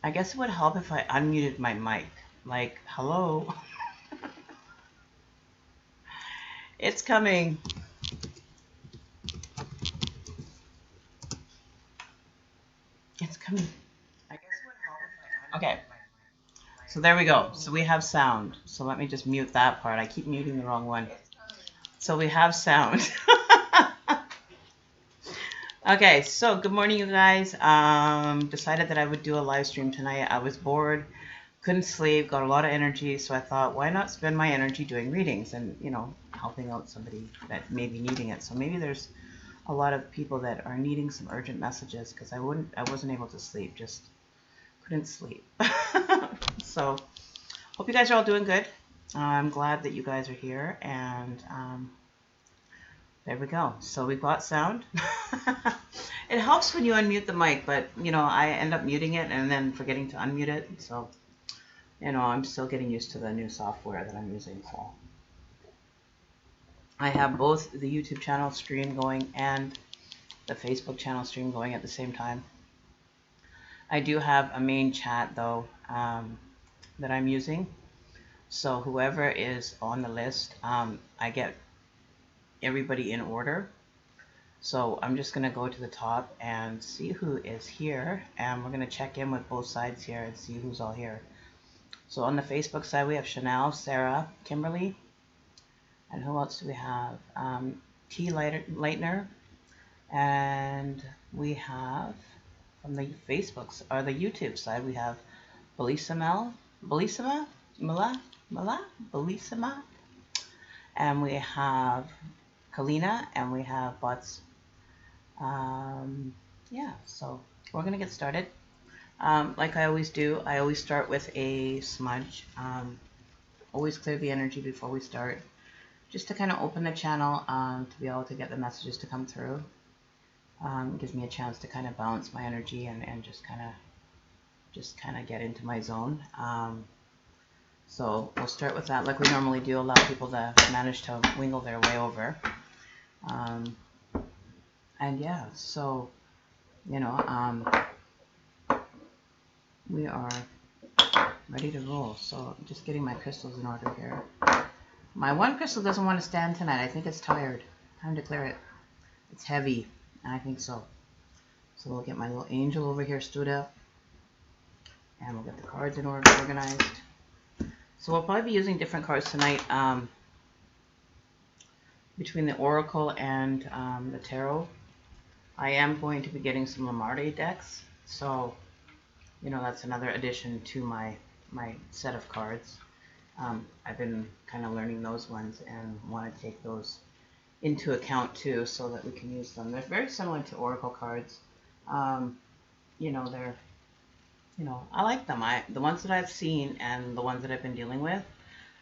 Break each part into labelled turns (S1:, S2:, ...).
S1: I guess it would help if I unmuted my mic. Like, hello, it's coming. It's coming. I guess it would help if I unmuted. Okay, so there we go. So we have sound. So let me just mute that part. I keep muting the wrong one. So we have sound. Okay, so good morning, you guys. Decided that I would do a live stream tonight. I was bored, couldn't sleep, got a lot of energy, so I thought, why not spend my energy doing readings and, helping out somebody that may be needing it. So maybe there's a lot of people that are needing some urgent messages because I wasn't able to sleep, just couldn't sleep. So hope you guys are all doing good. I'm glad that you guys are here, and there we go. So we've got sound. It helps when you unmute the mic, but I end up muting it and then forgetting to unmute it. So I'm still getting used to the new software that I'm using. So I have both the YouTube channel stream going and the Facebook channel stream going at the same time. I do have a main chat though that I'm using. So whoever is on the list, I get everybody in order. So I'm just going to go to the top and see who is here. And we're going to check in with both sides here and see who's all here. So on the Facebook side, we have Chanel, Sarah, Kimberly. And who else do we have? T. Leitner. And we have, from the Facebook, or the YouTube side, we have Bellissima, and we have Kalina, and we have Bots. Yeah, so we're going to get started. Like I always do, I always start with a smudge. Always clear the energy before we start, just to kind of open the channel to be able to get the messages to come through. It gives me a chance to kind of balance my energy and just kind of get into my zone. So we'll start with that like we normally do, allow people to manage to wingle their way over. And yeah, so, we are ready to roll. So I'm just getting my crystals in order here. My one crystal doesn't want to stand tonight. I think it's tired. Time to clear it. It's heavy. I think so. So we'll get my little angel over here stood up. And we'll get the cards in order, organized. So we'll probably be using different cards tonight. Between the Oracle and the Tarot. I am going to be getting some Lamarte decks. So, that's another addition to my set of cards. I've been kind of learning those ones and want to take those into account too, so that we can use them. They're very similar to Oracle cards. They're, I like them. The ones that I've seen and the ones that I've been dealing with,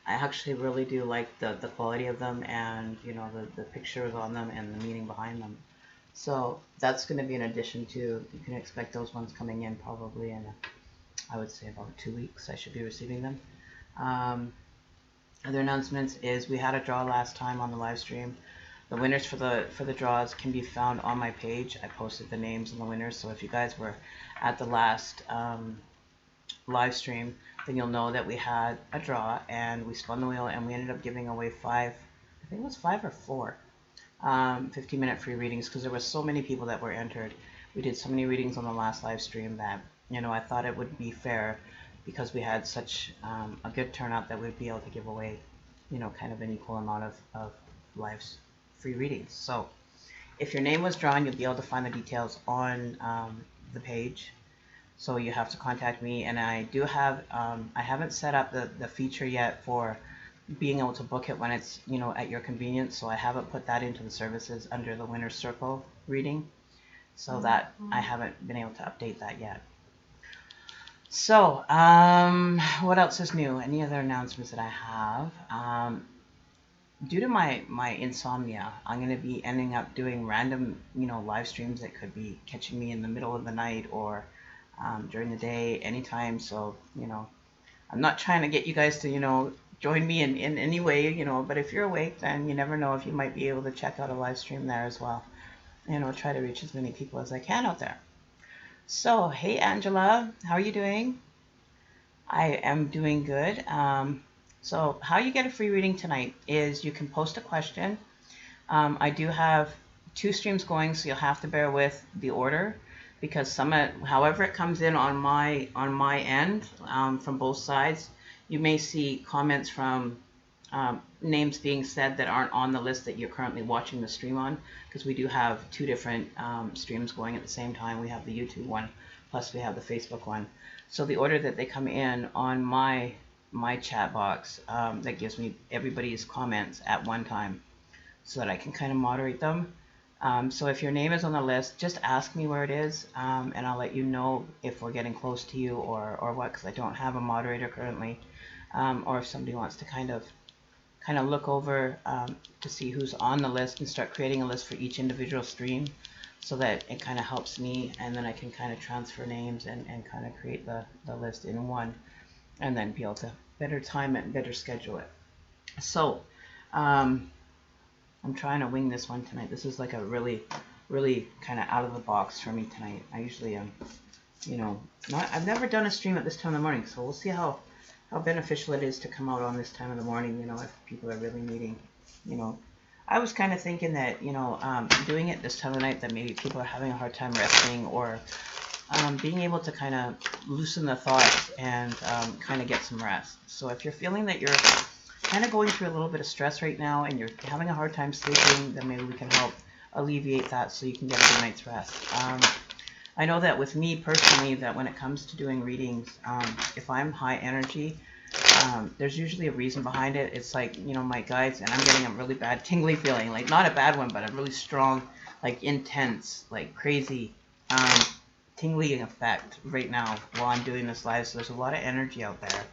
S1: I actually really do like the quality of them and, the pictures on them and the meaning behind them. So that's going to be an addition to, you can expect those ones coming in probably in, I would say about 2 weeks. I should be receiving them. Other announcements is we had a draw last time on the live stream. The winners for the draws can be found on my page. I posted the names of the winners, so if you guys were at the last live stream, then you'll know that we had a draw and we spun the wheel and we ended up giving away 5, I think it was 5 or 4 15-minute free readings, because there were so many people that were entered. We did so many readings on the last live stream that I thought it would be fair, because we had such a good turnout, that we'd be able to give away kind of an equal amount of lives free readings. So if your name was drawn, you'll be able to find the details on the page. So you have to contact me, and I do have I haven't set up the feature yet for being able to book it when it's at your convenience, so I haven't put that into the services under the winner's circle reading, so that I haven't been able to update that yet. So what else is new? Any other announcements that I have? Due to my insomnia, I'm going to be ending up doing random live streams that could be catching me in the middle of the night or during the day, anytime. So I'm not trying to get you guys to join me in any way, but if you're awake, then you never know if you might be able to check out a live stream there as well. Try to reach as many people as I can out there. So, hey Angela, how are you doing? I am doing good. So, how you get a free reading tonight is you can post a question. I do have two streams going, so you'll have to bear with the order because however it comes in on my end from both sides, you may see comments from names being said that aren't on the list that you're currently watching the stream on, because we do have two different streams going at the same time. We have the YouTube one, plus we have the Facebook one. So the order that they come in on my chat box, that gives me everybody's comments at one time, so that I can kind of moderate them. So if your name is on the list, just ask me where it is, and I'll let you know if we're getting close to you or what, because I don't have a moderator currently, or if somebody wants to kind of look over to see who's on the list and start creating a list for each individual stream, so that it kind of helps me, and then I can kind of transfer names and kind of create the list in one, and then be able to better time it and better schedule it. So I'm trying to wing this one tonight. This is like a really kind of out of the box for me tonight. I usually am, I've never done a stream at this time of the morning, so we'll see how beneficial it is to come out on this time of the morning, if people are really needing, I was kind of thinking that, doing it this time of the night, that maybe people are having a hard time resting, or being able to kind of loosen the thoughts and kind of get some rest. So if you're feeling that you're kind of going through a little bit of stress right now and you're having a hard time sleeping, then maybe we can help alleviate that so you can get a good night's rest. I know that with me personally, that when it comes to doing readings, if I'm high energy, there's usually a reason behind it. It's like, my guides, and I'm getting a really bad tingly feeling, like not a bad one, but a really strong, like intense, like crazy tingly effect right now while I'm doing this live. So there's a lot of energy out there.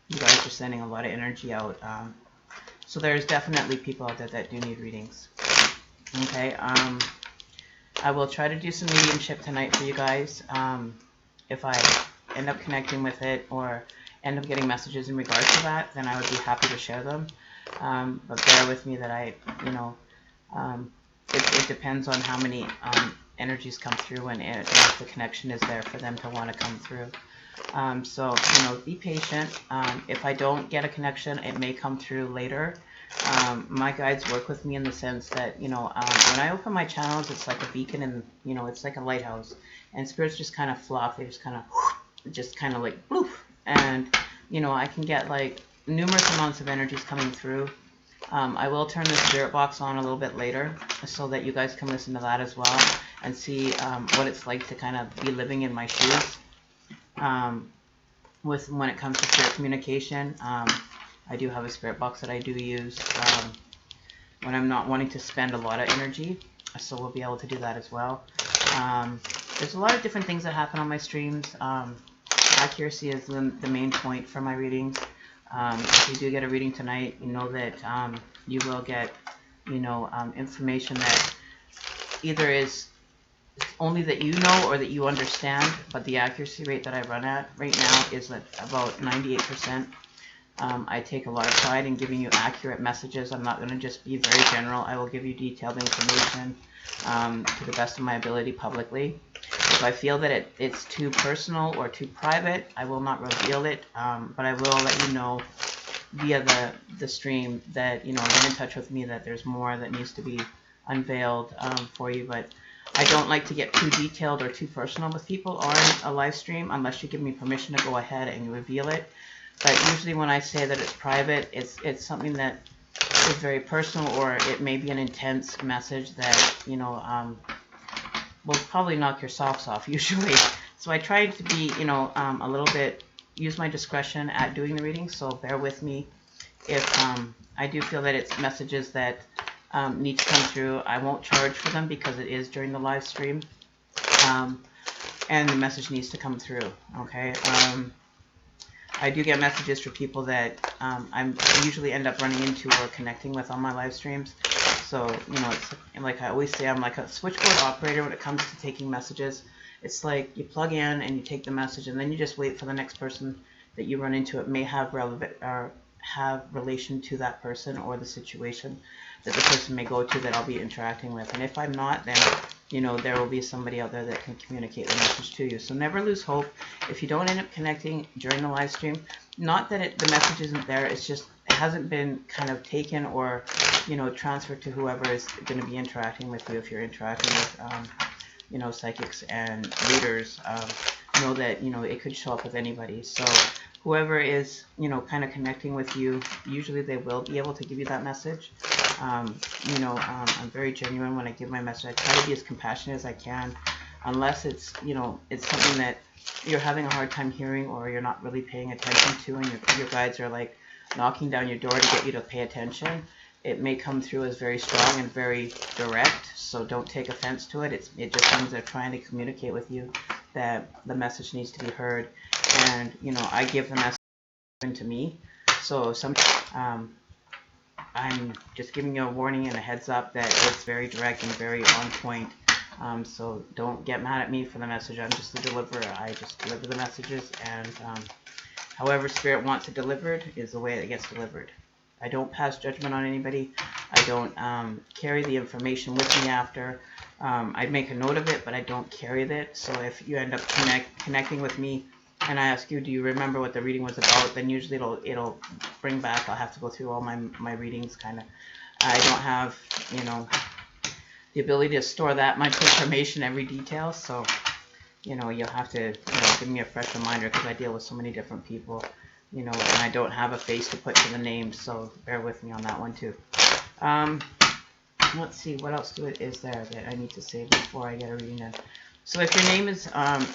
S1: You guys are sending a lot of energy out. So there's definitely people out there that do need readings. Okay. I will try to do some mediumship tonight for you guys. If I end up connecting with it or end up getting messages in regards to that, then I would be happy to share them. But bear with me that it depends on how many energies come through and if the connection is there for them to want to come through. So, be patient. If I don't get a connection, it may come through later. My guides work with me in the sense that, when I open my channels, it's like a beacon and, it's like a lighthouse. And spirits just kind of flop. They just kind of like, bloop. And, I can get like numerous amounts of energies coming through. I will turn the spirit box on a little bit later so that you guys can listen to that as well and see what it's like to kind of be living in my shoes. When it comes to spirit communication, I do have a spirit box that I do use when I'm not wanting to spend a lot of energy, so we'll be able to do that as well. There's a lot of different things that happen on my streams. Accuracy is the main point for my readings. If you do get a reading tonight, you know that you will get information that either is only that you know or that you understand, but the accuracy rate that I run at right now is at about 98%. I take a lot of pride in giving you accurate messages. I'm not going to just be very general. I will give you detailed information to the best of my ability publicly. If I feel that it's too personal or too private, I will not reveal it, but I will let you know via the stream that, get in touch with me, that there's more that needs to be unveiled for you. But I don't like to get too detailed or too personal with people on a live stream unless you give me permission to go ahead and reveal it. But usually when I say that it's private, it's something that is very personal, or it may be an intense message that, will probably knock your socks off usually. So I try to be, a little bit, use my discretion at doing the reading, so bear with me. If I do feel that it's messages that need to come through, I won't charge for them because it is during the live stream, and the message needs to come through, okay? I do get messages for people that I usually end up running into or connecting with on my live streams. So, it's like I always say, I'm like a switchboard operator when it comes to taking messages. It's like you plug in and you take the message, and then you just wait for the next person that you run into. It may have relevant or have relation to that person or the situation that the person may go to that I'll be interacting with. And if I'm not, then you know, there will be somebody out there that can communicate the message to you. So never lose hope. If you don't end up connecting during the live stream, not that the message isn't there, it's just it hasn't been kind of taken or, you know, transferred to whoever is going to be interacting with you. If you're interacting with, you know, psychics and readers, know that, you know, it could show up with anybody. So whoever is, you know, kind of connecting with you, usually they will be able to give you that message. You know, I'm very genuine when I give my message. I try to be as compassionate as I can, unless it's, you know, it's something that you're having a hard time hearing or you're not really paying attention to, and your guides are like knocking down your door to get you to pay attention. It may come through as very strong and very direct, so don't take offense to it. It just means they're trying to communicate with you that the message needs to be heard. And, you know, I give the message to me. So sometimes I'm just giving you a warning and a heads up that it's very direct and very on point. So don't get mad at me for the message. I'm just the deliverer. I just deliver the messages, and however Spirit wants it delivered is the way it gets delivered. I don't pass judgment on anybody. I don't carry the information with me after. I make a note of it, but I don't carry it. So if you end up connecting with me and I ask you, do you remember what the reading was about, then usually it'll bring back, I'll have to go through all my readings kind of. I don't have, you know, the ability to store that much information, every detail. So, you know, you'll have to, you know, give me a fresh reminder, because I deal with so many different people, you know, and I don't have a face to put to the name, so bear with me on that one too. Let's see, what else is there that I need to say before I get a reading in? So if your name is,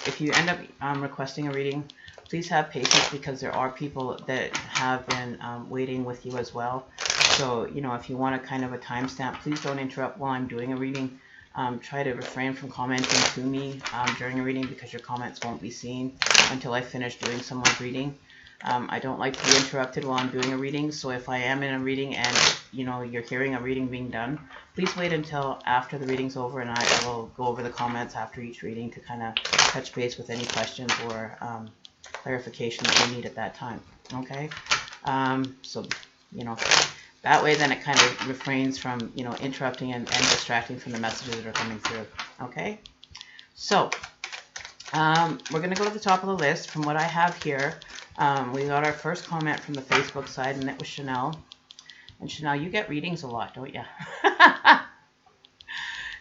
S1: if you end up requesting a reading, please have patience, because there are people that have been waiting with you as well. So, you know, if you want a kind of a timestamp, please don't interrupt while I'm doing a reading. Try to refrain from commenting to me during a reading, because your comments won't be seen until I finish doing someone's reading. I don't like to be interrupted while I'm doing a reading, so if I am in a reading and, you know, you're hearing a reading being done, please wait until after the reading's over, and I will go over the comments after each reading to kind of touch base with any questions or clarification that you need at that time. Okay? So, you know, that way then it kind of refrains from, you know, interrupting and distracting from the messages that are coming through. Okay? So, we're going to go to the top of the list. From what I have here, we got our first comment from the Facebook side, and it was Chanel. And Chanel, you get readings a lot, don't you?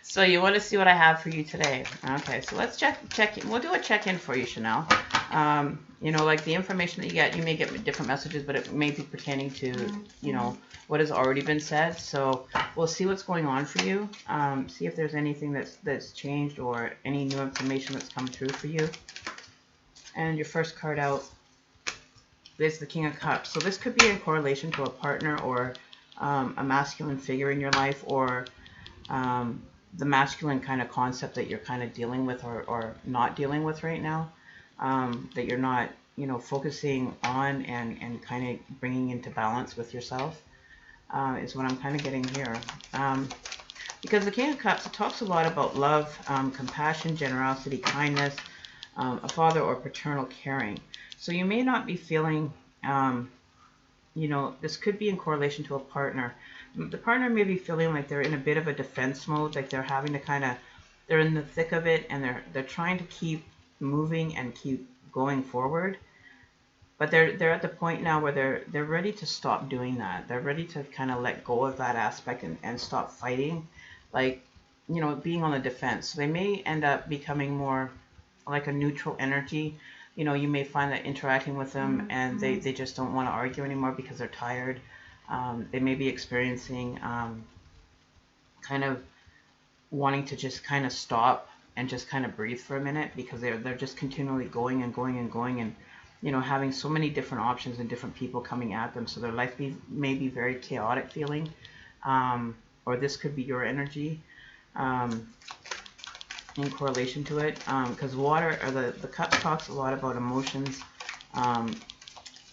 S1: So you want to see what I have for you today. Okay, so let's check in. We'll do a check-in for you, Chanel. You know, like the information that you get, you may get different messages, but it may be pertaining to, you know, what has already been said. So we'll see what's going on for you. See if there's anything that's changed or any new information that's come through for you. And your first card out is the King of Cups. So this could be in correlation to a partner or a masculine figure in your life, or the masculine kind of concept that you're kind of dealing with or not dealing with right now, that you're not, you know, focusing on and kind of bringing into balance with yourself, is what I'm kind of getting here. Because the King of Cups, it talks a lot about love, compassion, generosity, kindness, a father or paternal caring. So you may not be feeling, you know, this could be in correlation to a partner. The partner may be feeling like they're in a bit of a defense mode, like they're having to kind of, they're in the thick of it, and they're trying to keep moving and keep going forward. But they're at the point now where they're ready to stop doing that. They're ready to kind of let go of that aspect and stop fighting, like, you know, being on the defense. So they may end up becoming more like a neutral energy. You know, you may find that interacting with them and they just don't want to argue anymore because they're tired. They may be experiencing kind of wanting to just kind of stop and just kind of breathe for a minute, because they're just continually going and going and going, and, you know, having so many different options and different people coming at them. So their life may be very chaotic feeling, or this could be your energy in correlation to it, because water, or the cup talks a lot about emotions,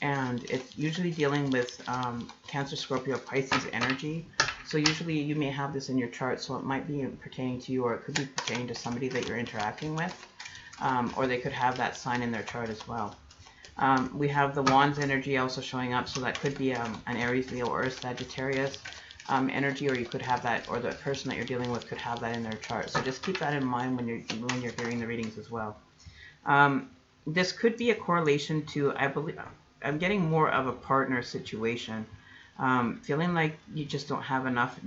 S1: and it's usually dealing with Cancer, Scorpio, Pisces energy. So usually you may have this in your chart, so it might be pertaining to you, or it could be pertaining to somebody that you're interacting with, or they could have that sign in their chart as well. We have the Wands energy also showing up, so that could be an Aries, Leo, or Sagittarius. energy, or you could have that, or the person that you're dealing with could have that in their chart. So just keep that in mind when you're hearing the readings as well. This could be a correlation to, I believe, I'm getting more of a partner situation. Feeling like you just don't have enough.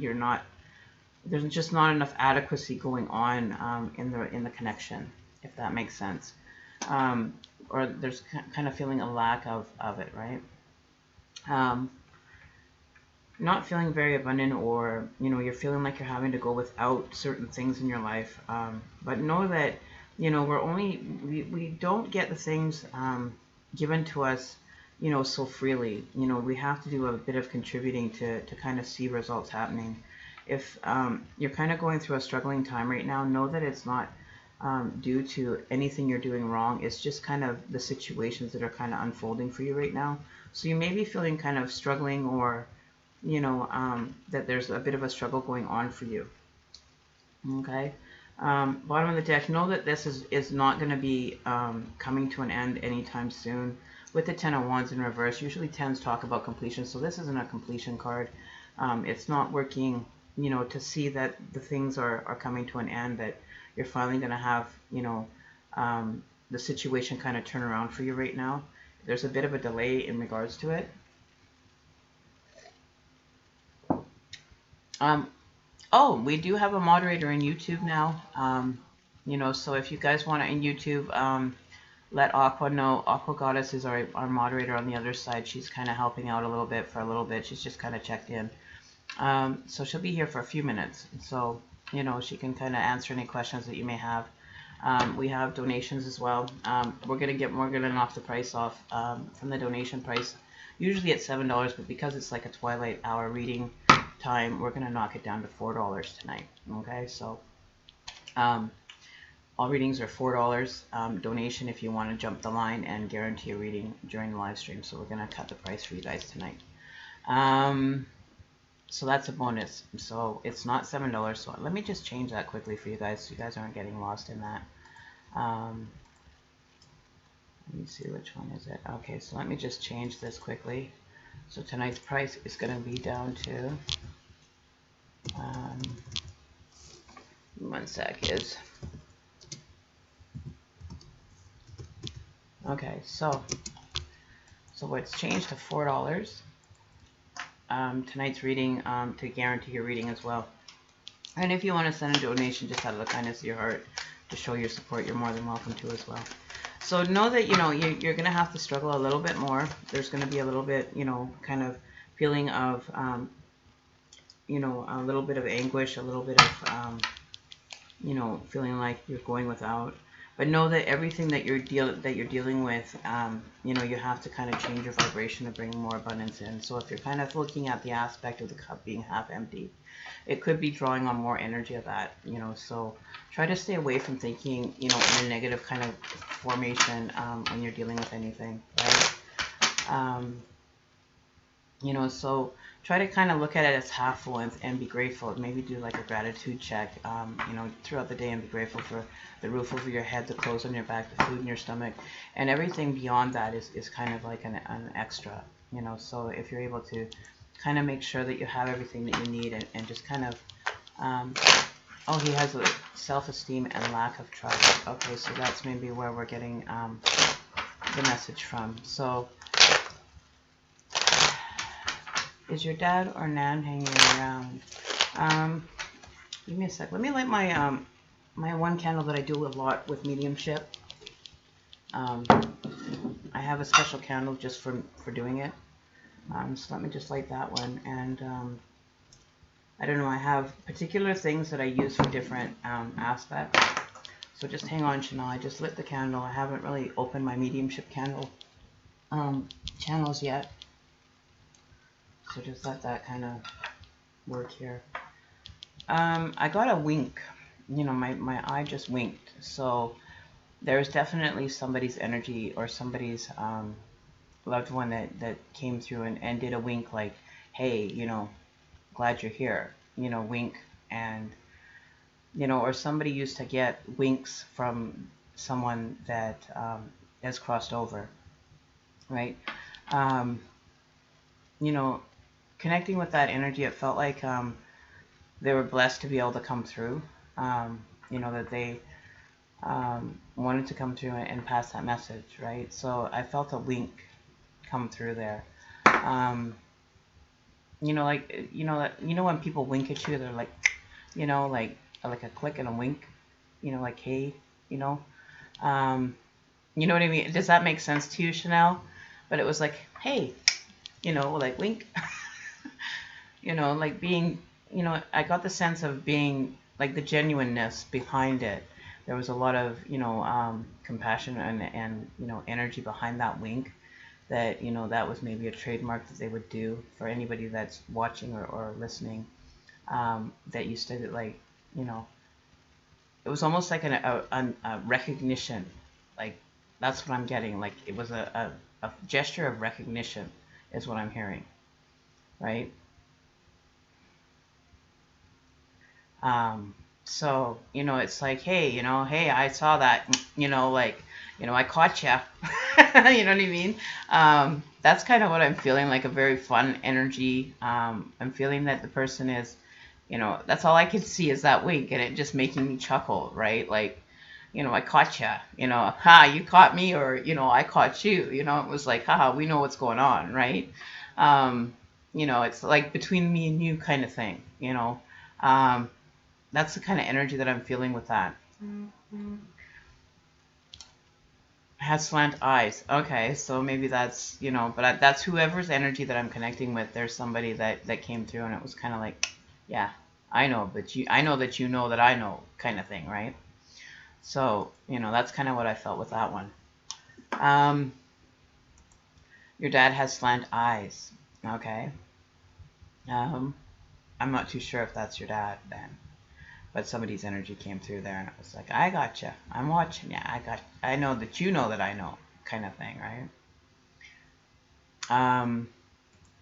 S1: There's just not enough adequacy going on in the connection, if that makes sense. Or there's kind of feeling a lack of it, right? Not feeling very abundant, or you're feeling like you're having to go without certain things in your life. But know that we don't get the things given to us so freely. We have to do a bit of contributing to kind of see results happening. If you're kind of going through a struggling time right now, know that it's not due to anything you're doing wrong. It's just kind of the situations that are kind of unfolding for you right now. So you may be feeling kind of struggling, or that there's a bit of a struggle going on for you. Okay. Bottom of the deck, know that this is not going to be coming to an end anytime soon. With the Ten of Wands in reverse, usually tens talk about completion, so this isn't a completion card. It's not working, to see that the things are coming to an end, that you're finally going to have, the situation kind of turn around for you right now. There's a bit of a delay in regards to it. Oh, we do have a moderator in YouTube now. So if you guys want to in YouTube, let Aqua know. Aqua Goddess is our moderator on the other side. She's kind of helping out a little bit for a little bit. She's just kind of checked in. So she'll be here for a few minutes. So, she can kind of answer any questions that you may have. We have donations as well. We're going to knock the price off from the donation price. Usually it's $7, but because it's like a twilight hour reading time, we're going to knock it down to $4 tonight. Okay, so all readings are $4. Donation if you want to jump the line and guarantee a reading during the live stream. So we're going to cut the price for you guys tonight. So that's a bonus. So it's not $7. So let me just change that quickly for you guys, so you guys aren't getting lost in that. Let me see, which one is it? Okay, so let me just change this quickly. So tonight's price is going to be down to, one sec, okay, so it's changed to $4. Tonight's reading, to guarantee your reading as well. And if you want to send a donation just out of the kindness of your heart to show your support, you're more than welcome to as well. So know that, you're going to have to struggle a little bit more. There's going to be a little bit, kind of feeling of, a little bit of anguish, a little bit of, feeling like you're going without. But know that everything that you're dealing with, you have to kind of change your vibration to bring more abundance in. So if you're kind of looking at the aspect of the cup being half empty, it could be drawing on more energy of that. So try to stay away from thinking, in a negative kind of formation when you're dealing with anything, right? So try to kind of look at it as half full and be grateful. Maybe do like a gratitude check, throughout the day, and be grateful for the roof over your head, the clothes on your back, the food in your stomach, and everything beyond that is kind of like an extra, So if you're able to kind of make sure that you have everything that you need, and just kind of, oh, he has a self-esteem and lack of trust. Okay, so that's maybe where we're getting the message from. So, is your dad or Nan hanging around? Give me a sec. Let me light my my one candle that I do a lot with mediumship. I have a special candle just for doing it. So let me just light that one. And I don't know, I have particular things that I use for different aspects. So just hang on, Chanel. I just lit the candle. I haven't really opened my mediumship candle channels yet. So just let that kind of work here. I got a wink. My eye just winked. So there's definitely somebody's energy or somebody's loved one that came through and did a wink, like, hey, glad you're here, wink. And, or somebody used to get winks from someone that has crossed over, right? connecting with that energy, it felt like they were blessed to be able to come through. That they wanted to come through and pass that message, right? So I felt a wink come through there. When people wink at you, they're like, like a click and a wink, like hey, you know, um, you know what I mean? Does that make sense to you, Chanel? But it was like, hey, like wink, like being, I got the sense of being like the genuineness behind it. There was a lot of, compassion and energy behind that wink that, that was maybe a trademark that they would do for anybody that's watching or listening, that used to like, it was almost like a recognition. Like, that's what I'm getting. Like, it was a gesture of recognition is what I'm hearing, right? So, it's like, hey, hey, I saw that, I caught ya. You know what I mean? That's kind of what I'm feeling, like a very fun energy. I'm feeling that the person is, that's all I could see is that wink and it just making me chuckle, right? Like, I caught ya, ha, you caught me, or, I caught you, it was like, haha, we know what's going on, right? It's like between me and you kind of thing, um, that's the kind of energy that I'm feeling with that. Has slant eyes. Okay, so maybe that's, but that's whoever's energy that I'm connecting with. There's somebody that came through and it was kind of like, yeah, I know, but I know that you know that I know kind of thing, right? So, that's kind of what I felt with that one. Your dad has slant eyes. Okay. I'm not too sure if that's your dad then. But somebody's energy came through there and it was like, I gotcha. I'm watching you. I know that you know that I know, kind of thing, right?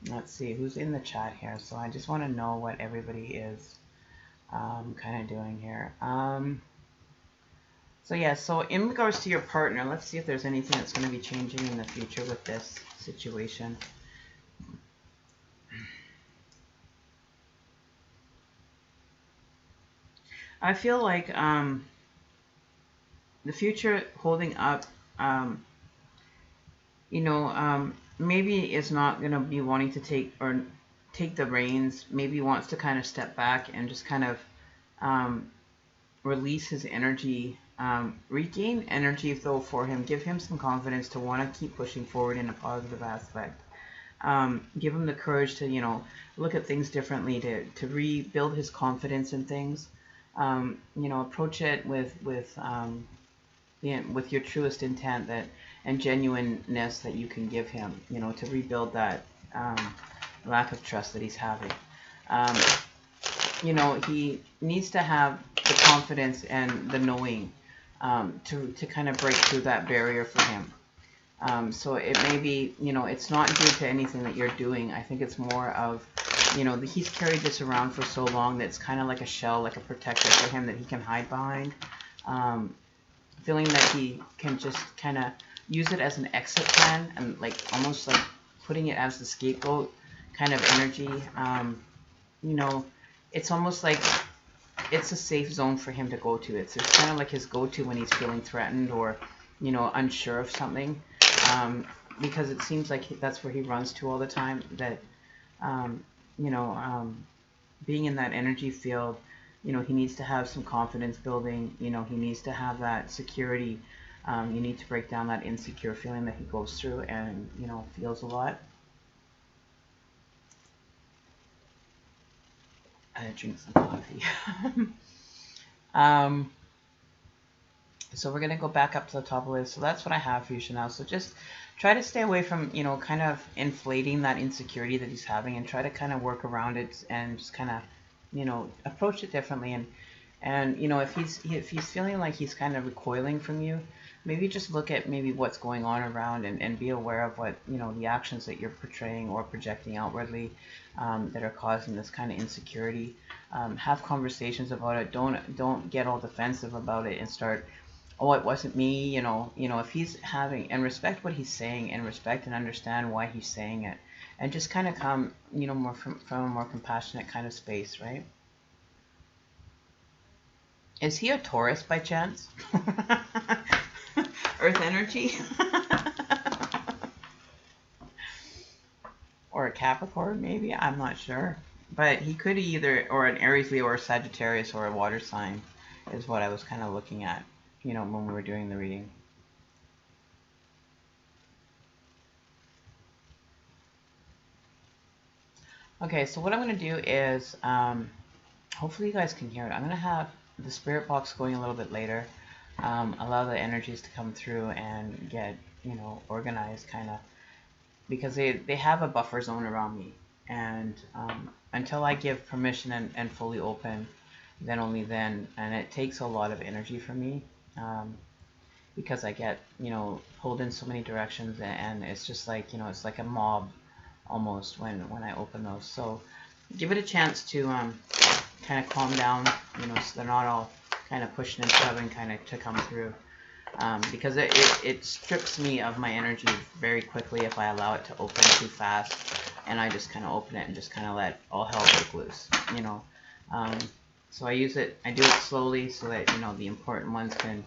S1: Let's see who's in the chat here. So I just want to know what everybody is kind of doing here. So yeah, so in regards to your partner, let's see if there's anything that's going to be changing in the future with this situation. I feel like the future holding up, maybe is not going to be wanting to take the reins. Maybe wants to kind of step back and just kind of release his energy, regain energy though for him, give him some confidence to want to keep pushing forward in a positive aspect. Give him the courage to, look at things differently, to rebuild his confidence in things. Approach it with your truest intent and genuineness that you can give him, to rebuild that lack of trust that he's having. He needs to have the confidence and the knowing to kind of break through that barrier for him. So it may be, it's not due to anything that you're doing. I think it's more of, he's carried this around for so long that it's kind of like a shell, like a protector for him that he can hide behind. Feeling that he can just kind of use it as an exit plan and like almost like putting it as the scapegoat kind of energy. It's almost like it's a safe zone for him to go to. It's kind of like his go-to when he's feeling threatened or, unsure of something. Because it seems like that's where he runs to all the time. That, being in that energy field, he needs to have some confidence building. He needs to have that security. You need to break down that insecure feeling that he goes through and, feels a lot. I drink some coffee. So we're going to go back up to the top of the list. So that's what I have for you, Chanel. So just try to stay away from, kind of inflating that insecurity that he's having and try to kind of work around it and just kind of, approach it differently. And if he's feeling like he's kind of recoiling from you, maybe just look at maybe what's going on around and be aware of what, the actions that you're portraying or projecting outwardly that are causing this kind of insecurity. Have conversations about it. Don't get all defensive about it and start, oh, it wasn't me, if he's having, and respect what he's saying and respect and understand why he's saying it and just kind of come, more from a more compassionate kind of space, right? Is he a Taurus by chance? Earth energy? Or a Capricorn, maybe? I'm not sure. But he could either, or an Aries, Leo, or a Sagittarius, or a water sign, is what I was kind of looking at, when we were doing the reading. Okay, so what I'm going to do is, hopefully you guys can hear it. I'm going to have the spirit box going a little bit later. Allow the energies to come through and get, organized kind of, because they have a buffer zone around me. And until I give permission and fully open, then only then, and it takes a lot of energy from me, because I get, pulled in so many directions, and it's just like, it's like a mob almost when I open those. So give it a chance to kind of calm down, so they're not all kind of pushing and shoving kind of to come through. Because it strips me of my energy very quickly if I allow it to open too fast, and I just kind of open it and just kind of let all hell break loose, so I do it slowly so that, the important ones can,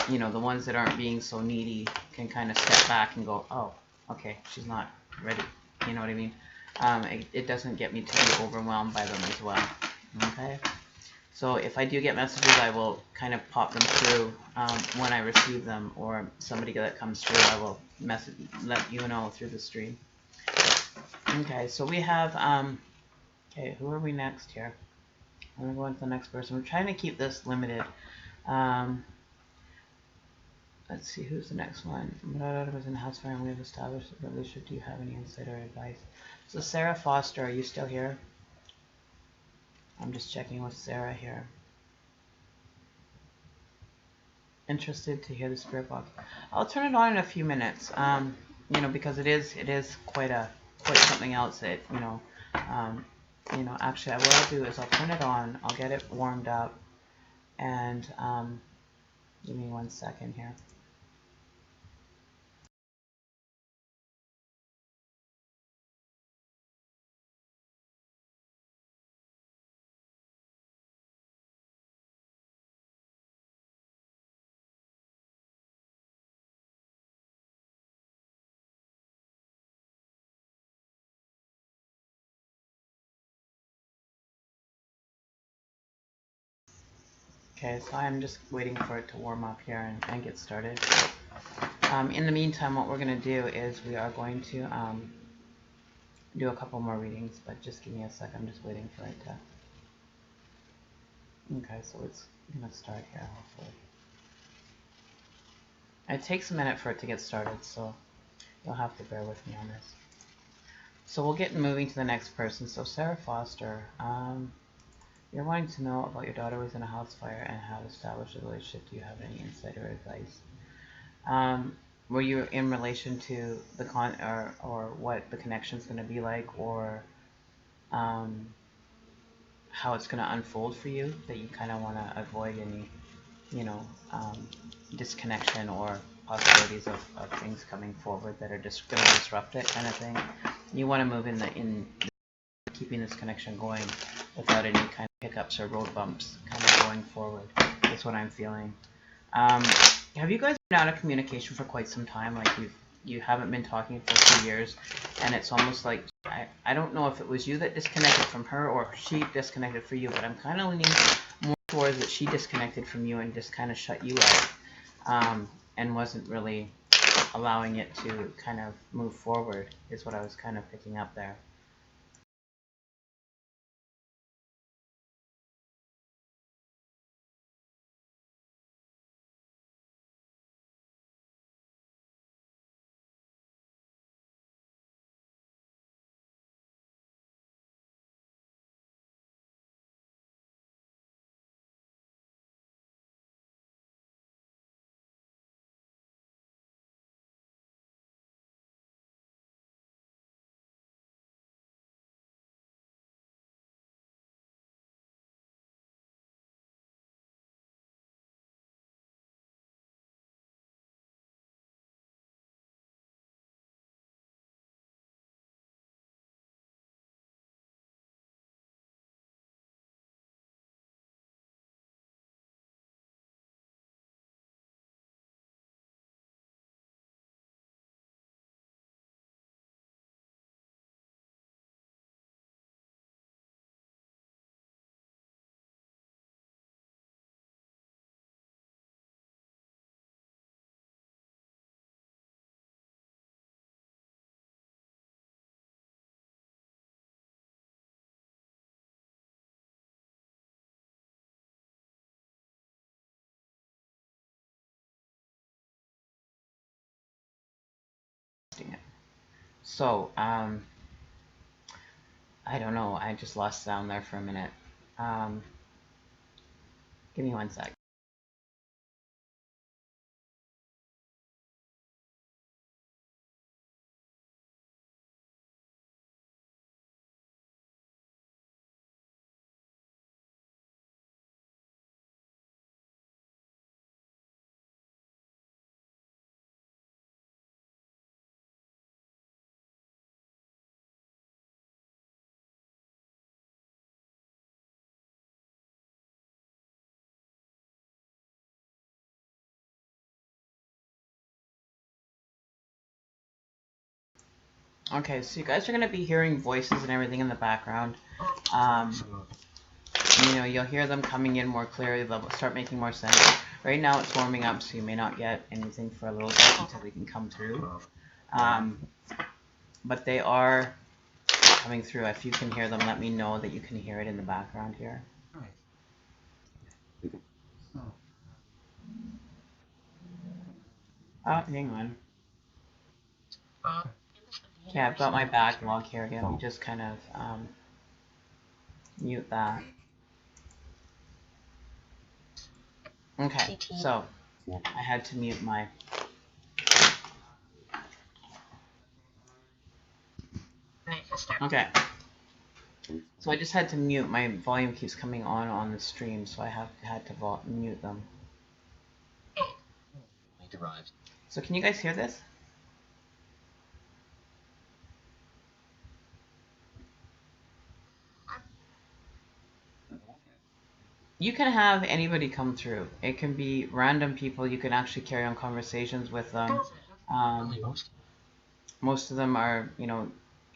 S1: the ones that aren't being so needy can kind of step back and go, oh, okay, she's not ready, you know what I mean? It doesn't get me to be overwhelmed by them as well, okay? So if I do get messages, I will kind of pop them through when I receive them, or somebody that comes through, I will let you know through the stream. Okay, so we have, okay, who are we next here? I'm going to go on to the next person. We're trying to keep this limited. Let's see, who's the next one? My daughter was in the house fire and we have established a relationship. Do you have any insight or advice? So Sarah Foster, are you still here? I'm just checking with Sarah here. Interested to hear the spirit box. I'll turn it on in a few minutes. Because it is quite something else that, actually what I'll do is I'll turn it on, I'll get it warmed up, and give me 1 second here. Okay, so I'm just waiting for it to warm up here and get started. In the meantime, what we're going to do is we are going to do a couple more readings, but just give me a sec. I'm just waiting for it to... Okay, so it's going to start here, hopefully. It takes a minute for it to get started, so you'll have to bear with me on this. So we'll get moving to the next person. So Sarah Foster, you're wanting to know about your daughter was in a house fire and how to establish a relationship. Do you have any insight or advice? Were you in relation to the or what the connection's going to be like, or how it's going to unfold for you, that you kind of want to avoid any, disconnection or possibilities of things coming forward that are just going to disrupt it, kind of thing. You want to move in keeping this connection going without any kind of hiccups or road bumps kind of going forward. That's what I'm feeling. Have you guys been out of communication for quite some time? Like you haven't been talking for 2 years, and it's almost like I don't know if it was you that disconnected from her or she disconnected for you, but I'm kind of leaning more towards that she disconnected from you and just kind of shut you out, and wasn't really allowing it to kind of move forward, is what I was kind of picking up there. So, I don't know. I just lost sound there for a minute. Give me one sec. Okay, so you guys are going to be hearing voices and everything in the background. You know, you'll hear them coming in more clearly. They'll start making more sense. Right now it's warming up, so you may not get anything for a little bit until we can come through. But they are coming through. If you can hear them, let me know that you can hear it in the background here. Oh, hang on. Okay, I've got my backlog here again. Let me just kind of mute that. Okay, so I had to mute my... Okay. So I just had to mute. My volume keeps coming on the stream, so I had to mute them. So can you guys hear this? You can have anybody come through. It can be random people. You can actually carry on conversations with them. Most of them are, you know,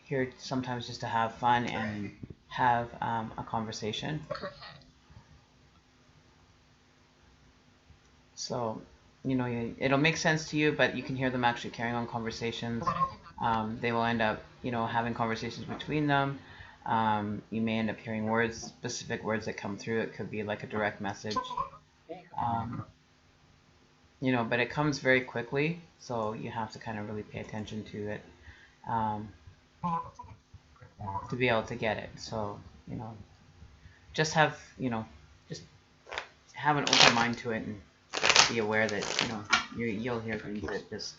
S1: here sometimes just to have fun and have a conversation. So, you know, it'll make sense to you, but you can hear them actually carrying on conversations. They will end up, you know, having conversations between them. You may end up hearing words, specific words that come through. It could be like a direct message. You know, but it comes very quickly, so you have to kind of really pay attention to it to be able to get it. So, you know, just have, you know, just have an open mind to it and be aware that, you know, you'll hear things that just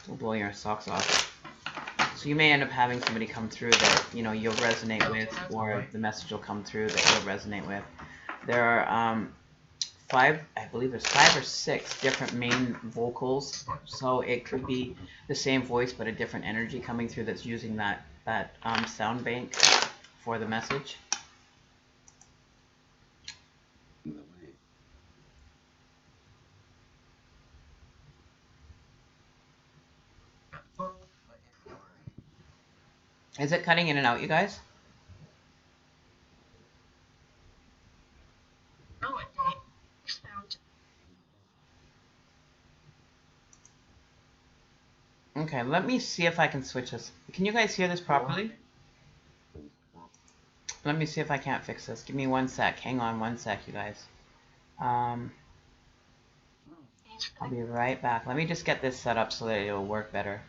S1: will blow your socks off. So you may end up having somebody come through that, you know, you'll resonate with, or the message will come through that you'll resonate with. There are I believe there's 5 or 6 different main vocals, so it could be the same voice but a different energy coming through that's using that sound bank for the message. Is it cutting in and out, you guys? Okay, let me see if I can switch this. Can you guys hear this properly? Let me see if I can't fix this. Give me one sec. Hang on one sec, you guys. I'll be right back. Let me just get this set up so that it'll work better.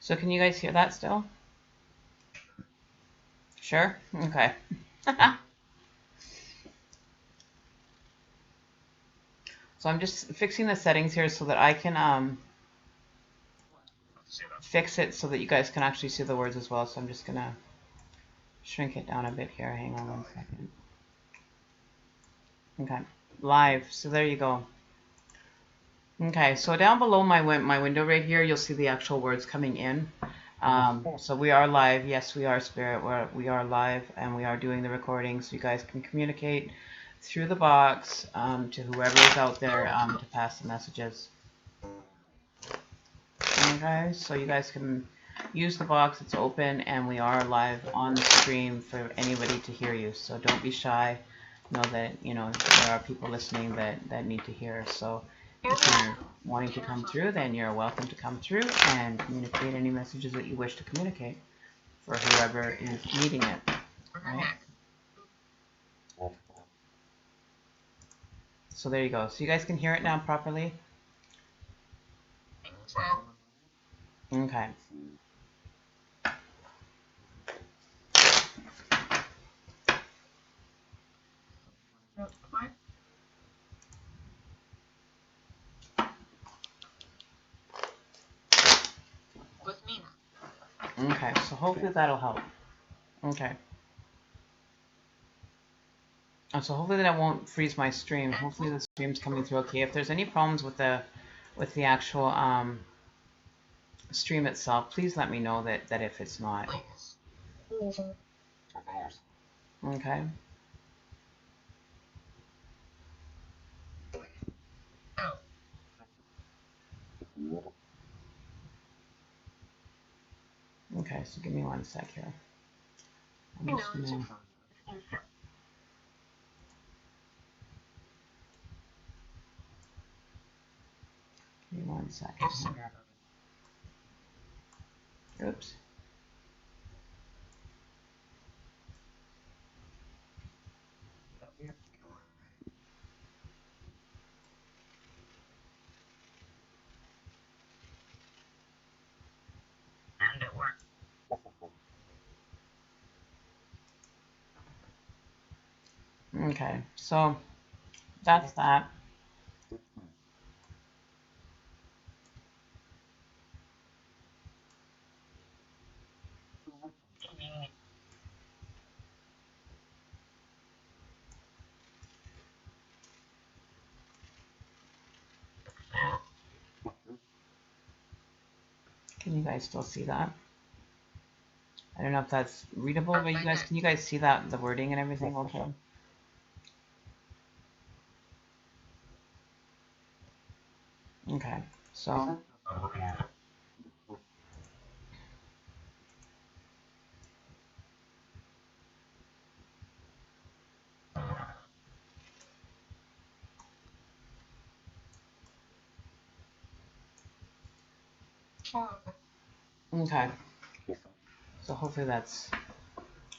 S1: So can you guys hear that still? Sure? Okay. So I'm just fixing the settings here so that I can fix it so that you guys can actually see the words as well. So I'm just gonna shrink it down a bit here. Hang on 1 second. Okay, live. So there you go. Okay, so down below my window right here, you'll see the actual words coming in. So we are live. Yes, we are Spirit. We are live, and we are doing the recording, so you guys can communicate through the box to whoever is out there to pass the messages. Okay, so you guys can use the box. It's open, and we are live on the stream for anybody to hear you. So don't be shy. Know that there are people listening that need to hear. So if you're wanting to come through, then you're welcome to come through and communicate any messages that you wish to communicate for whoever is needing it. Right? So there you go. So you guys can hear it now properly? Okay. Okay, so hopefully that'll help. Okay. So hopefully that won't freeze my stream. Hopefully the stream's coming through okay. If there's any problems with the actual stream itself, please let me know that if it's not. Okay. Okay, so give me 1 sec here. I'm just gonna... Give me 1 second. Oops. Okay, so that's that. Can you guys still see that? I don't know if that's readable, but can you guys see that, the wording and everything okay? Okay, so okay. So hopefully that's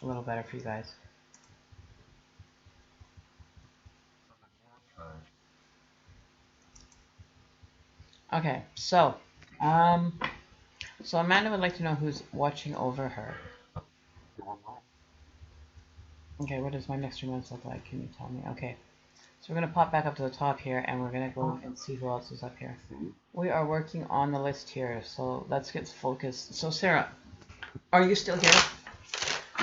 S1: a little better for you guys. Okay, so Amanda would like to know who's watching over her. Okay, what does my next 3 months look like? Can you tell me? Okay, so we're gonna pop back up to the top here, and we're gonna go and see who else is up here. We are working on the list here, so let's get focused. So Sarah, are you still here?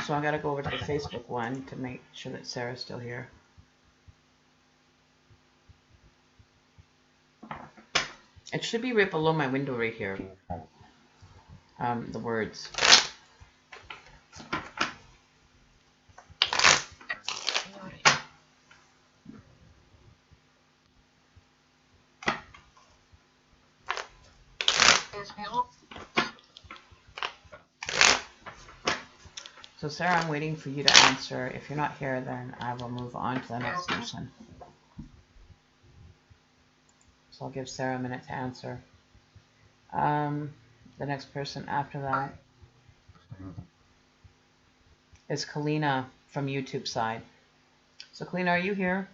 S1: So I gotta go over to the Facebook one to make sure that Sarah's still here. It should be right below my window right here. The words. So Sarah, I'm waiting for you to answer. If you're not here, then I will move on to the next person. So I'll give Sarah a minute to answer. The next person after that is Kalina from YouTube side. So Kalina, are you here?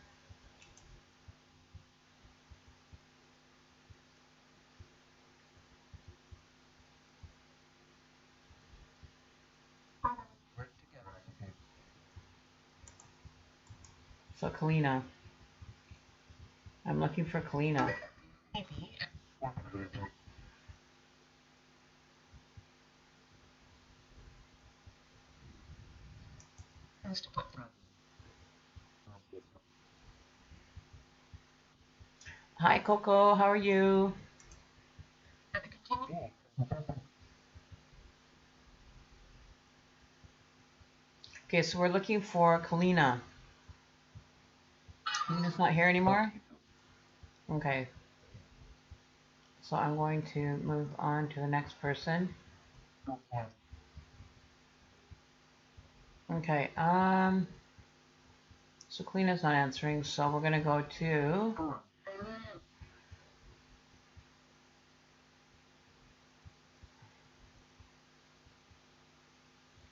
S1: So Kalina, I'm looking for Kalina. Hi, Coco. How are you? Okay, so we're looking for Kalina. Kalina's not here anymore? Okay. So I'm going to move on to the next person. Okay, so Kalina's not answering, so we're gonna go to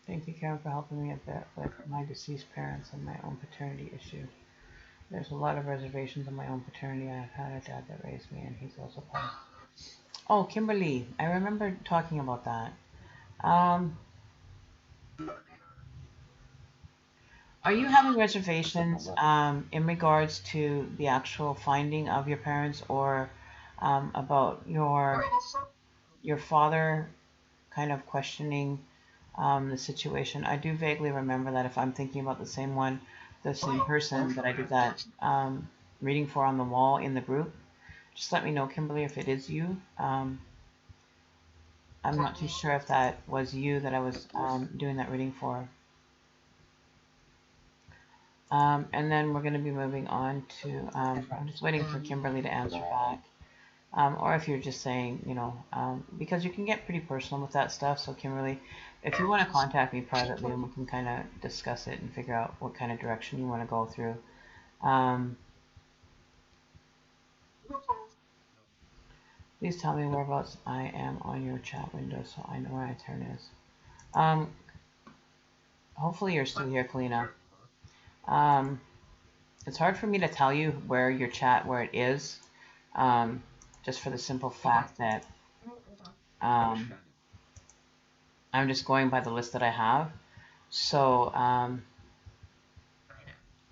S1: thank you, Karen, for helping me a bit with my deceased parents and my own paternity issue. There's a lot of reservations on my own paternity. I've had a dad that raised me, and he's also passed. Oh, Kimberly, I remember talking about that. Um, are you having reservations in regards to the actual finding of your parents, or about your father kind of questioning the situation? I do vaguely remember that if I'm thinking about the same one, the same person that I did that reading for on the wall in the group. Just let me know, Kimberly, if it is you. I'm not too sure if that was you that I was doing that reading for. And then we're going to be moving on to, I'm just waiting for Kimberly to answer back. Or if you're just saying, you know, because you can get pretty personal with that stuff. So Kimberly, if you want to contact me privately, and we can kind of discuss it and figure out what kind of direction you want to go through. Please tell me whereabouts I am on your chat window so I know where my turn is. Hopefully you're still here, Kalina. It's hard for me to tell you where your chat, where it is, just for the simple fact that I'm just going by the list that I have. So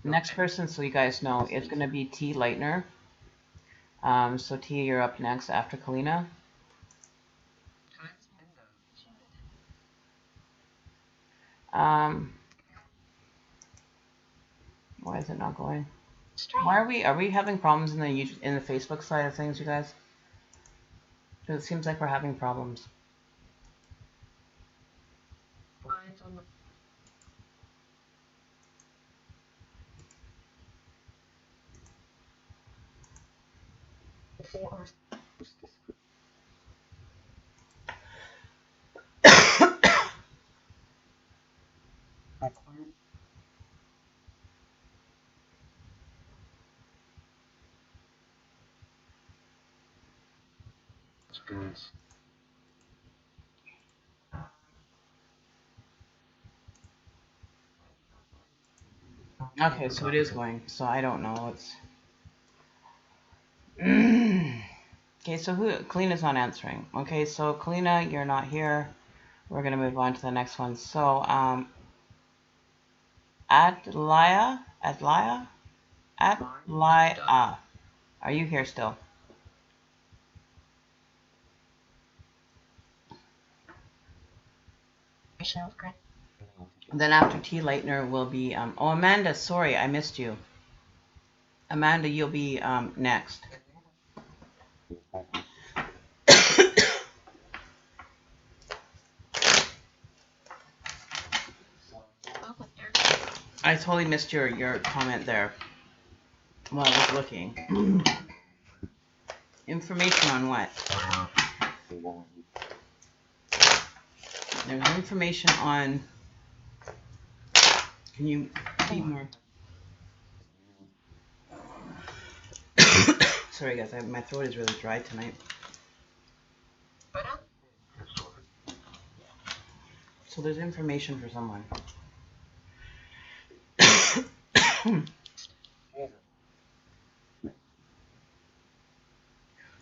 S1: next person, so you guys know, is going to be T. Leitner. So T, you're up next after Kalina. Why is it not going? Why are we having problems in the Facebook side of things, you guys? Because it seems like we're having problems. Okay, so it is going. So I don't know. It's okay. So Kalina's not answering. Okay, so Kalina, you're not here. We're gonna move on to the next one. So Adlaya, are you here still? Then after T. Leitner will be oh, Amanda. Sorry, I missed you. Amanda, you'll be next. I totally missed your comment there while I was looking. Information on what? There's information on. Can you be more? Sorry, guys. My throat is really dry tonight. So there's information for someone.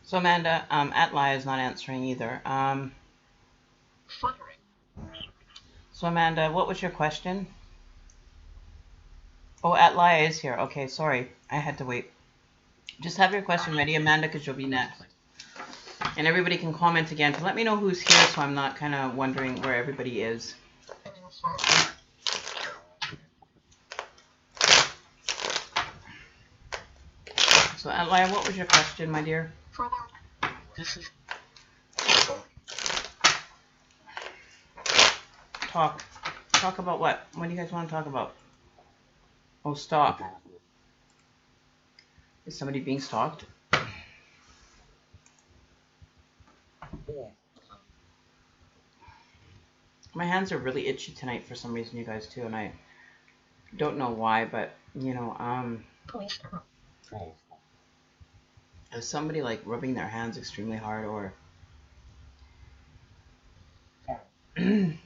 S1: So Amanda, Atli is not answering either. So Amanda, what was your question? Oh, Atli is here. Okay, sorry. I had to wait. Just have your question ready, Amanda, because you'll be next. And everybody can comment again to let me know who's here so I'm not kind of wondering where everybody is. So, Atlaya, what was your question, my dear? Talk. Talk about what? What do you guys want to talk about? Oh, stalk. Is somebody being stalked? My hands are really itchy tonight for some reason, you guys too, and I don't know why, but you know, is somebody like rubbing their hands extremely hard, or if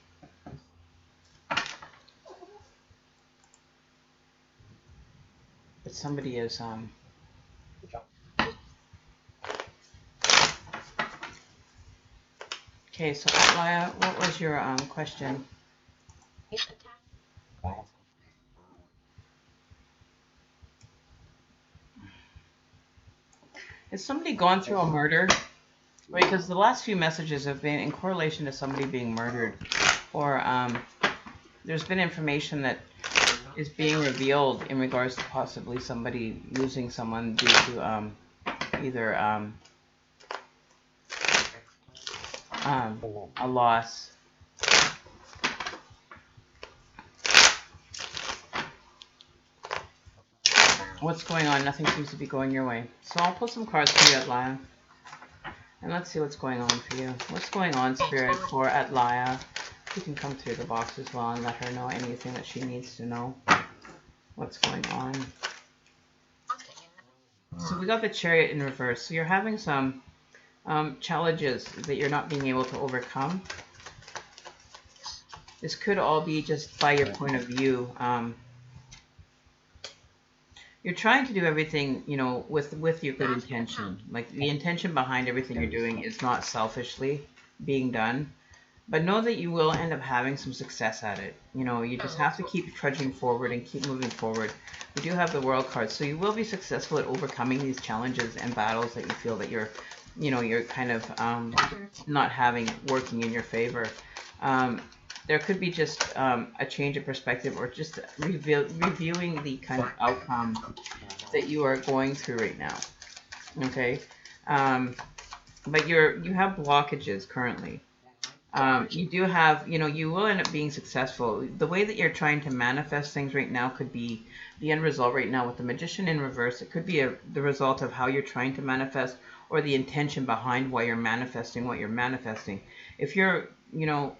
S1: somebody is Okay, so Atlaya, what was your question? Has somebody gone through a murder? Because the last few messages have been in correlation to somebody being murdered, or there's been information that is being revealed in regards to possibly somebody losing someone due to either a loss. What's going on? Nothing seems to be going your way. So I'll pull some cards for you, Atlaya. And let's see what's going on for you. What's going on, Spirit, for Atlaya? You can come through the box as well and let her know anything that she needs to know. What's going on? So we got the Chariot in reverse. So you're having some challenges that you're not being able to overcome. This could all be just by your point of view. You're trying to do everything, you know, with your good intention. Like the intention behind everything you're doing is not selfishly being done. But know that you will end up having some success at it. You know, you just have to keep trudging forward and keep moving forward. We do have the World card, so you will be successful at overcoming these challenges and battles that you feel that you're, you know, you're kind of not having working in your favor. There could be just a change of perspective or just reviewing the kind of outcome that you are going through right now. Okay, but you have blockages currently. You do have, you know, you will end up being successful. The way that you're trying to manifest things right now could be the end result right now with the Magician in reverse. It could be the result of how you're trying to manifest or the intention behind why you're manifesting what you're manifesting. If you're, you know,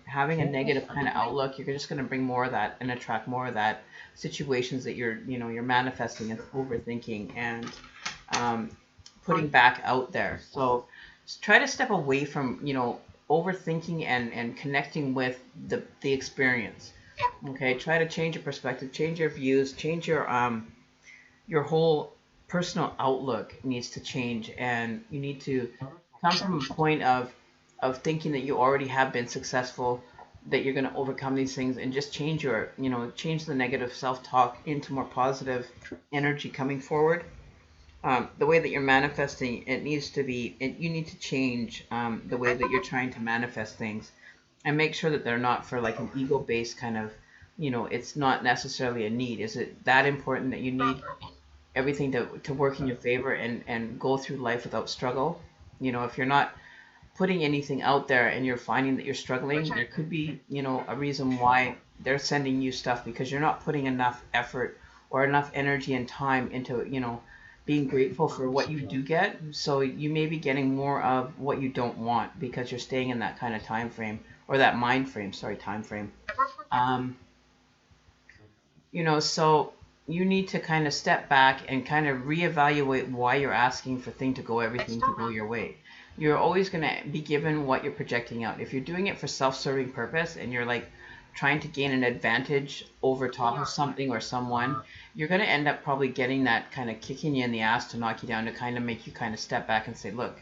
S1: having a negative kind of outlook, you're just going to bring more of that and attract more of that situations that you're, you know, you're manifesting and overthinking and putting back out there. So try to step away from, you know, overthinking and connecting with the experience. Okay, try to change your perspective, change your views, change your whole personal outlook needs to change, and you need to come from a point of thinking that you already have been successful, that you're going to overcome these things, and just change your, you know, change the negative self-talk into more positive energy coming forward. The way that you're manifesting, it needs to be, you need to change the way that you're trying to manifest things and make sure that they're not for like an ego-based kind of, you know, it's not necessarily a need. Is it that important that you need everything to work in your favor and go through life without struggle? You know, if you're not putting anything out there and you're finding that you're struggling, there could be, you know, a reason why they're sending you stuff because you're not putting enough effort or enough energy and time into, you know, being grateful for what you do get. So you may be getting more of what you don't want because you're staying in that kind of time frame or that mind frame, sorry, time frame. Um, you know, so you need to kind of step back and kind of reevaluate why you're asking for everything to go your way. You're always going to be given what you're projecting out. If you're doing it for self-serving purpose and you're like trying to gain an advantage over top of something or someone, you're going to end up probably getting that kind of kicking you in the ass to knock you down, to kind of make you kind of step back and say, look,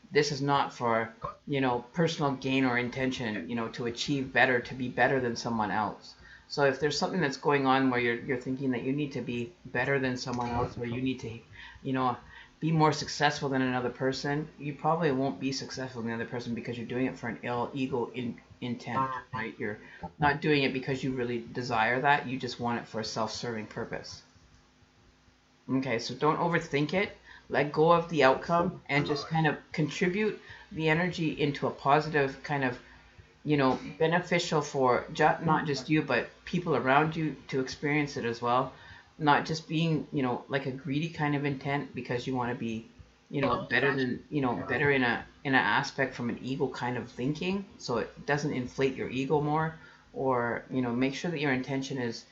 S1: this is not for, you know, personal gain or intention, you know, to achieve better, to be better than someone else. So if there's something that's going on where you're thinking that you need to be better than someone else, or you need to, you know, be more successful than another person, you probably won't be successful than the other person because you're doing it for an ill ego intent, right? You're not doing it because you really desire that. You just want it for a self-serving purpose. Okay, so don't overthink it. Let go of the outcome and just kind of contribute the energy into a positive kind of, beneficial for not just you, but people around you to experience it as well. Not just being, like a greedy kind of intent because you want to be, better than, better in an aspect from an ego kind of thinking. So it doesn't inflate your ego more, or, make sure that your intention is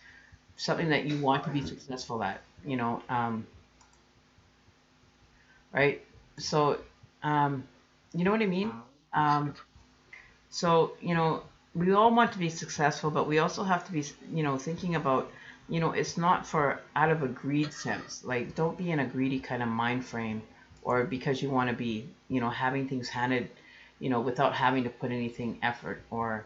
S1: something that you want to be successful at, right? So, you know what I mean? Um, So, we all want to be successful, but we also have to be, thinking about, it's not for out of a greed sense. Like, don't be in a greedy kind of mind frame, or because you want to be, having things handed, without having to put anything effort or,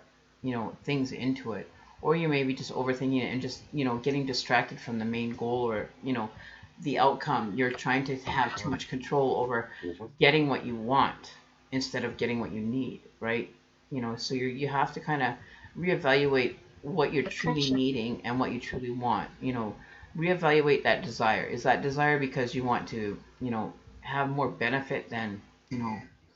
S1: things into it. Or you may be just overthinking it and just, getting distracted from the main goal, or, the outcome. You're trying to have too much control over getting what you want instead of getting what you need, right? So you have to kind of reevaluate what you're truly needing and what you truly want. Reevaluate that desire. Is that desire because you want to, have more benefit than,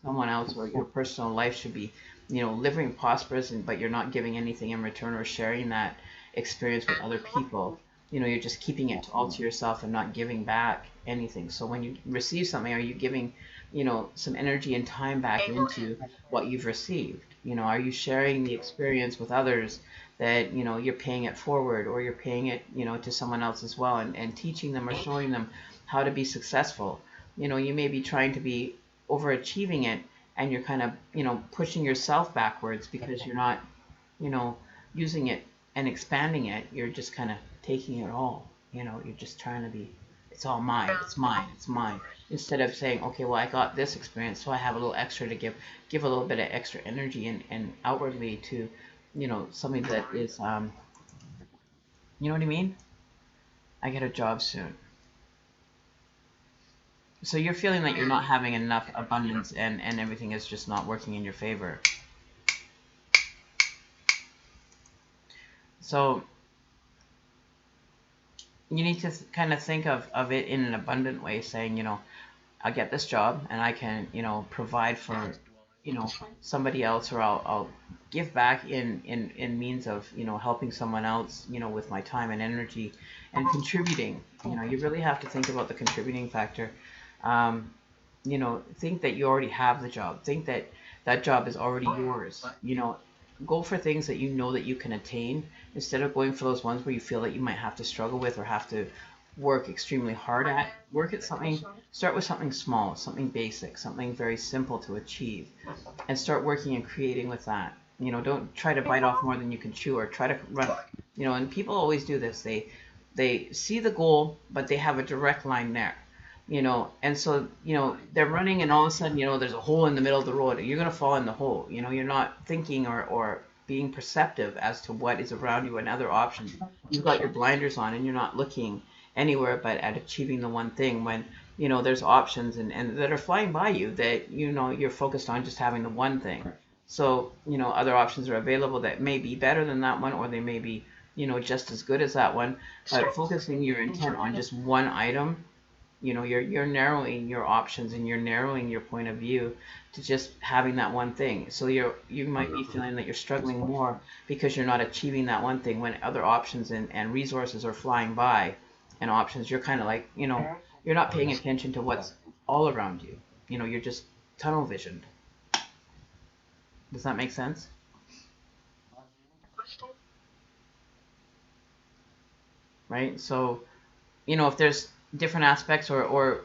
S1: someone else, or your personal life should be, living prosperous, but you're not giving anything in return or sharing that experience with other people. You're just keeping it all to yourself and not giving back anything. So when you receive something, are you giving, some energy and time back into what you've received? Are you sharing the experience with others that, you're paying it forward, or you're paying it, to someone else as well, and teaching them or showing them how to be successful? You may be trying to be overachieving it, and you're kind of, pushing yourself backwards because you're not, you know, using it and expanding it. You're just kind of taking it all. You're just trying to be, it's all mine, it's mine, it's mine. Instead of saying, okay, well, I got this experience, so I have a little extra to give a little bit of extra energy and outwardly to, something that is, you know what I mean? I get a job soon. So you're feeling that you're not having enough abundance, and everything is just not working in your favor. So you need to kind of think of it in an abundant way, saying, I get this job and I can, provide for, somebody else, or I'll give back in means of, helping someone else, with my time and energy and contributing. You really have to think about the contributing factor. Think that you already have the job. Think that that job is already yours. Go for things that you know that you can attain, instead of going for those ones where you feel that you might have to struggle with or have to work extremely hard at. Work at something, start with something small, something basic, something very simple to achieve, and start working and creating with that. Don't try to bite off more than you can chew, or try to run, and people always do this. They see the goal, but they have a direct line there. And so, they're running, and all of a sudden, there's a hole in the middle of the road. You're going to fall in the hole. You're not thinking or being perceptive as to what is around you and other options. You've got your blinders on, and you're not looking anywhere but at achieving the one thing, when, there's options and that are flying by you, that, you're focused on just having the one thing. So, other options are available that may be better than that one, or they may be, just as good as that one. But focusing your intent on just one item, you're narrowing your options, and you're narrowing your point of view to just having that one thing. So you might be feeling that you're struggling more because you're not achieving that one thing, when other options and resources are flying by, and options, you're kind of like, you're not paying attention to what's all around you. You're just tunnel visioned. Does that make sense? Right? So, if there's different aspects, or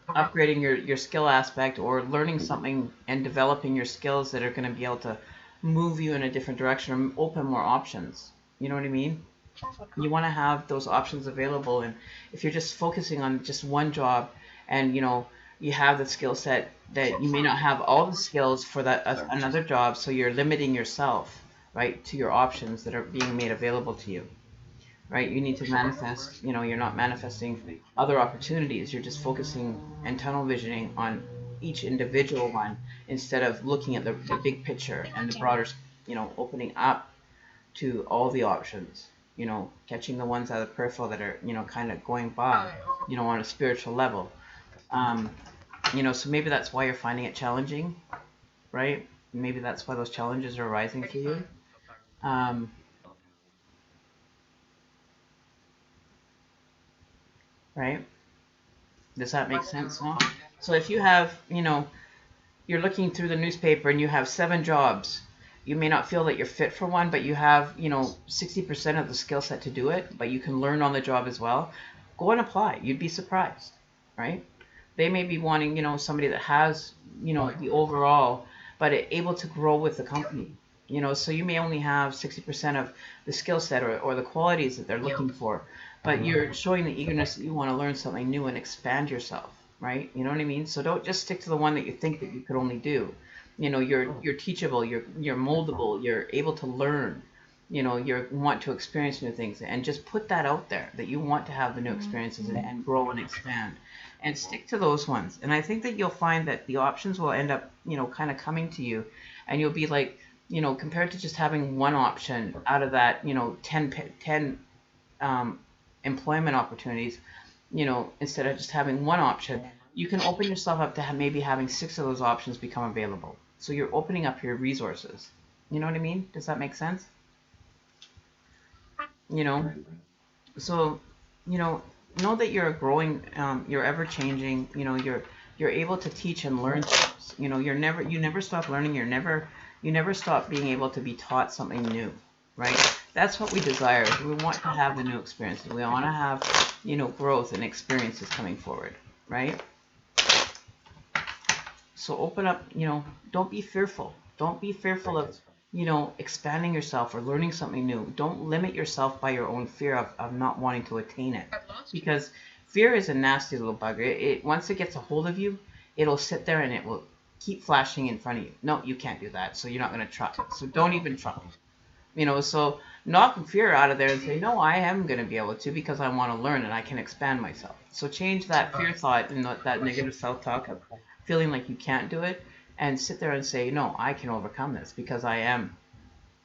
S1: upgrading your skill aspect, or learning something and developing your skills that are going to be able to move you in a different direction, or open more options. You know what I mean? You want to have those options available. And if you're just focusing on just one job, and you have the skill set, that you may not have all the skills for that another job, so you're limiting yourself, right, to your options that are being made available to you. right? You need to manifest, you know, you're not manifesting other opportunities. You're just focusing and tunnel visioning on each individual one instead of looking at the big picture and the broader, you know, opening up to all the options, you know, catching the ones out of the peripheral that are, you know, kind of going by, you know, on a spiritual level. Um, you know, so maybe that's why you're finding it challenging, right? Maybe that's why those challenges are arising for you. Um, right? Does that make sense now? So if you have, you know, you're looking through the newspaper and you have 7 jobs, you may not feel that you're fit for one, but you have, you know, 60% of the skill set to do it, but you can learn on the job as well. Go and apply. You'd be surprised, right? They may be wanting, you know, somebody that has, you know, the overall, but able to grow with the company. You know, so you may only have 60% of the skill set or the qualities that they're looking for, but you're showing the eagerness that you want to learn something new and expand yourself, right? You know what I mean? So don't just stick to the one that you think that you could only do. You know, you're teachable, you're moldable, you're able to learn. You know, you want to experience new things, and just put that out there that you want to have the new experiences and grow and expand, and stick to those ones. And I think that you'll find that the options will end up, you know, kind of coming to you, and you'll be like, you know, compared to just having one option out of that, you know, 10 um, employment opportunities, you know, instead of just having one option, you can open yourself up to maybe having 6 of those options become available. So you're opening up your resources. You know what I mean? Does that make sense? You know, so, you know that you're growing, you're ever changing. You know, you're able to teach and learn things. You know, you never stop learning. You never stop being able to be taught something new, right? That's what we desire. We want to have the new experiences. We want to have, you know, growth and experiences coming forward, right? So open up, you know, don't be fearful. Don't be fearful of, you know, expanding yourself or learning something new. Don't limit yourself by your own fear of not wanting to attain it. Because fear is a nasty little bugger. Once it gets a hold of you, it'll sit there and it will keep flashing in front of you. No, you can't do that. So you're not going to try. So don't even try. You know, so knock fear out of there and say, no, I am going to be able to because I want to learn and I can expand myself. So change that fear thought and that negative self-talk of feeling like you can't do it, and sit there and say, no, I can overcome this because I am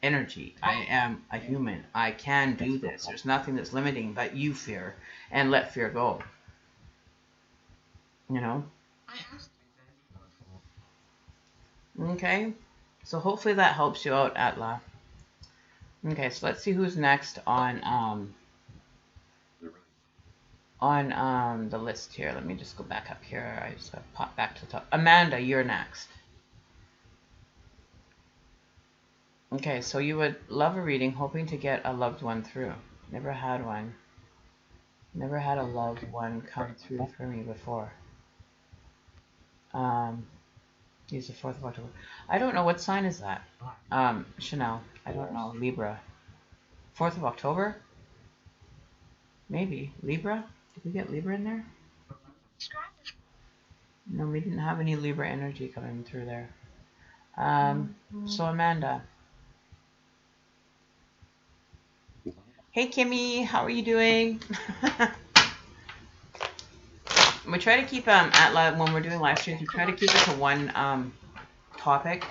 S1: energy. I am a human. I can do this. There's nothing that's limiting but you, fear, and let fear go. You know? Okay? So hopefully that helps you out, Atla. Okay, so let's see who's next on the list here. Let me just go back up here. I just pop back to the top. Amanda, you're next. Okay, so you would love a reading, hoping to get a loved one through. Never had one. Never had a loved one come through for me before. He's the 4th of October. I don't know, what sign is that? Chanel. I don't know. Libra. 4th of October? Maybe. Libra? Did we get Libra in there? No, we didn't have any Libra energy coming through there. So Amanda. Hey Kimmy, how are you doing? We try to keep when we're doing live streams, we try to keep it to one topic.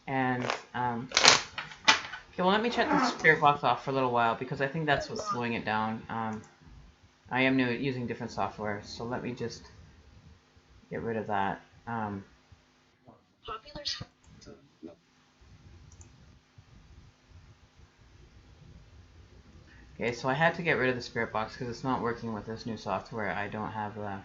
S1: And okay, well, let me check the spirit box off for a little while because I think that's what's slowing it down. I am using different software, so let me just get rid of that. Okay, so I had to get rid of the spirit box because it's not working with this new software. I don't have the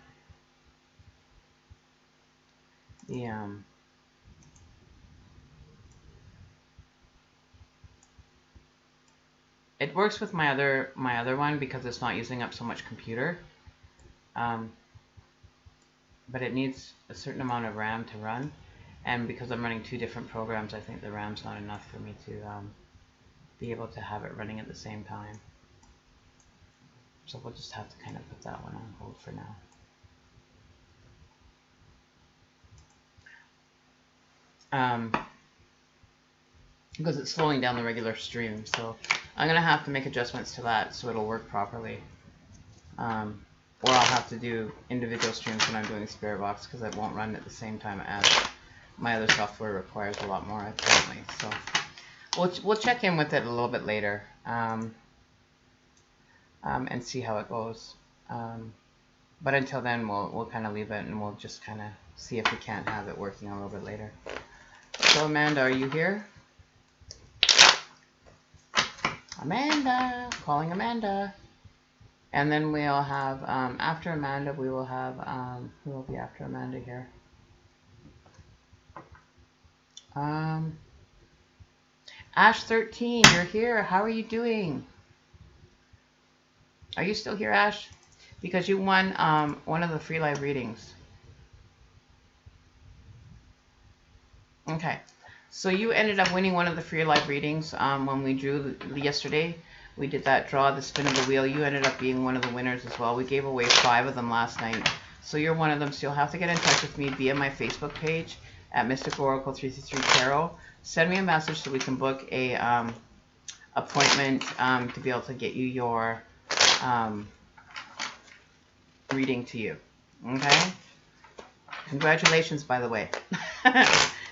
S1: it works with my other one because it's not using up so much computer. But it needs a certain amount of RAM to run, and because I'm running 2 different programs, I think the RAM's not enough for me to be able to have it running at the same time. So we'll just have to kind of put that one on hold for now. Because it's slowing down the regular stream. So I'm going to have to make adjustments to that so it'll work properly. Or I'll have to do individual streams when I'm doing Spirit Box because it won't run at the same time as my other software requires a lot more apparently. So we'll check in with it a little bit later and see how it goes. But until then, we'll kind of leave it and we'll just kind of see if we can't have it working a little bit later. So Amanda, are you here? Amanda, calling Amanda. And then we'll have, after Amanda, we will have, who will be after Amanda here? Ash13, you're here. How are you doing? Are you still here, Ash? Because you won one of the free live readings. Okay. So you ended up winning one of the free live readings when we drew yesterday. We did that draw, the spin of the wheel. You ended up being one of the winners as well. We gave away 5 of them last night. So you're one of them. So you'll have to get in touch with me via my Facebook page at Mystical Oracle 333 Tarot. Send me a message so we can book a appointment to be able to get you your reading to you. Okay? Congratulations, by the way.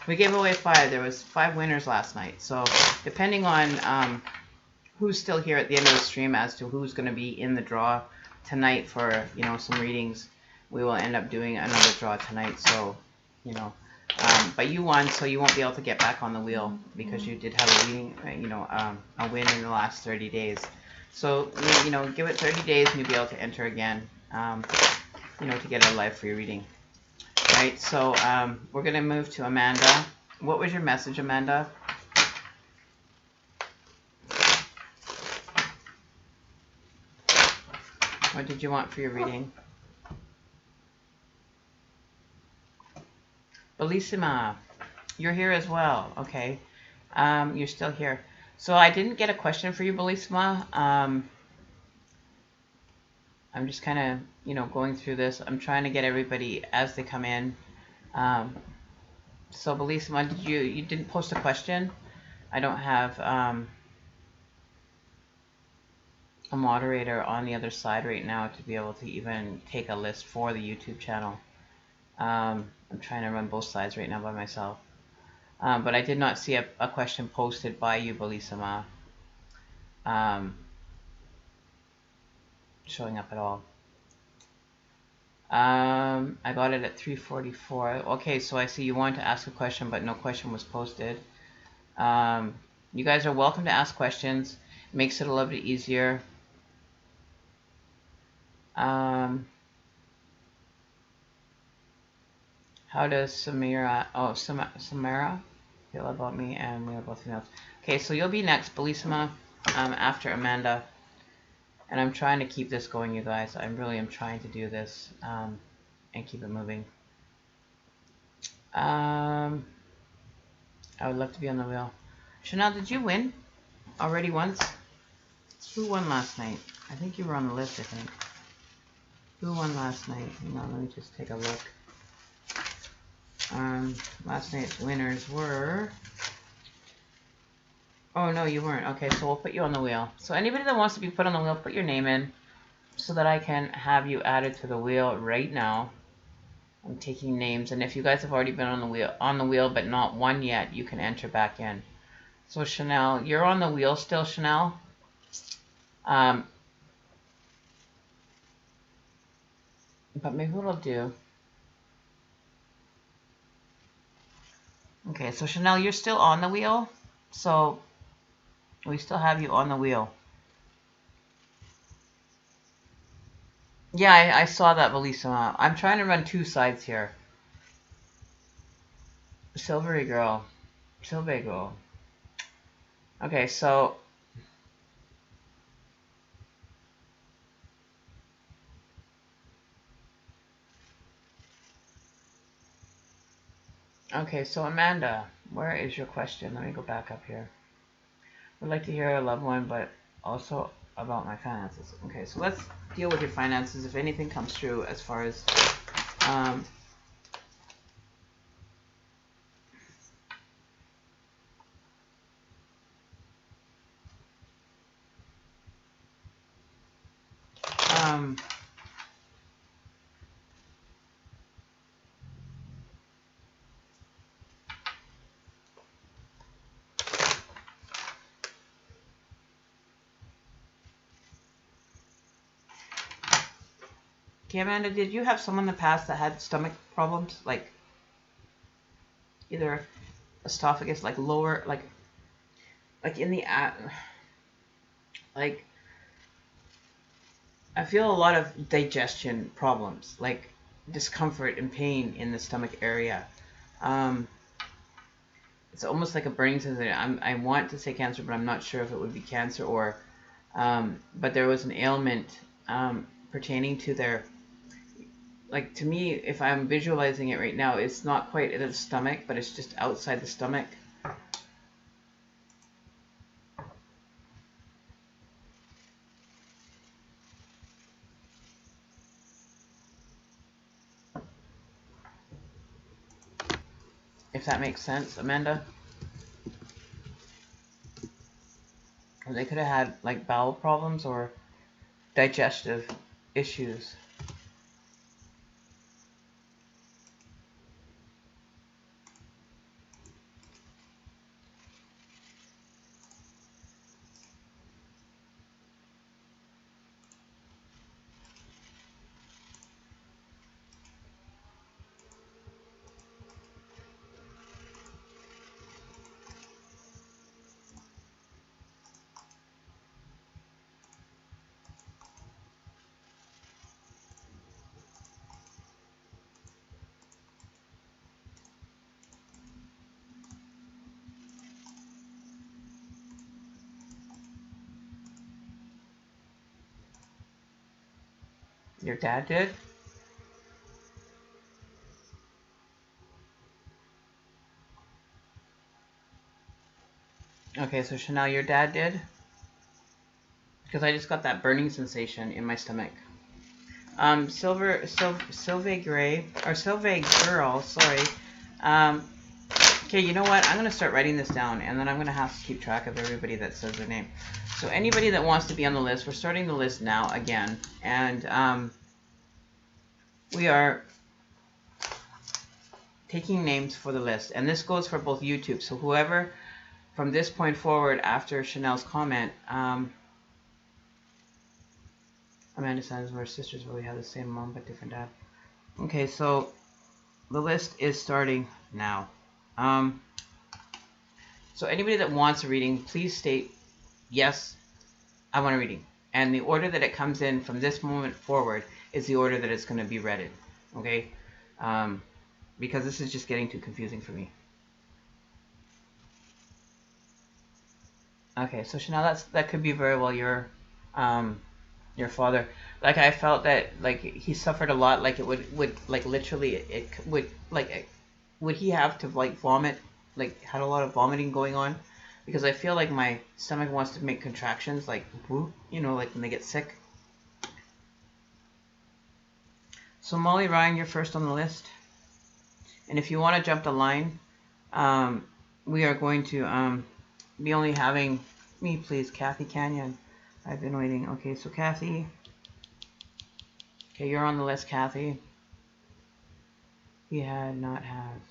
S1: We gave away 5. There was 5 winners last night. So depending on who's still here at the end of the stream as to who's going to be in the draw tonight for, you know, some readings, we will end up doing another draw tonight. So, you know, but you won, so you won't be able to get back on the wheel because you did have a reading, you know, a win in the last 30 days. So, you know, give it 30 days and you'll be able to enter again, you know, to get a live free reading. Right, so we're going to move to Amanda. What was your message, Amanda? What did you want for your reading? Bellissima, you're here as well. Okay, you're still here. So I didn't get a question for you, Bellissima. I'm just kind of, you know, going through this. I'm trying to get everybody as they come in. So Bellissima, did you didn't post a question? I don't have a moderator on the other side right now to be able to even take a list for the YouTube channel. I'm trying to run both sides right now by myself. But I did not see a question posted by you, Bellissima, showing up at all. I got it at 3:44. Okay, so I see you wanted to ask a question, but no question was posted. You guys are welcome to ask questions. It makes it a little bit easier. How does Samara feel about me? And we are both females. Okay, so you'll be next, Bellissima, after Amanda. And I'm trying to keep this going, you guys. I really am trying to do this and keep it moving. I would love to be on the wheel. Chanel, did you win already once? Who won last night? I think you were on the list, I think. Who won last night? Hang on, let me just take a look. Last night's winners were... Oh, no, you weren't. Okay, so we'll put you on the wheel. So anybody that wants to be put on the wheel, put your name in so that I can have you added to the wheel right now. I'm taking names, and if you guys have already been on the wheel but not won yet, you can enter back in. So Chanel, you're on the wheel still, Chanel. But maybe what I'll do... Okay, so Chanel, you're still on the wheel. So we still have you on the wheel. Yeah, I saw that, Bellissima. I'm trying to run 2 sides here. Silvery girl. Silvery girl. Okay, so... Okay, so Amanda, where is your question? Let me go back up here. Would like to hear a loved one, but also about my finances. Okay, so let's deal with your finances. If anything comes through as far as Okay, Amanda, did you have someone in the past that had stomach problems? Like, either esophagus, like lower, like in the, like, I feel a lot of digestion problems, like discomfort and pain in the stomach area. It's almost like a burning sensation. I want to say cancer, but I'm not sure if it would be cancer or, but there was an ailment pertaining to their, like, to me, if I'm visualizing it right now, it's not quite in the stomach, but it's just outside the stomach. If that makes sense, Amanda. Or they could have had like bowel problems or digestive issues. Your dad did? Okay, so Chanel, your dad did? Because I just got that burning sensation in my stomach. Sylvie Gray, or Sylvie Girl, sorry. Okay, you know what? I'm going to start writing this down, and then I'm going to have to keep track of everybody that says their name. So anybody that wants to be on the list, we're starting the list now again. And we are taking names for the list. And this goes for both YouTube. So whoever, from this point forward, after Chanel's comment, Amanda says we're sisters, but we have the same mom but different dad. Okay, so the list is starting now. So anybody that wants a reading, please state, yes, I want a reading. And the order that it comes in from this moment forward is the order that it's going to be read in. Okay? Because this is just getting too confusing for me. Okay, so Chanel, that could be very well your father. Like, I felt that, like, he suffered a lot. Like, it would like, literally, it would, like, would he have to, like, vomit? Like, had a lot of vomiting going on? Because I feel like my stomach wants to make contractions, like, whoop, you know, like when they get sick. So Molly Ryan, you're first on the list. And if you want to jump the line, we are going to be only having me, please, Kathy Canyon. I've been waiting. Okay, so Kathy. Okay, you're on the list, Kathy. He had not has.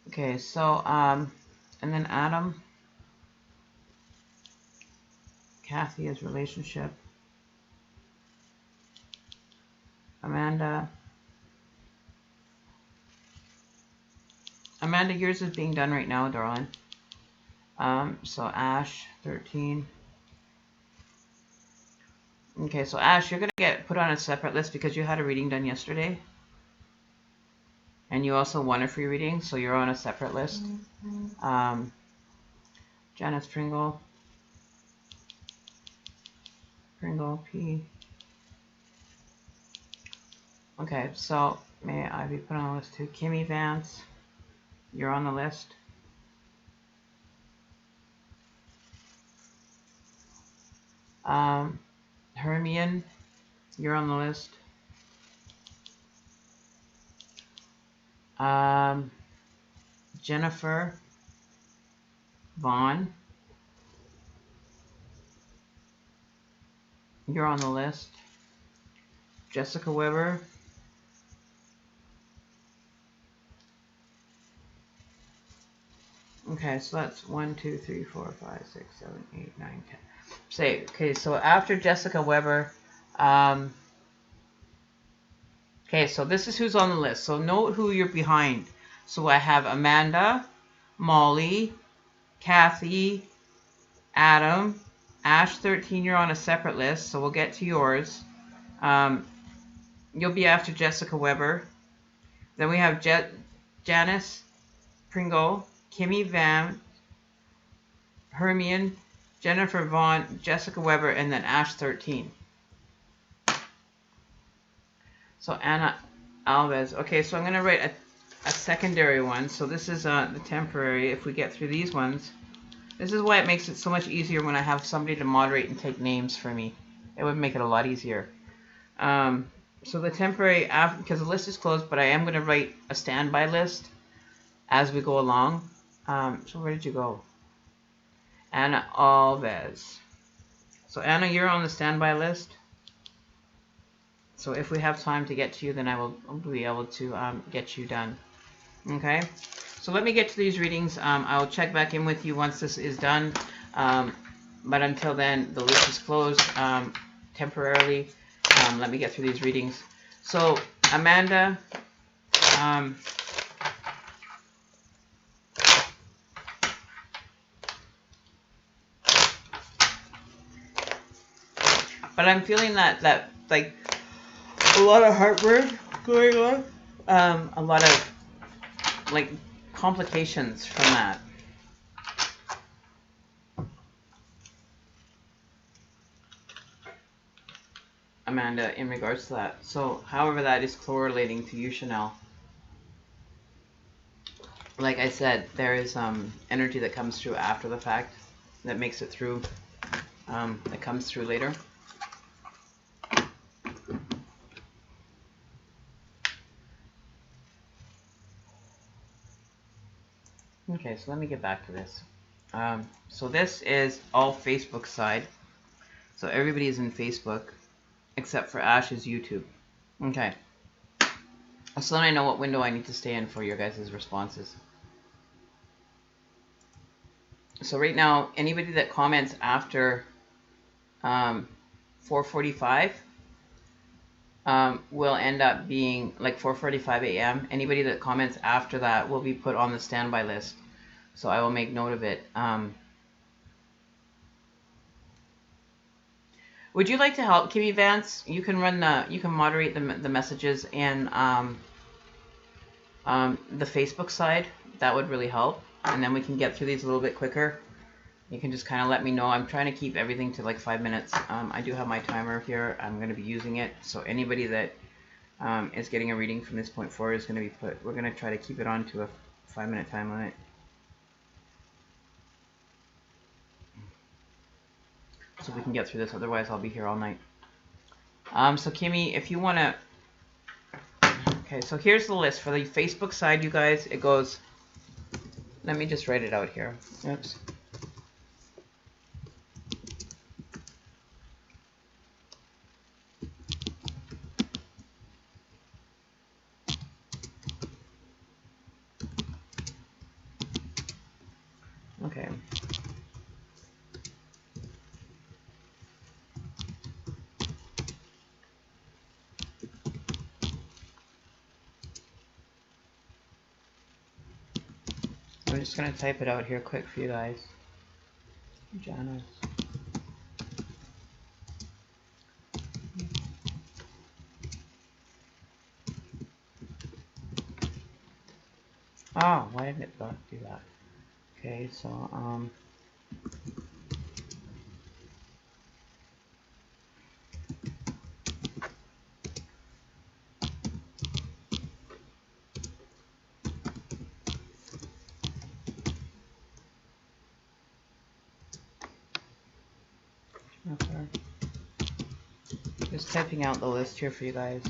S1: Okay, so, and then Adam. Kathy is relationship. Amanda. Amanda, yours is being done right now, darling. So Ash, 13. Okay, so Ash, you're going to get put on a separate list because you had a reading done yesterday. And you also won a free reading, so you're on a separate list. Janice Pringle. Pringle, P. Okay, so may I be put on the list too? Kimmy Vance, you're on the list. Hermione, you're on the list. Jennifer Vaughn. You're on the list. Jessica Weber. Okay, so that's 1, 2, 3, 4, 5, 6, 7, 8, 9, 10. Say, okay, so after Jessica Weber, okay, so this is who's on the list. So note who you're behind. So I have Amanda, Molly, Kathy, Adam, Ash 13, you're on a separate list, so we'll get to yours. You'll be after Jessica Weber. Then we have Janice Pringle, Kimmy Van, Hermione, Jennifer Vaughn, Jessica Weber, and then Ash 13. So Anna Alves. Okay, so I'm going to write a secondary one. So this is the temporary. If we get through these ones, this is why it makes it so much easier when I have somebody to moderate and take names for me. It would make it a lot easier. So the temporary, because the list is closed, but I am going to write a standby list as we go along. So where did you go? Anna Alves. So Anna, you're on the standby list. So if we have time to get to you, then I will be able to get you done. Okay? So let me get to these readings. I'll check back in with you once this is done. But until then, the list is closed temporarily. Let me get through these readings. So Amanda, but I'm feeling that like a lot of heartburn going on. A lot of like complications from that. Amanda, in regards to that. So, however that is correlating to you, Chanel. Like I said, there is energy that comes through after the fact that makes it through, that comes through later. Okay, so let me get back to this. So this is all Facebook side. So everybody is in Facebook except for Ash's YouTube. Okay. So then I know what window I need to stay in for your guys' responses. So right now, anybody that comments after 4:45 will end up being like 4:45 a.m. Anybody that comments after that will be put on the standby list. So I will make note of it. Would you like to help, Kimmy Vance? You can moderate the messages in the Facebook side. That would really help, and then we can get through these a little bit quicker. You can just kind of let me know. I'm trying to keep everything to like 5 minutes. I do have my timer here. I'm going to be using it. So anybody that is getting a reading from this point forward is going to be put. We're going to try to keep it on to a 5-minute time limit. So we can get through this. Otherwise, I'll be here all night. So Kimmy, if you want to... Okay, so here's the list. For the Facebook side, you guys, it goes... Let me just write it out here. Oops. Okay. I'm just going to type it out here quick for you guys. Janice. Oh, why didn't it do that? Okay, so, okay. Just typing out the list here for you guys.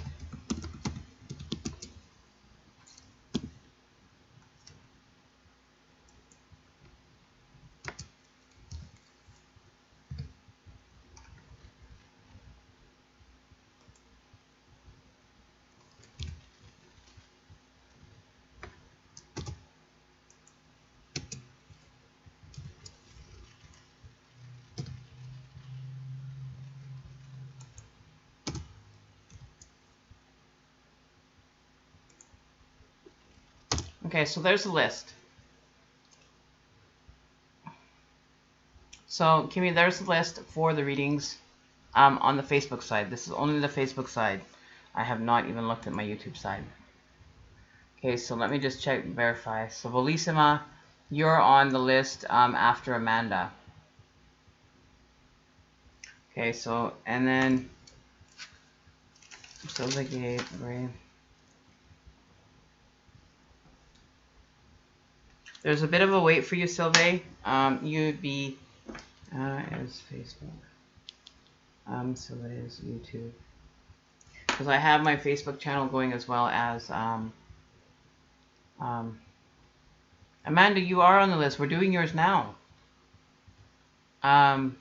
S1: Okay, so there's the list. So, Kimmy, there's the list for the readings on the Facebook side. This is only the Facebook side. I have not even looked at my YouTube side. Okay, so let me just check, verify. So, Bellissima, you're on the list after Amanda. Okay, so, and then Silva Gate, right? There's a bit of a wait for you, Sylvain. You'd be as Facebook. So that is YouTube. Because I have my Facebook channel going as well as Amanda. You are on the list. We're doing yours now. Okay.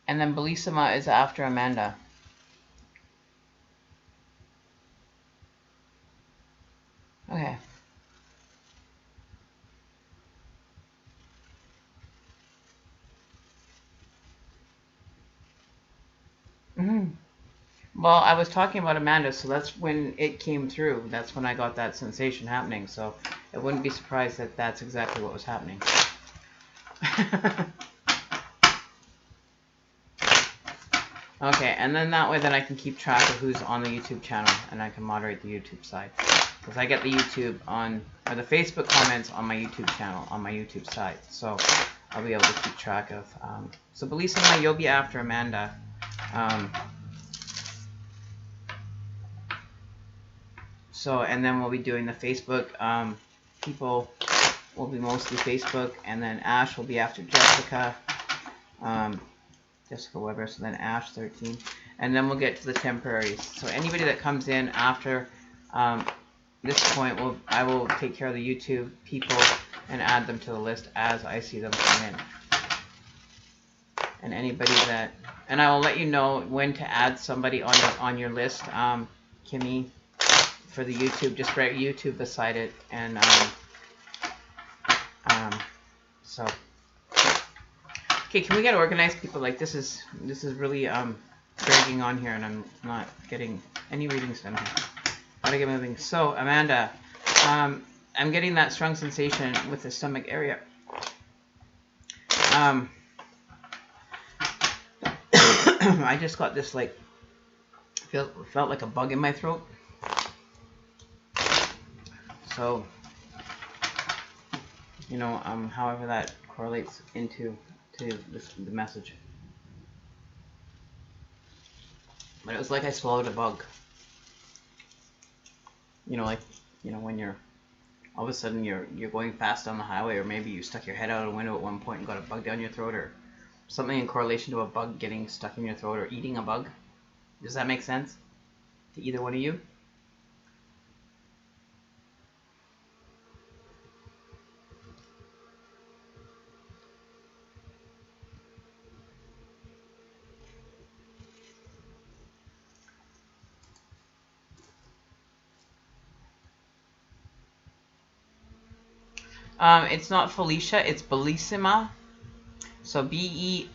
S1: And then Bellissima is after Amanda. Okay. Well, I was talking about Amanda, so that's when it came through. That's when I got that sensation happening. So I wouldn't be surprised that that's exactly what was happening. Okay, and then that way then I can keep track of who's on the YouTube channel, and I can moderate the YouTube side. Because I get the YouTube on, or the Facebook comments on my YouTube channel, on my YouTube side. So I'll be able to keep track of. So Bellissima, you'll be after Amanda. So, and then we'll be doing the Facebook. People will be mostly Facebook, and then Ash will be after Jessica. Jessica Weber, so then Ash 13. And then we'll get to the temporaries. So anybody that comes in after this point, I will take care of the YouTube people and add them to the list as I see them come in. And anybody that, and I will let you know when to add somebody on your list, Kimmy, for the YouTube. Just write YouTube beside it, and so. Okay, can we get organized, people? Like this is really dragging on here, and I'm not getting any readings done here. Gotta get moving. So Amanda, I'm getting that strong sensation with the stomach area. I just got this like felt like a bug in my throat. So you know, however that correlates into the message. But it was like I swallowed a bug. You know, like, you know, when you're all of a sudden you're going fast on the highway, or maybe you stuck your head out of the window at one point and got a bug down your throat, or something in correlation to a bug getting stuck in your throat, or eating a bug. Does that make sense to either one of you? It's not Felicia, it's Bellissima. So Belcimella.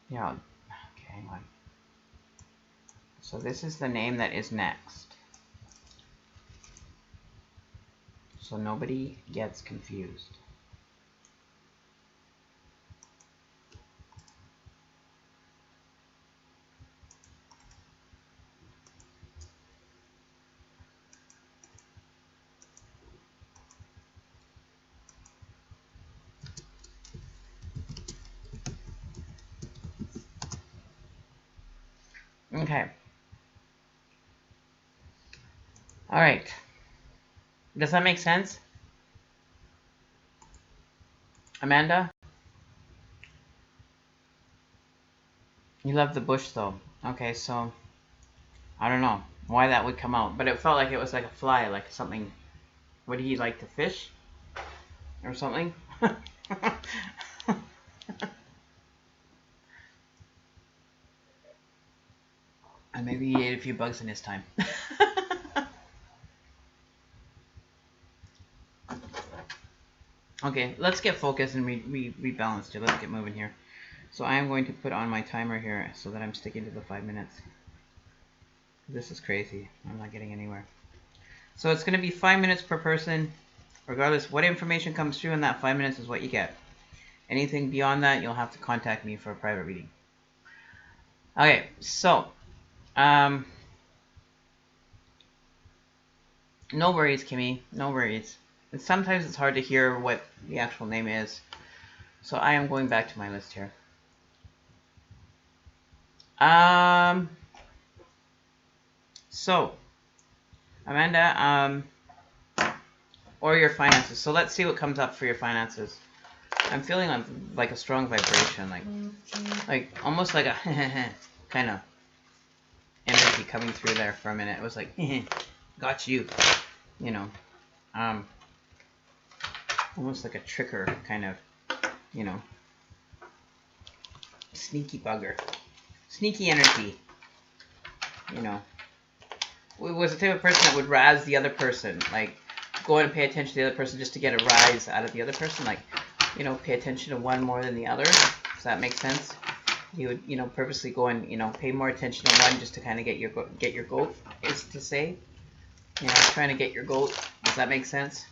S1: Yeah. Okay, hang on. So this is the name that is next. So nobody gets confused. Okay. All right. Does that make sense? Amanda? You love the bush though. Okay, so I don't know why that would come out, but it felt like it was like a fly, like something. Would he like to fish? Or something? And maybe he ate a few bugs in his time. Okay, let's get focused and rebalance here. Let's get moving here. So I am going to put on my timer here so that I'm sticking to the 5 minutes. This is crazy. I'm not getting anywhere. So it's going to be 5 minutes per person. Regardless, what information comes through in that 5 minutes is what you get. Anything beyond that, you'll have to contact me for a private reading. Okay, so no worries, Kimmy. No worries. And sometimes it's hard to hear what the actual name is. So I am going back to my list here. So Amanda, or your finances. So let's see what comes up for your finances. I'm feeling like a strong vibration, like almost like a kind of energy coming through there for a minute. It was like, got you, you know, almost like a tricker kind of, you know, sneaky bugger, sneaky energy, you know. It was the type of person that would razz the other person, like go and pay attention to the other person just to get a rise out of the other person, like, you know, pay attention to one more than the other. Does that make sense? You would, you know, purposely go and, you know, pay more attention to one just to kind of get your goat, is to say. You know, trying to get your goat. Does that make sense?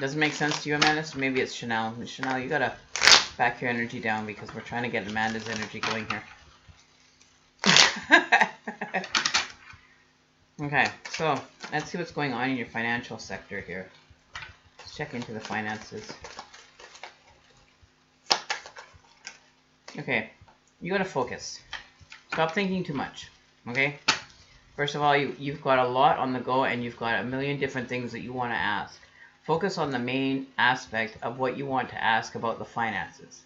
S1: Doesn't make sense to you, Amanda? So maybe it's Chanel. Chanel, you gotta back your energy down because we're trying to get Amanda's energy going here. Okay, so let's see what's going on in your financial sector here. Let's check into the finances. Okay, you gotta focus. Stop thinking too much, okay? First of all, you've got a lot on the go and you've got a million different things that you want to ask. Focus on the main aspect of what you want to ask about the finances.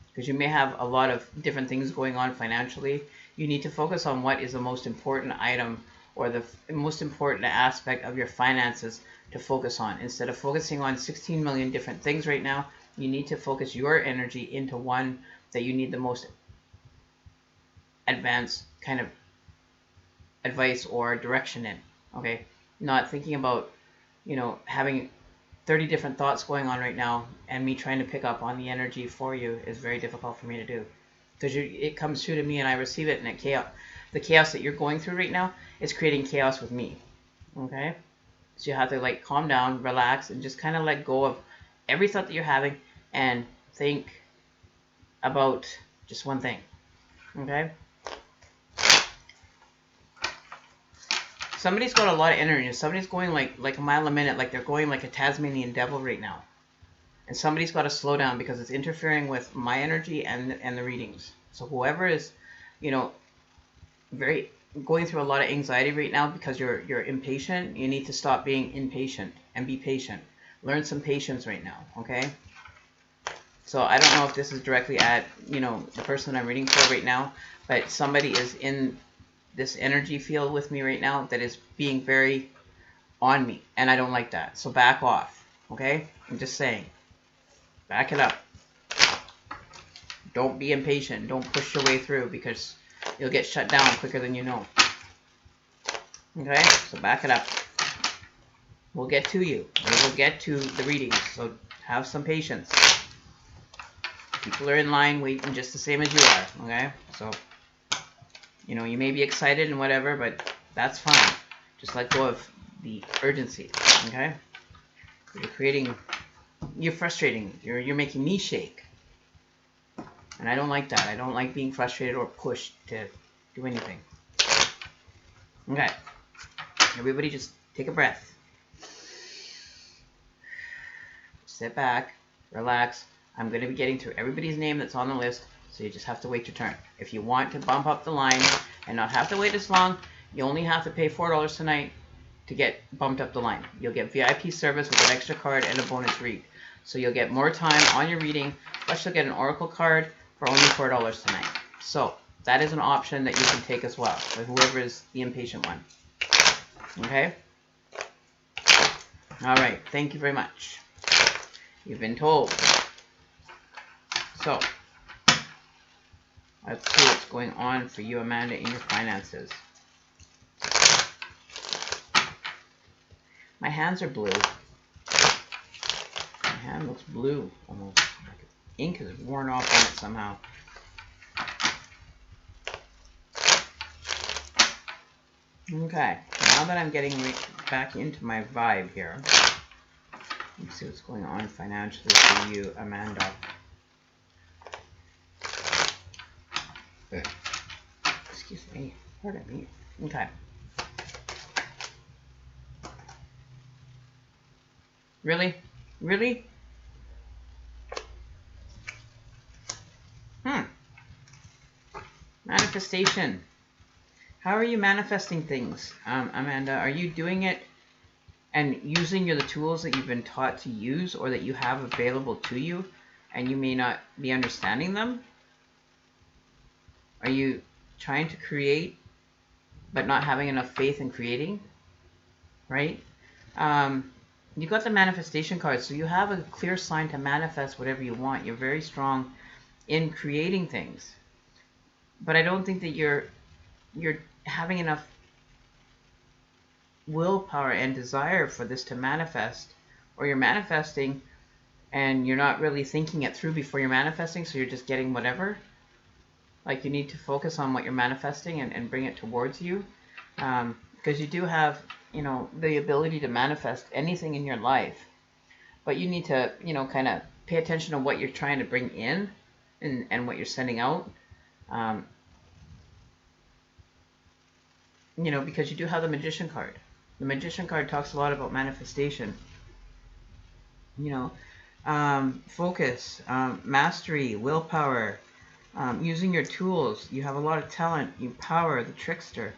S1: Because you may have a lot of different things going on financially. You need to focus on what is the most important item or the most important aspect of your finances to focus on. Instead of focusing on 16 million different things right now, you need to focus your energy into one that you need the most advanced kind of advice or direction in. Okay, not thinking about, you know, having 30 different thoughts going on right now and me trying to pick up on the energy for you is very difficult for me to do, because it comes through to me and I receive it, and the chaos that you're going through right now is creating chaos with me. Okay, so you have to like calm down, relax, and just kind of let go of every thought that you're having and think about just one thing. Okay, somebody's got a lot of energy. Somebody's going like a mile a minute, like they're going like a Tasmanian devil right now. And somebody's got to slow down because it's interfering with my energy and the readings. So whoever is, you know, very going through a lot of anxiety right now because you're impatient, you need to stop being impatient and be patient. Learn some patience right now, okay? So I don't know if this is directly at, you know, the person I'm reading for right now, but somebody is in this energy field with me right now that is being very on me, and I don't like that. So back off, okay? I'm just saying. Back it up. Don't be impatient. Don't push your way through because you'll get shut down quicker than you know. Okay? So back it up. We'll get to you. We will get to the readings. So have some patience. People are in line waiting just the same as you are. Okay? So, you know, you may be excited and whatever, but that's fine. Just let go of the urgency. Okay? You're frustrating. You're making me shake. And I don't like that. I don't like being frustrated or pushed to do anything. Okay. Everybody just take a breath. Sit back. Relax. I'm going to be getting through everybody's name that's on the list, so you just have to wait your turn. If you want to bump up the line and not have to wait as long, you only have to pay $4 tonight to get bumped up the line. You'll get VIP service with an extra card and a bonus read. So you'll get more time on your reading, plus you'll get an oracle card for only $4 tonight. So that is an option that you can take as well, for whoever is the impatient one. Okay? Alright, thank you very much. You've been told. So, let's see what's going on for you, Amanda, in your finances. My hands are blue. My hand looks blue almost. Like ink is worn off on it somehow. Okay, now that I'm getting back into my vibe here, let's see what's going on financially for you, Amanda. Excuse me, pardon me. Okay. Really? Really? Manifestation. How are you manifesting things, Amanda? Are you doing it and using the tools that you've been taught to use or that you have available to you and you may not be understanding them? Are you trying to create but not having enough faith in creating? Right? You got the manifestation card, so you have a clear sign to manifest whatever you want. You're very strong in creating things. But I don't think that you're having enough willpower and desire for this to manifest, or you're manifesting and you're not really thinking it through before you're manifesting, so you're just getting whatever. Like, you need to focus on what you're manifesting and bring it towards you, because you do have, you know, the ability to manifest anything in your life, but you need to, you know, kind of pay attention to what you're trying to bring in and what you're sending out. You know, because you do have the Magician card. The Magician card talks a lot about manifestation. You know, focus, mastery, willpower, using your tools. You have a lot of talent. You power, the trickster.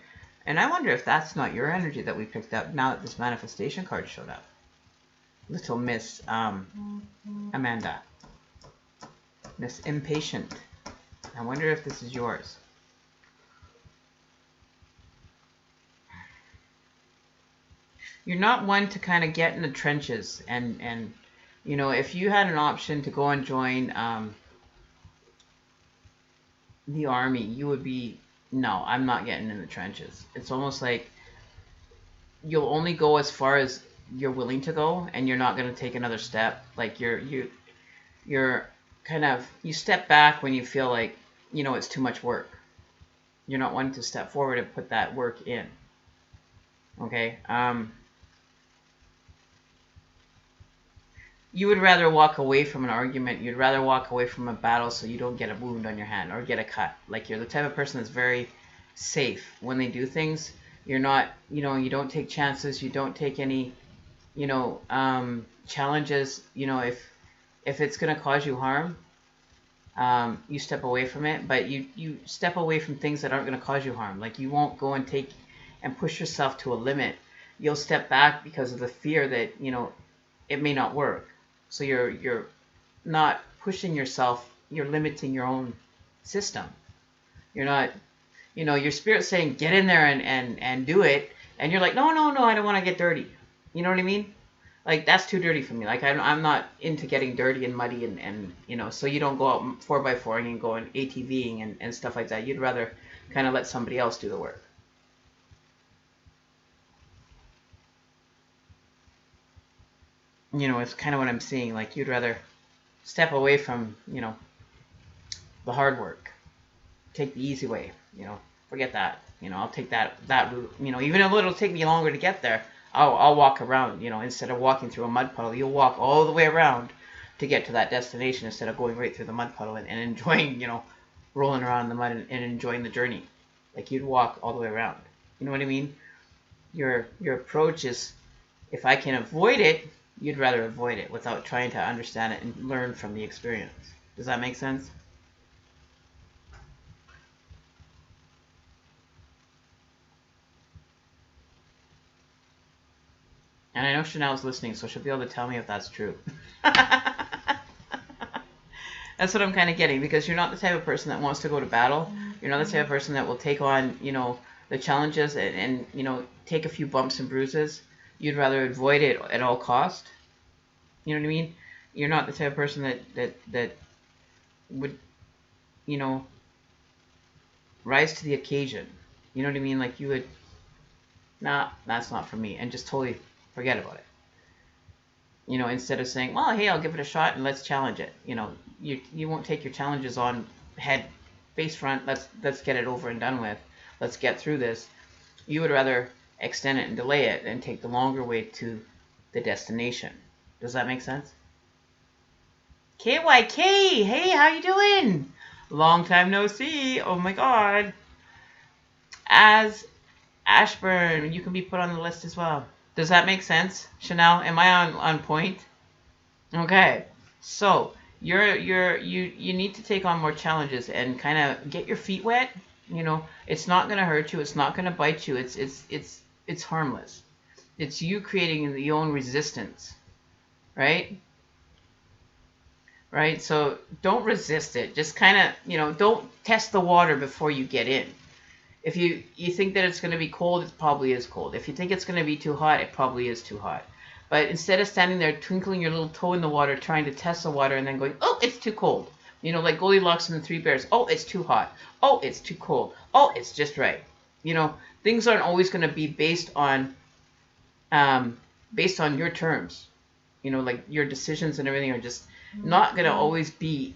S1: And I wonder if that's not your energy that we picked up now that this manifestation card showed up. Little Miss Amanda. Miss Impatient. I wonder if this is yours. You're not one to kind of get in the trenches and you know, if you had an option to go and join the army, you would be, no, I'm not getting in the trenches. It's almost like you'll only go as far as you're willing to go, and you're not going to take another step. Like you're kind of, you step back when you feel like, you know, it's too much work. You're not wanting to step forward and put that work in. Okay. You would rather walk away from an argument. You'd rather walk away from a battle so you don't get a wound on your hand or get a cut. Like, you're the type of person that's very safe when they do things. You're not, you know, you don't take chances. You don't take any, you know, challenges. You know, if it's going to cause you harm, you step away from it. But you step away from things that aren't going to cause you harm. Like, you won't go and take and push yourself to a limit. You'll step back because of the fear that, you know, it may not work. So you're not pushing yourself, you're limiting your own system. You're not, you know, your spirit's saying, get in there and do it. And you're like, no, I don't want to get dirty. You know what I mean? Like, that's too dirty for me. Like, I'm not into getting dirty and muddy and you know, so you don't go out 4x4 and go and ATVing and stuff like that. You'd rather kind of let somebody else do the work. You know, it's kind of what I'm seeing. Like, you'd rather step away from, you know, the hard work. Take the easy way, you know. Forget that. You know, I'll take that route. You know, even though it'll take me longer to get there, I'll walk around, you know, instead of walking through a mud puddle. You'll walk all the way around to get to that destination instead of going right through the mud puddle and enjoying, you know, rolling around in the mud and enjoying the journey. Like, you'd walk all the way around. You know what I mean? Your approach is, if I can avoid it, you'd rather avoid it without trying to understand it and learn from the experience. Does that make sense? And I know Chanel's listening, so she'll be able to tell me if that's true. That's what I'm kind of getting, because you're not the type of person that wants to go to battle. You're not the type of person that will take on, you know, the challenges and you know, take a few bumps and bruises. You'd rather avoid it at all cost. You know what I mean? You're not the type of person that would, you know, rise to the occasion. You know what I mean? Like, you would, nah, that's not for me, and just totally Forget about it. You know, instead of saying, well, hey, I'll give it a shot and let's challenge it. You know, you won't take your challenges on head, face front. Let's get it over and done with. Let's get through this. You would rather extend it and delay it and take the longer way to the destination. Does that make sense? KYK, hey, how you doing? Long time no see. Oh my God. As Ashburn, you can be put on the list as well. Does that make sense, Chanel? Am I on point? Okay. So you need to take on more challenges and kind of get your feet wet. You know, it's not gonna hurt you. It's not gonna bite you. It's harmless. It's you creating your own resistance, right? Right. So don't resist it. Just kind of, you know, don't test the water before you get in. If you think that it's going to be cold, it probably is cold. If you think it's going to be too hot, it probably is too hot. But instead of standing there twinkling your little toe in the water, trying to test the water and then going, oh, it's too cold. You know, like Goldilocks and the Three Bears. Oh, it's too hot. Oh, it's too cold. Oh, it's just right. You know, things aren't always going to be based on your terms. You know, like your decisions and everything are just not going to always be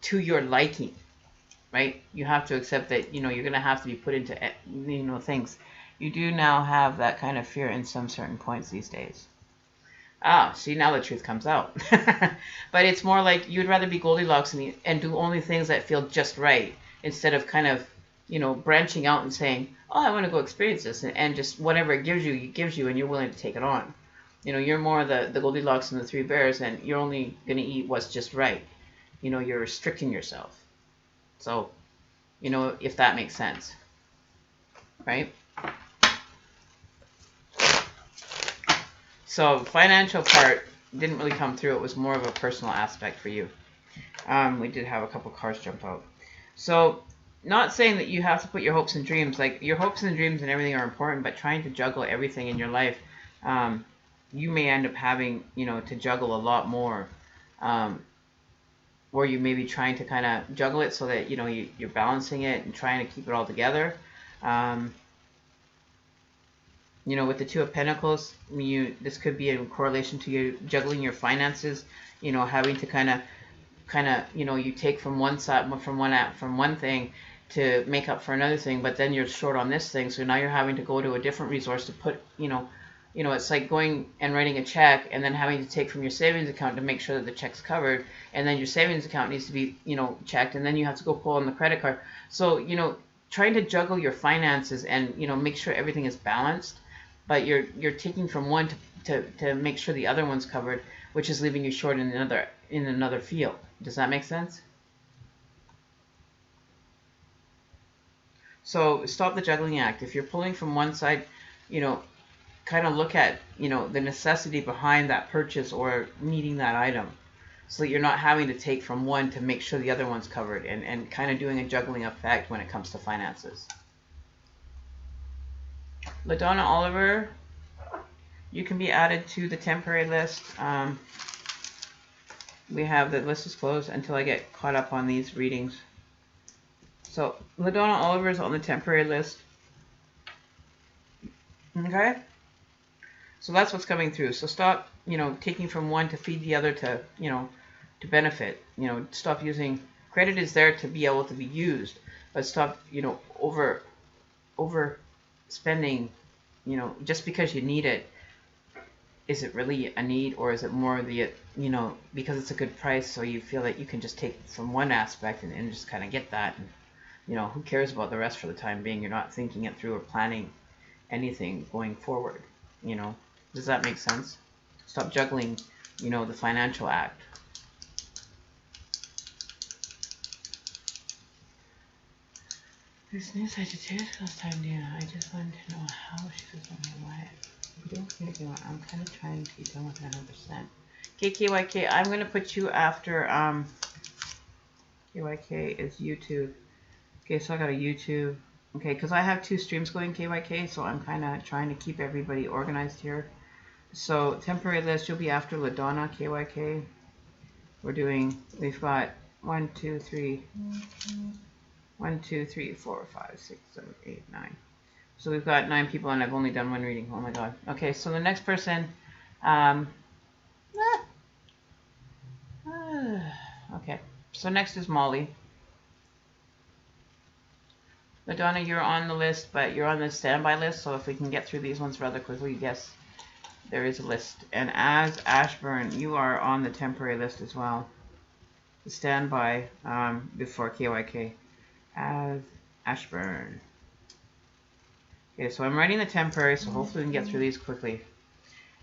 S1: to your liking. Right? You have to accept that, you know, you're going to have to be put into, you know, things. You do now have that kind of fear in some certain points these days. Ah, see, now the truth comes out. But it's more like you'd rather be Goldilocks and do only things that feel just right instead of kind of, you know, branching out and saying, oh, I want to go experience this. And just whatever it gives you and you're willing to take it on. You know, you're more the Goldilocks and the Three Bears and you're only going to eat what's just right. You know, you're restricting yourself. So, you know, if that makes sense, right? So financial part didn't really come through. It was more of a personal aspect for you. We did have a couple cars jump out. So not saying that you have to put your hopes and dreams, like your hopes and dreams and everything are important, but trying to juggle everything in your life, you may end up having, you know, to juggle a lot more. Or you may be trying to kind of juggle it so that, you know, you're balancing it and trying to keep it all together. You know, with the Two of Pentacles, this could be in correlation to you juggling your finances. You know, having to kind of, you know, you take from one side, from one thing to make up for another thing, but then you're short on this thing, so now you're having to go to a different resource to put, you know, it's like going and writing a check and then having to take from your savings account to make sure that the check's covered, and then your savings account needs to be, you know, checked, and then you have to go pull on the credit card. So, you know, trying to juggle your finances and, you know, make sure everything is balanced, but you're taking from one to make sure the other one's covered, which is leaving you short in another field. Does that make sense? So stop the juggling act. If you're pulling from one side, you know, kind of look at, you know, the necessity behind that purchase or needing that item, so that you're not having to take from one to make sure the other one's covered, and kind of doing a juggling effect when it comes to finances. LaDonna Oliver, you can be added to the temporary list. We have the list is closed until I get caught up on these readings. So LaDonna Oliver is on the temporary list. Okay? So that's what's coming through. So stop, you know, taking from one to feed the other to, you know, to benefit. You know, stop using, credit is there to be able to be used, but stop, you know, over spending, you know, just because you need it. Is it really a need, or is it more the, you know, because it's a good price, so you feel that you can just take from one aspect and just kind of get that, and, you know, who cares about the rest for the time being? You're not thinking it through or planning anything going forward, you know. Does that make sense? Stop juggling, you know, the financial act. This new Sagittarius last time, yeah. I just wanted to know how she feels on my wife. We don't communicate. I'm kind of trying to be done with 100%. KYK, I'm going to put you after, KYK is YouTube. Okay, so I got a YouTube. Okay, because I have 2 streams going, KYK, so I'm kind of trying to keep everybody organized here. So, temporary list, you'll be after LaDonna, KYK. We've got 1, 2, 3, 4, 5, 6, 7, 8, 9. So we've got 9 people and I've only done 1 reading. Oh my god. Okay, so the next person, okay, so next is Molly. Madonna, you're on the list, but you're on the standby list, so if we can get through these ones rather quickly, yes, there is a list. And as Ashburn, you are on the temporary list as well. The standby before KYK. As Ashburn. Okay, so I'm writing the temporary, so hopefully we can get through these quickly.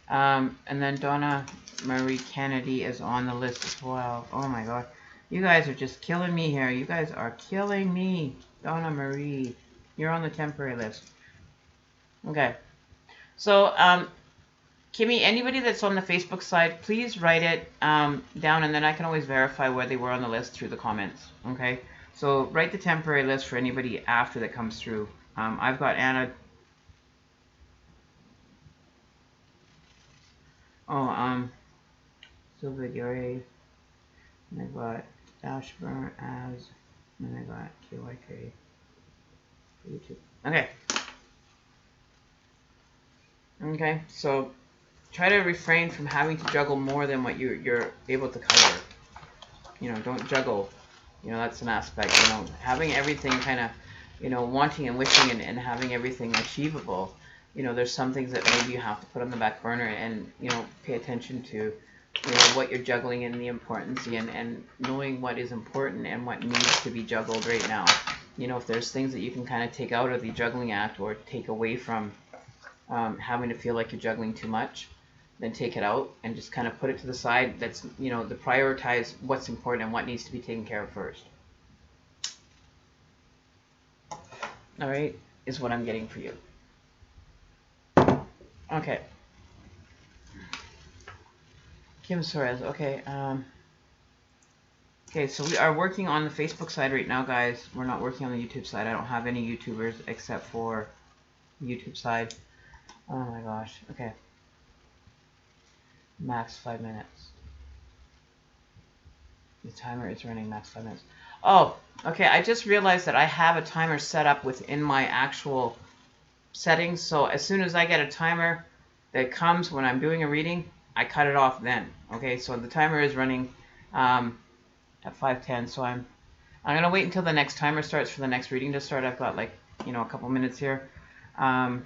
S1: And then Donna Marie Kennedy is on the list as well. Oh my god. You guys are just killing me here. You guys are killing me. Donna Marie, you're on the temporary list. Okay. So, Kimmy, anybody that's on the Facebook side, please write it down, and then I can always verify where they were on the list through the comments. Okay? So, write the temporary list for anybody after that comes through. I've got Anna. Oh, Sylvia Gary. And I got Ashburn as, and I got KYK. YouTube. Okay. Okay, so try to refrain from having to juggle more than what you're able to cover. You know, don't juggle. You know, that's an aspect. You know, having everything kind of, you know, wanting and wishing and having everything achievable. You know, there's some things that maybe you have to put on the back burner and, you know, pay attention to, you know, what you're juggling and the importance and knowing what is important and what needs to be juggled right now. You know, if there's things that you can kind of take out of the juggling act or take away from having to feel like you're juggling too much, then take it out and just kind of put it to the side. That's, you know, to prioritize what's important and what needs to be taken care of first. All right, is what I'm getting for you. Okay. Kim Suarez. Okay. Okay, so we are working on the Facebook side right now, guys. We're not working on the YouTube side. I don't have any YouTubers except for the YouTube side. Oh my gosh. Okay. Max 5 minutes. The timer is running max 5 minutes. Oh, okay. I just realized that I have a timer set up within my actual settings. So as soon as I get a timer that comes when I'm doing a reading, I cut it off then. Okay, so the timer is running at 5:10. So I'm gonna wait until the next timer starts for the next reading to start. I've got, like, you know, a couple minutes here. I've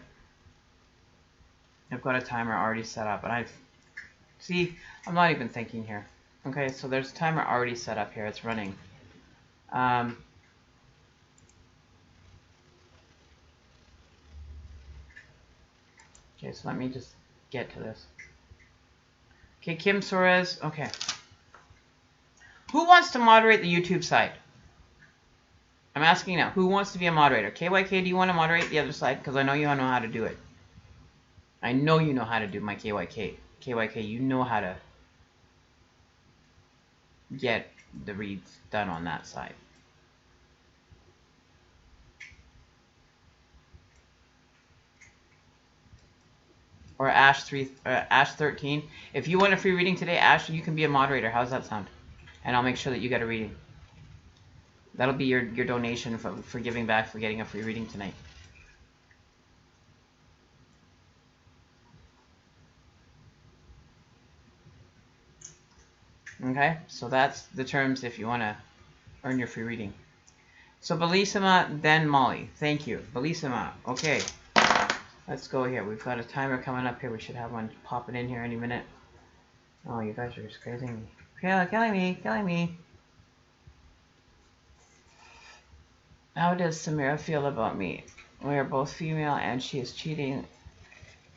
S1: got a timer already set up, and I'm not even thinking here. Okay, so there's a timer already set up here. It's running. Okay, so let me just get to this. Okay, Kim Suarez. Okay. Who wants to moderate the YouTube side? I'm asking now. Who wants to be a moderator? KYK, do you want to moderate the other side? Because I know you know how to do it. I know you know how to do my KYK. KYK, you know how to get the reads done on that side. Or Ash 13. If you want a free reading today, Ash, you can be a moderator. How's that sound? And I'll make sure that you get a reading. That'll be your donation for giving back for getting a free reading tonight. Okay, so that's the terms if you want to earn your free reading. So Bellissima, then Molly. Thank you. Bellissima. Okay. Let's go here. We've got a timer coming up here. We should have one popping in here any minute. Oh, you guys are just crazing me. Killing me. How does Samira feel about me? We are both female and she is cheating.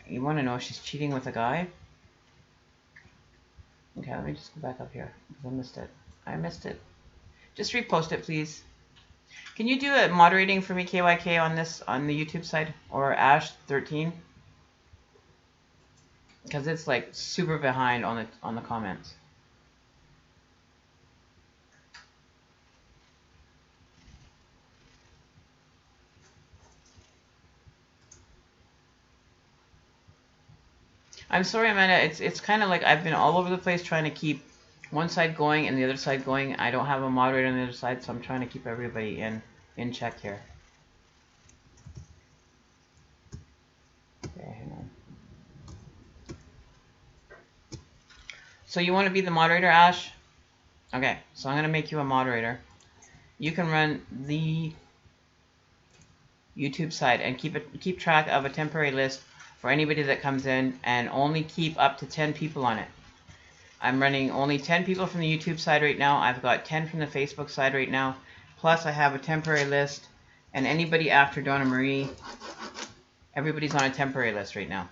S1: You want to know if she's cheating with a guy? Okay, let me just go back up here because I missed it. Just repost it, please. Can you do a moderating for me, KYK, on the YouTube side, or Ash 13? Because it's like super behind on the comments. I'm sorry, Amanda. It's kind of like I've been all over the place trying to keep one side going and the other side going. I don't have a moderator on the other side, so I'm trying to keep everybody in check here. So you want to be the moderator, Ash? Okay, so I'm going to make you a moderator. You can run the YouTube side and keep track of a temporary list for anybody that comes in, and only keep up to 10 people on it. I'm running only 10 people from the YouTube side right now. I've got 10 from the Facebook side right now. Plus I have a temporary list, and anybody after Donna Marie, everybody's on a temporary list right now.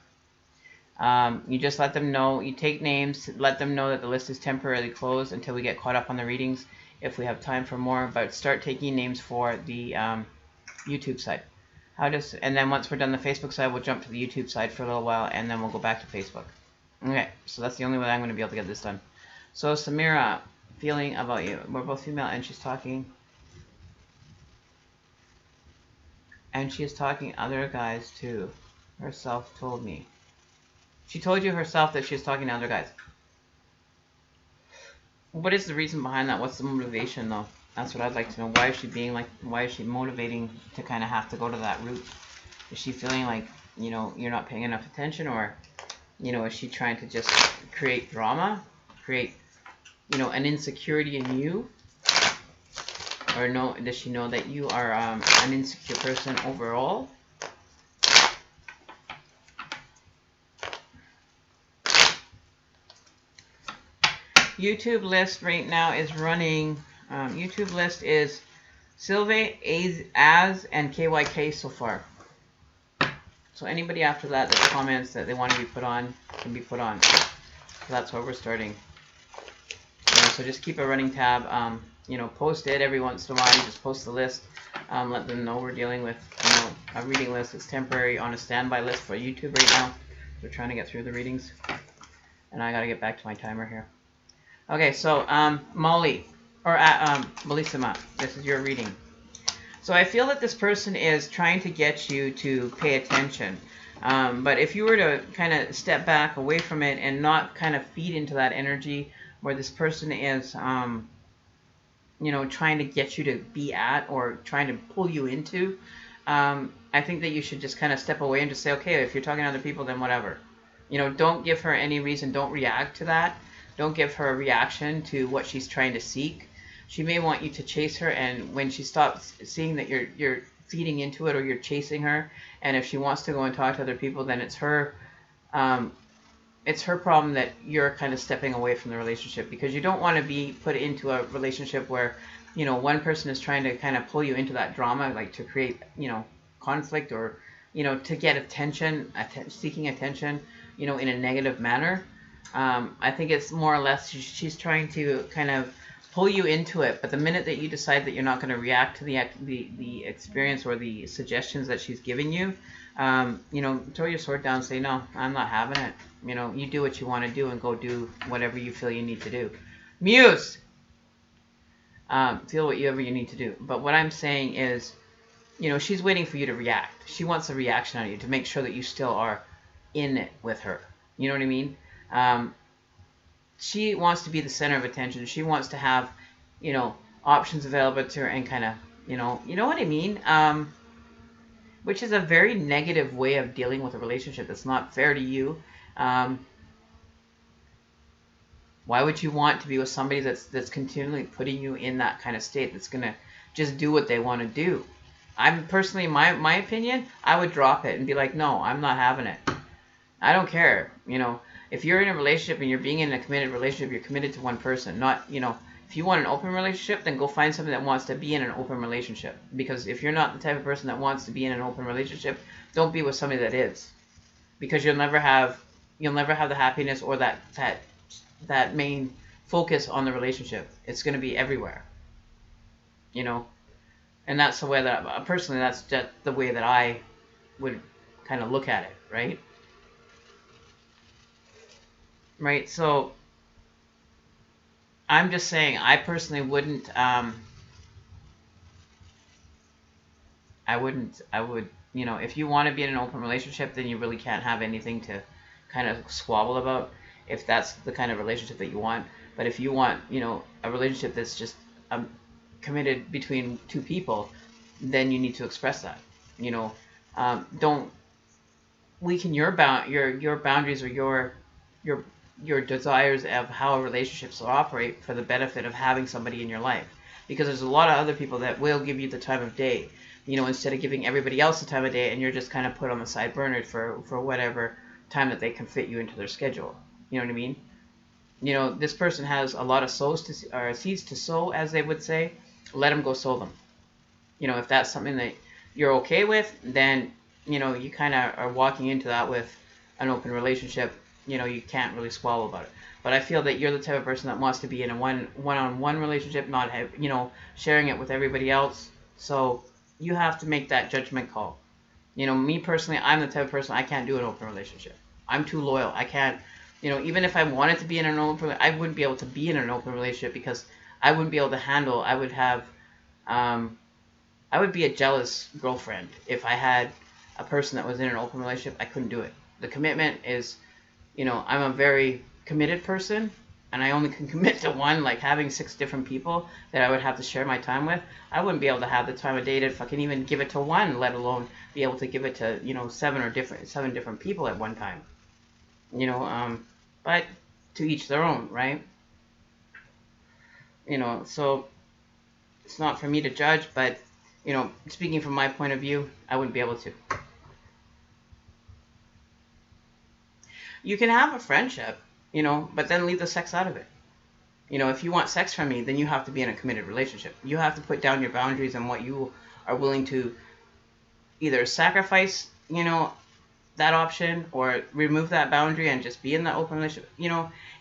S1: You just let them know, you take names, let them know that the list is temporarily closed until we get caught up on the readings, if we have time for more, but start taking names for the YouTube side. And then once we're done the Facebook side, we'll jump to the YouTube side for a little while, and then we'll go back to Facebook. Okay, so that's the only way I'm going to be able to get this done. So Samira, feeling about you. We're both female, and she's talking. And she is talking other guys too. Herself told me. She told you herself that she's talking to other guys. What is the reason behind that? What's the motivation, though? That's what I'd like to know. Why is she being like, why is she motivating to kind of have to go to that route? Is she feeling like, you know, you're not paying enough attention, or, you know, is she trying to just create drama? Create, you know, an insecurity in you? Or no, does she know that you are an insecure person overall? YouTube list right now is running. YouTube list is Sylvain, Az, and KYK so far. So anybody after that that comments that they want to be put on can be put on. So that's where we're starting. So just keep a running tab. You know, post it every once in a while. You just post the list. Let them know we're dealing with, you know, a reading list. It's temporary on a standby list for YouTube right now. We're trying to get through the readings. And I got to get back to my timer here. Okay, so Molly, or Bellissima, this is your reading. So I feel that this person is trying to get you to pay attention. But if you were to kind of step back away from it and not kind of feed into that energy where this person is, you know, trying to get you to be at, or trying to pull you into, I think that you should just kind of step away and just say, okay, if you're talking to other people, then whatever. You know, don't give her any reason. Don't react to that. Don't give her a reaction to what she's trying to seek. She may want you to chase her, and when she stops seeing that you're feeding into it, or you're chasing her, and if she wants to go and talk to other people, then it's her problem that you're kind of stepping away from the relationship, because you don't want to be put into a relationship where, you know, one person is trying to kind of pull you into that drama, like to create, you know, conflict, or, you know, to get attention, seeking attention, you know, in a negative manner. I think it's more or less she's trying to kind of pull you into it, but the minute that you decide that you're not going to react to the experience or the suggestions that she's giving you, you know, throw your sword down and say, no, I'm not having it. You know, you do what you want to do and go do whatever you feel you need to do. Muse! Feel whatever you need to do. But what I'm saying is, you know, she's waiting for you to react. She wants a reaction out of you to make sure that you still are in it with her. You know what I mean? She wants to be the center of attention. She wants to have, you know, options available to her, and kind of, you know what I mean? Which is a very negative way of dealing with a relationship. That's not fair to you. Why would you want to be with somebody that's continually putting you in that kind of state, that's going to just do what they want to do? I'm personally, my opinion, I would drop it and be like, no, I'm not having it. I don't care. You know, if you're in a relationship and you're being in a committed relationship, you're committed to one person. Not, you know, if you want an open relationship, then go find somebody that wants to be in an open relationship. Because if you're not the type of person that wants to be in an open relationship, don't be with somebody that is. Because you'll never have the happiness or that main focus on the relationship. It's going to be everywhere. You know, and that's the way that personally, that's just the way that I would kind of look at it, right? Right, so I'm just saying, I personally wouldn't, I would, you know, if you want to be in an open relationship, then you really can't have anything to kind of squabble about, if that's the kind of relationship that you want. But if you want, you know, a relationship that's just committed between two people, then you need to express that. You know, don't weaken your boundaries, or your your desires of how relationships will operate for the benefit of having somebody in your life. Because there's a lot of other people that will give you the time of day, instead of giving everybody else the time of day, and you're just kind of put on the side burner for whatever time that they can fit you into their schedule. You know what I mean? This person has a lot of seeds to sow, as they would say. Let them go sow them. If that's something that you're okay with, then, you kind of are walking into that with an open relationship. You can't really swallow about it. But I feel that you're the type of person that wants to be in a one-on-one relationship, not have, sharing it with everybody else. So you have to make that judgment call. Me personally, I'm the type of person, I can't do an open relationship. I'm too loyal. I can't, even if I wanted to be in an open, I wouldn't be able to be in an open relationship because I wouldn't be able to handle, I would be a jealous girlfriend if I had a person that was in an open relationship. I couldn't do it. The commitment is, I'm a very committed person, and I only can commit to one. Like having 6 different people that I would have to share my time with, I wouldn't be able to have the time of day to fucking even give it to one, let alone be able to give it to 7 different people at one time. But to each their own, right? So it's not for me to judge, but speaking from my point of view, I wouldn't be able to. You can have a friendship, but then leave the sex out of it. If you want sex from me, then you have to be in a committed relationship. You have to put down your boundaries and what you are willing to either sacrifice, that option, or remove that boundary and just be in that open relationship.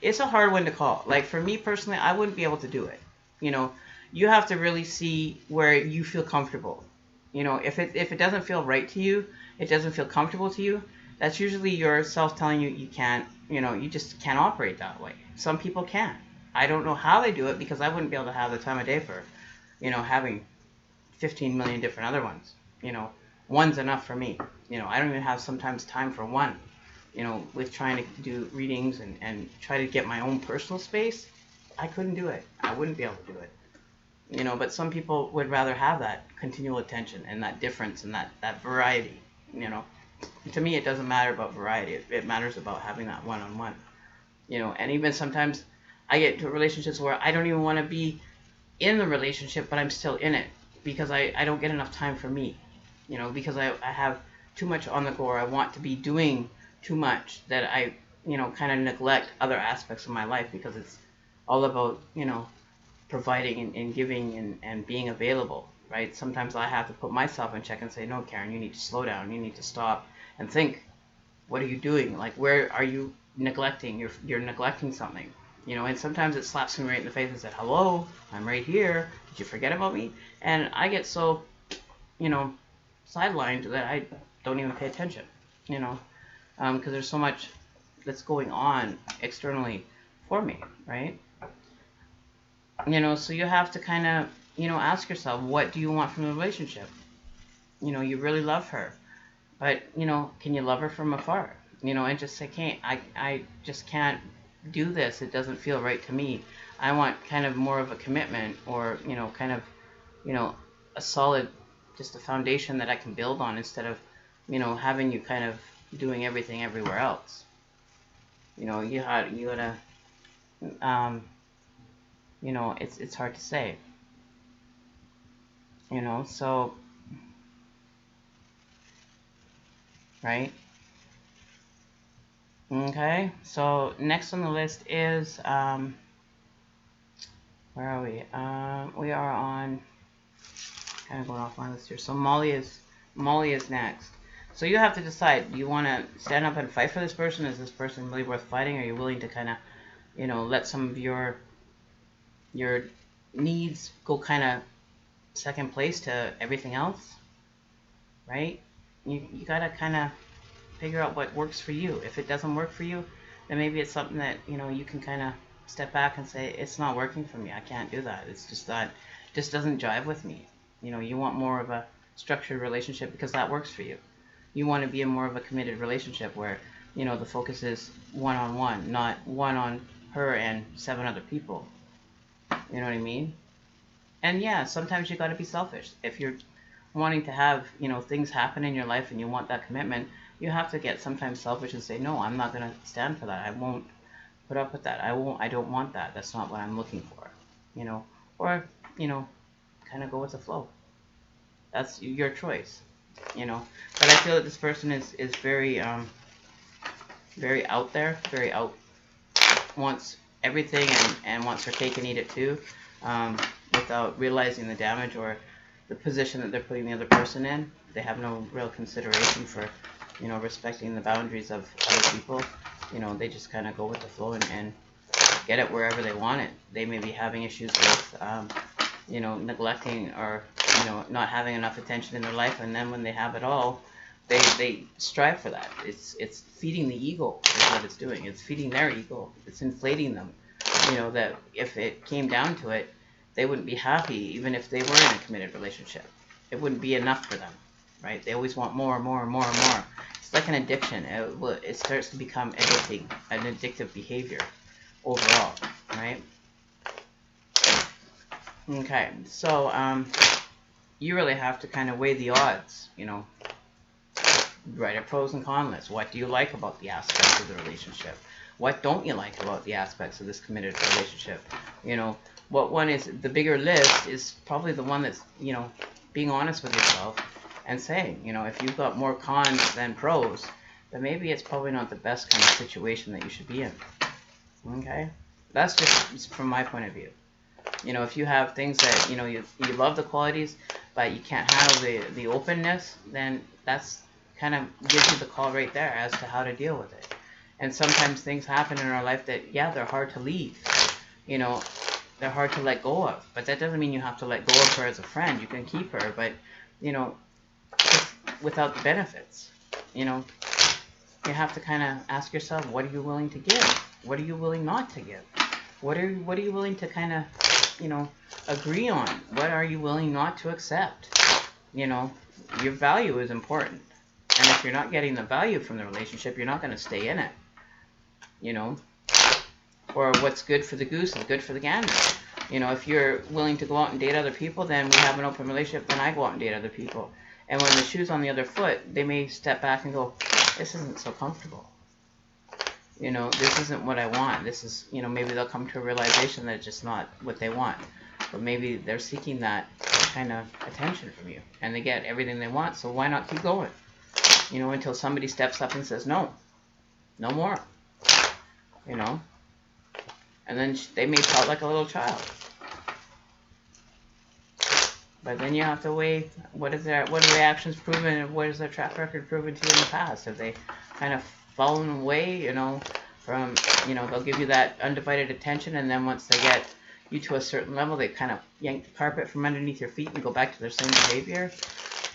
S1: It's a hard one to call. Like for me personally, I wouldn't be able to do it. You have to really see where you feel comfortable. If it doesn't feel right to you, it doesn't feel comfortable to you, that's usually yourself telling you you can't, you just can't operate that way. Some people can. I don't know how they do it because I wouldn't be able to have the time of day for, having 15 million different other ones. One's enough for me. I don't even have sometimes time for one, with trying to do readings and try to get my own personal space. I couldn't do it. I wouldn't be able to do it. But some people would rather have that continual attention and that difference and that variety. To me, it doesn't matter about variety. It matters about having that one-on-one. And even sometimes I get into relationships where I don't even want to be in the relationship, but I'm still in it because I don't get enough time for me. Because I have too much on the go, or I want to be doing too much that I, kind of neglect other aspects of my life because it's all about, providing and giving and being available, right? Sometimes I have to put myself in check and say, no, Karen, you need to slow down. You need to stop and think, what are you doing? Like, where are you neglecting? You're neglecting something, and sometimes it slaps me right in the face and said, hello, I'm right here. Did you forget about me? And I get so, sidelined that I don't even pay attention, because there's so much that's going on externally for me, right? So you have to kind of, ask yourself, what do you want from the relationship? You really love her, but, can you love her from afar? And just say, I just can't do this. It doesn't feel right to me. I want kind of more of a commitment or, kind of, a solid, just a foundation that I can build on instead of, having you kind of doing everything everywhere else. You gotta, it's hard to say, so, right? Okay, so next on the list is, where are we? We are on, kind of going off my list here. So Molly is next. So you have to decide, do you want to stand up and fight for this person? Is this person really worth fighting? Are you willing to kind of, let some of your needs go kind of second place to everything else, right? You got to kind of figure out what works for you. If it doesn't work for you, then maybe it's something that, you can kind of step back and say, it's not working for me. I can't do that. It's just that, it just doesn't jive with me. You want more of a structured relationship because that works for you. You want to be in more of a committed relationship where, the focus is one-on-one, not one on her and 7 other people. You know what I mean? And yeah, sometimes you got to be selfish. If you're wanting to have, things happen in your life and you want that commitment, you have to get sometimes selfish and say, no, I'm not going to stand for that. I won't, put up with that. I don't want that. That's not what I'm looking for. You know, or, you know, kind of go with the flow. That's your choice, you know. But I feel that this person is very very out there, very out, wants everything and wants her cake and eat it too, without realizing the damage or the position that they're putting the other person in. They have no real consideration for, you know, respecting the boundaries of other people. You know, they just kind of go with the flow and get it wherever they want it. They may be having issues with, you know, neglecting or, you know, not having enough attention in their life, and then when they have it all, they strive for that. It's feeding the ego is what it's doing. It's feeding their ego. It's inflating them. You know, that if it came down to it, they wouldn't be happy even if they were in a committed relationship. It wouldn't be enough for them, right? They always want more and more and more and more. It's like an addiction. It starts to become addicting, an addictive behavior overall, right? Okay, so you really have to kind of weigh the odds, you know, write a pros and cons list. What do you like about the aspects of the relationship? What don't you like about the aspects of this committed relationship? You know, what one is the bigger list is probably the one that's, you know, being honest with yourself and saying, you know, if you've got more cons than pros, then maybe it's probably not the best kind of situation that you should be in. Okay? That's just from my point of view. You know, if you have things that, you know, you love the qualities, but you can't handle the openness, then that's kind of gives you the call right there as to how to deal with it. And sometimes things happen in our life that, yeah, they're hard to leave. You know, they're hard to let go of. But that doesn't mean you have to let go of her as a friend. You can keep her, but, you know, without the benefits. You know, you have to kind of ask yourself, what are you willing to give? What are you willing not to give? What are you willing to kind of, you know, agree on? What are you willing not to accept? You know, your value is important. And if you're not getting the value from the relationship, you're not going to stay in it. You know, or what's good for the goose is good for the gander. You know, if you're willing to go out and date other people, then we have an open relationship, then I go out and date other people. And when the shoe's on the other foot, they may step back and go, this isn't so comfortable. You know, this isn't what I want. This is, you know, maybe they'll come to a realization that it's just not what they want. But maybe they're seeking that kind of attention from you. And they get everything they want, so why not keep going? You know, until somebody steps up and says, no, no more. You know? And then they may felt like a little child. But then you have to weigh, what are their actions proven, and what is their track record proven to you in the past? Have they kind of fallen away, you know, from, you know, they'll give you that undivided attention, and then once they get you to a certain level, they kind of yank the carpet from underneath your feet and go back to their same behavior.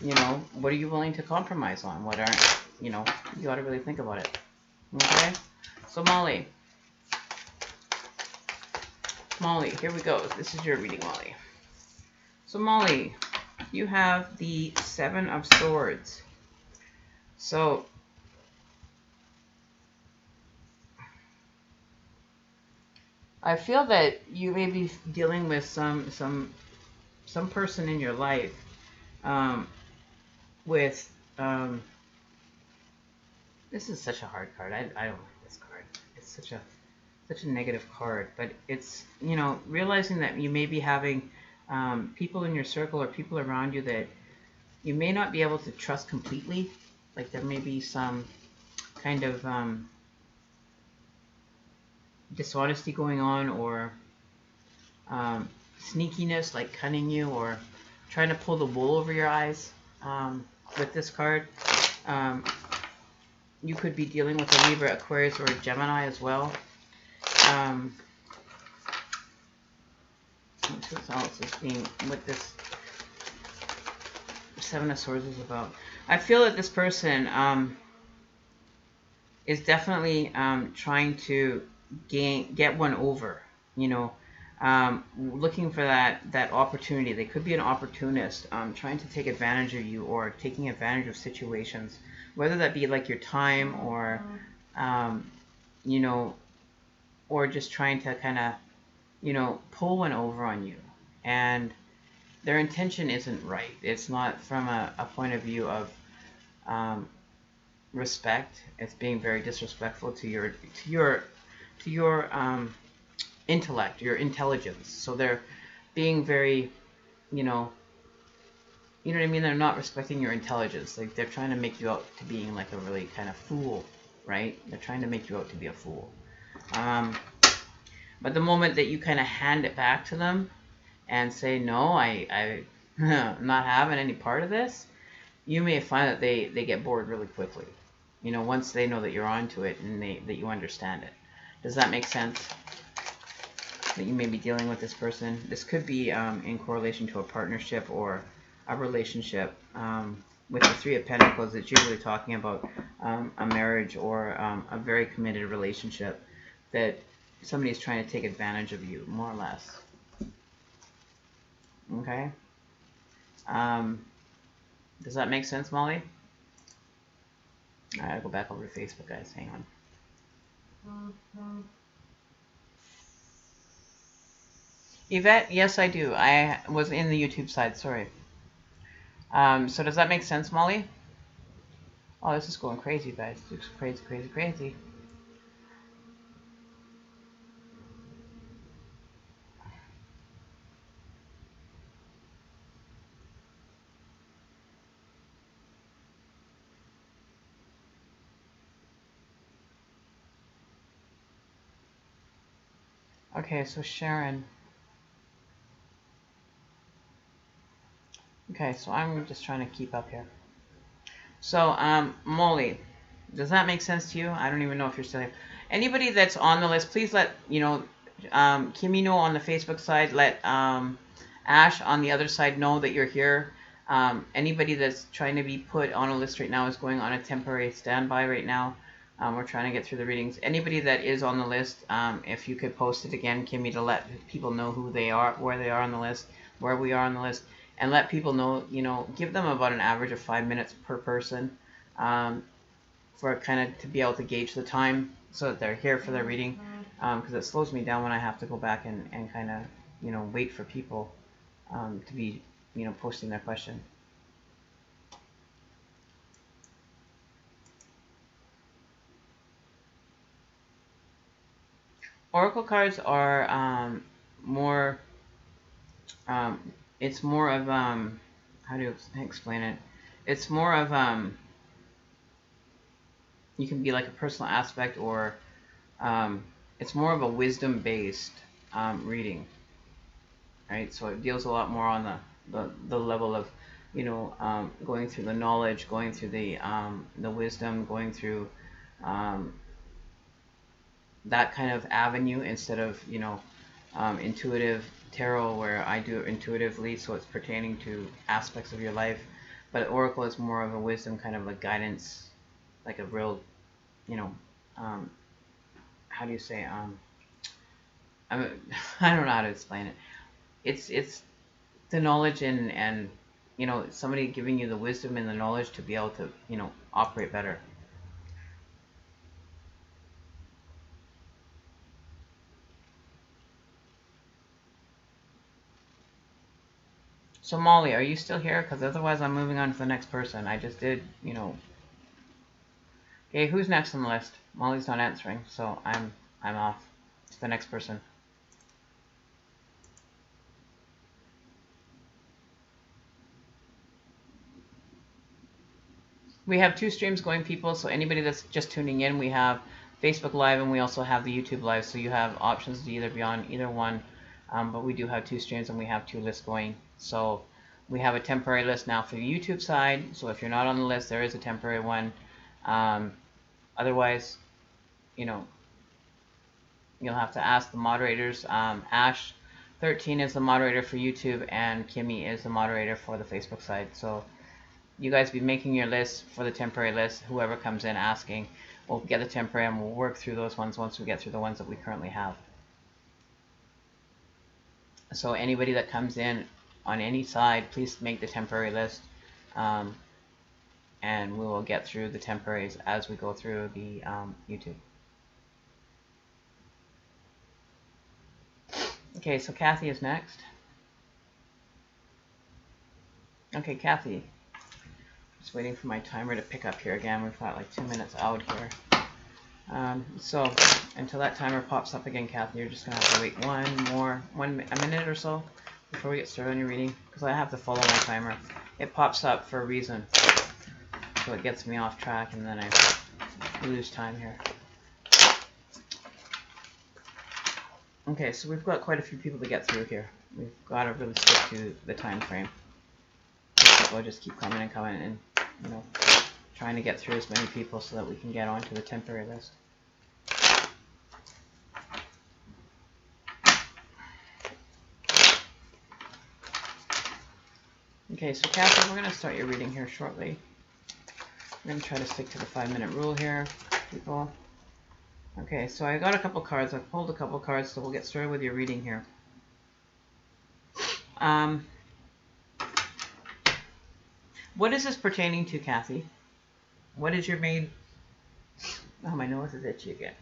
S1: You know, what are you willing to compromise on? What aren't, you know, you got to really think about it. Okay? So Molly, here we go. This is your reading, Molly. So Molly, you have the Seven of Swords. So I feel that you may be dealing with some person in your life with this is such a hard card. I don't like this card. It's such a negative card. But it's, you know, realizing that you may be having people in your circle or people around you that you may not be able to trust completely. Like there may be some kind of dishonesty going on, or sneakiness, like cunning you or trying to pull the wool over your eyes with this card. You could be dealing with a Libra, Aquarius, or a Gemini as well. What else is being with this Seven of Swords is about? I feel that this person is definitely trying to get one over, you know, looking for that opportunity. They could be an opportunist, trying to take advantage of you or taking advantage of situations, whether that be like your time or, you know, or just trying to kind of, you know, pull one over on you. And their intention isn't right. It's not from a point of view of respect. It's being very disrespectful to to your intellect, your intelligence. So they're being very, you know what I mean? They're not respecting your intelligence. Like, they're trying to make you out to being like a really kind of fool, right? They're trying to make you out to be a fool. But the moment that you kind of hand it back to them and say, no, I'm not having any part of this, you may find that they get bored really quickly. You know, once they know that you're onto it and that you understand it. Does that make sense? That you may be dealing with this person. This could be in correlation to a partnership or a relationship. With the Three of Pentacles, it's usually talking about a marriage or a very committed relationship that somebody's trying to take advantage of you, more or less. Okay? Does that make sense, Molly? Alright, I'll go back over to Facebook, guys. Hang on. Yvette, yes, I do. I was in the YouTube side, sorry. So does that make sense, Molly? Oh, this is going crazy, guys. It's crazy, crazy, crazy. Okay, so Sharon. Okay, so I'm just trying to keep up here. So, Molly, does that make sense to you? I don't even know if you're still here. Anybody that's on the list, please let, Kimmy know on the Facebook side. Let Ash on the other side know that you're here. Anybody that's trying to be put on a list right now is going on a temporary standby right now. We're trying to get through the readings. Anybody that is on the list, if you could post it again, Kimmy, to let people know who they are, where they are on the list, where we are on the list, and let people know, give them about an average of 5 minutes per person for kind of to be able to gauge the time so that they're here for their reading, because it slows me down when I have to go back and kind of, wait for people to be, posting their question. Oracle cards are more, it's more of, how do you explain it? It's more of, you can be like a personal aspect, or it's more of a wisdom-based reading, right? So it deals a lot more on the level of, going through the knowledge, going through the wisdom, going through that kind of avenue, instead of, intuitive tarot, where I do it intuitively, so it's pertaining to aspects of your life. But Oracle is more of a wisdom, kind of like guidance, like a real, how do you say, I don't know how to explain it. It's the knowledge and somebody giving you the wisdom and the knowledge to be able to, operate better. So Molly, are you still here? Because otherwise I'm moving on to the next person. I just did, Okay, who's next on the list? Molly's not answering, so I'm off to the next person. We have 2 streams going, people, so anybody that's just tuning in, we have Facebook Live and we also have the YouTube Live, so you have options to either be on either one, but we do have 2 streams and we have 2 lists going. So we have a temporary list now for the YouTube side, so if you're not on the list, there is a temporary one. Otherwise, you'll have to ask the moderators. Ash 13 is the moderator for YouTube, and Kimmy is the moderator for the Facebook side. So you guys be making your list for the temporary list. Whoever comes in asking, we'll get the temporary and we'll work through those ones once we get through the ones that we currently have. So anybody that comes in on any side, please make the temporary list, and we will get through the temporaries as we go through the YouTube. Okay, so Kathy is next. Okay, Kathy. Just waiting for my timer to pick up here again. We've got like 2 minutes out here. So until that timer pops up again, Kathy, you're just gonna have to wait a minute or so before we get started on your reading, because I have to follow my timer. It pops up for a reason, so it gets me off track, and then I lose time here. Okay, so we've got quite a few people to get through here. We've got to really stick to the time frame. People just keep coming and coming, and trying to get through as many people so that we can get onto the temporary list. Okay, so Kathy, we're going to start your reading here shortly. We're going to try to stick to the 5-minute rule here, people. Okay, so I got a couple cards. I've pulled a couple cards, so we'll get started with your reading here. What is this pertaining to, Kathy? What is your main... Oh, my nose is itchy again.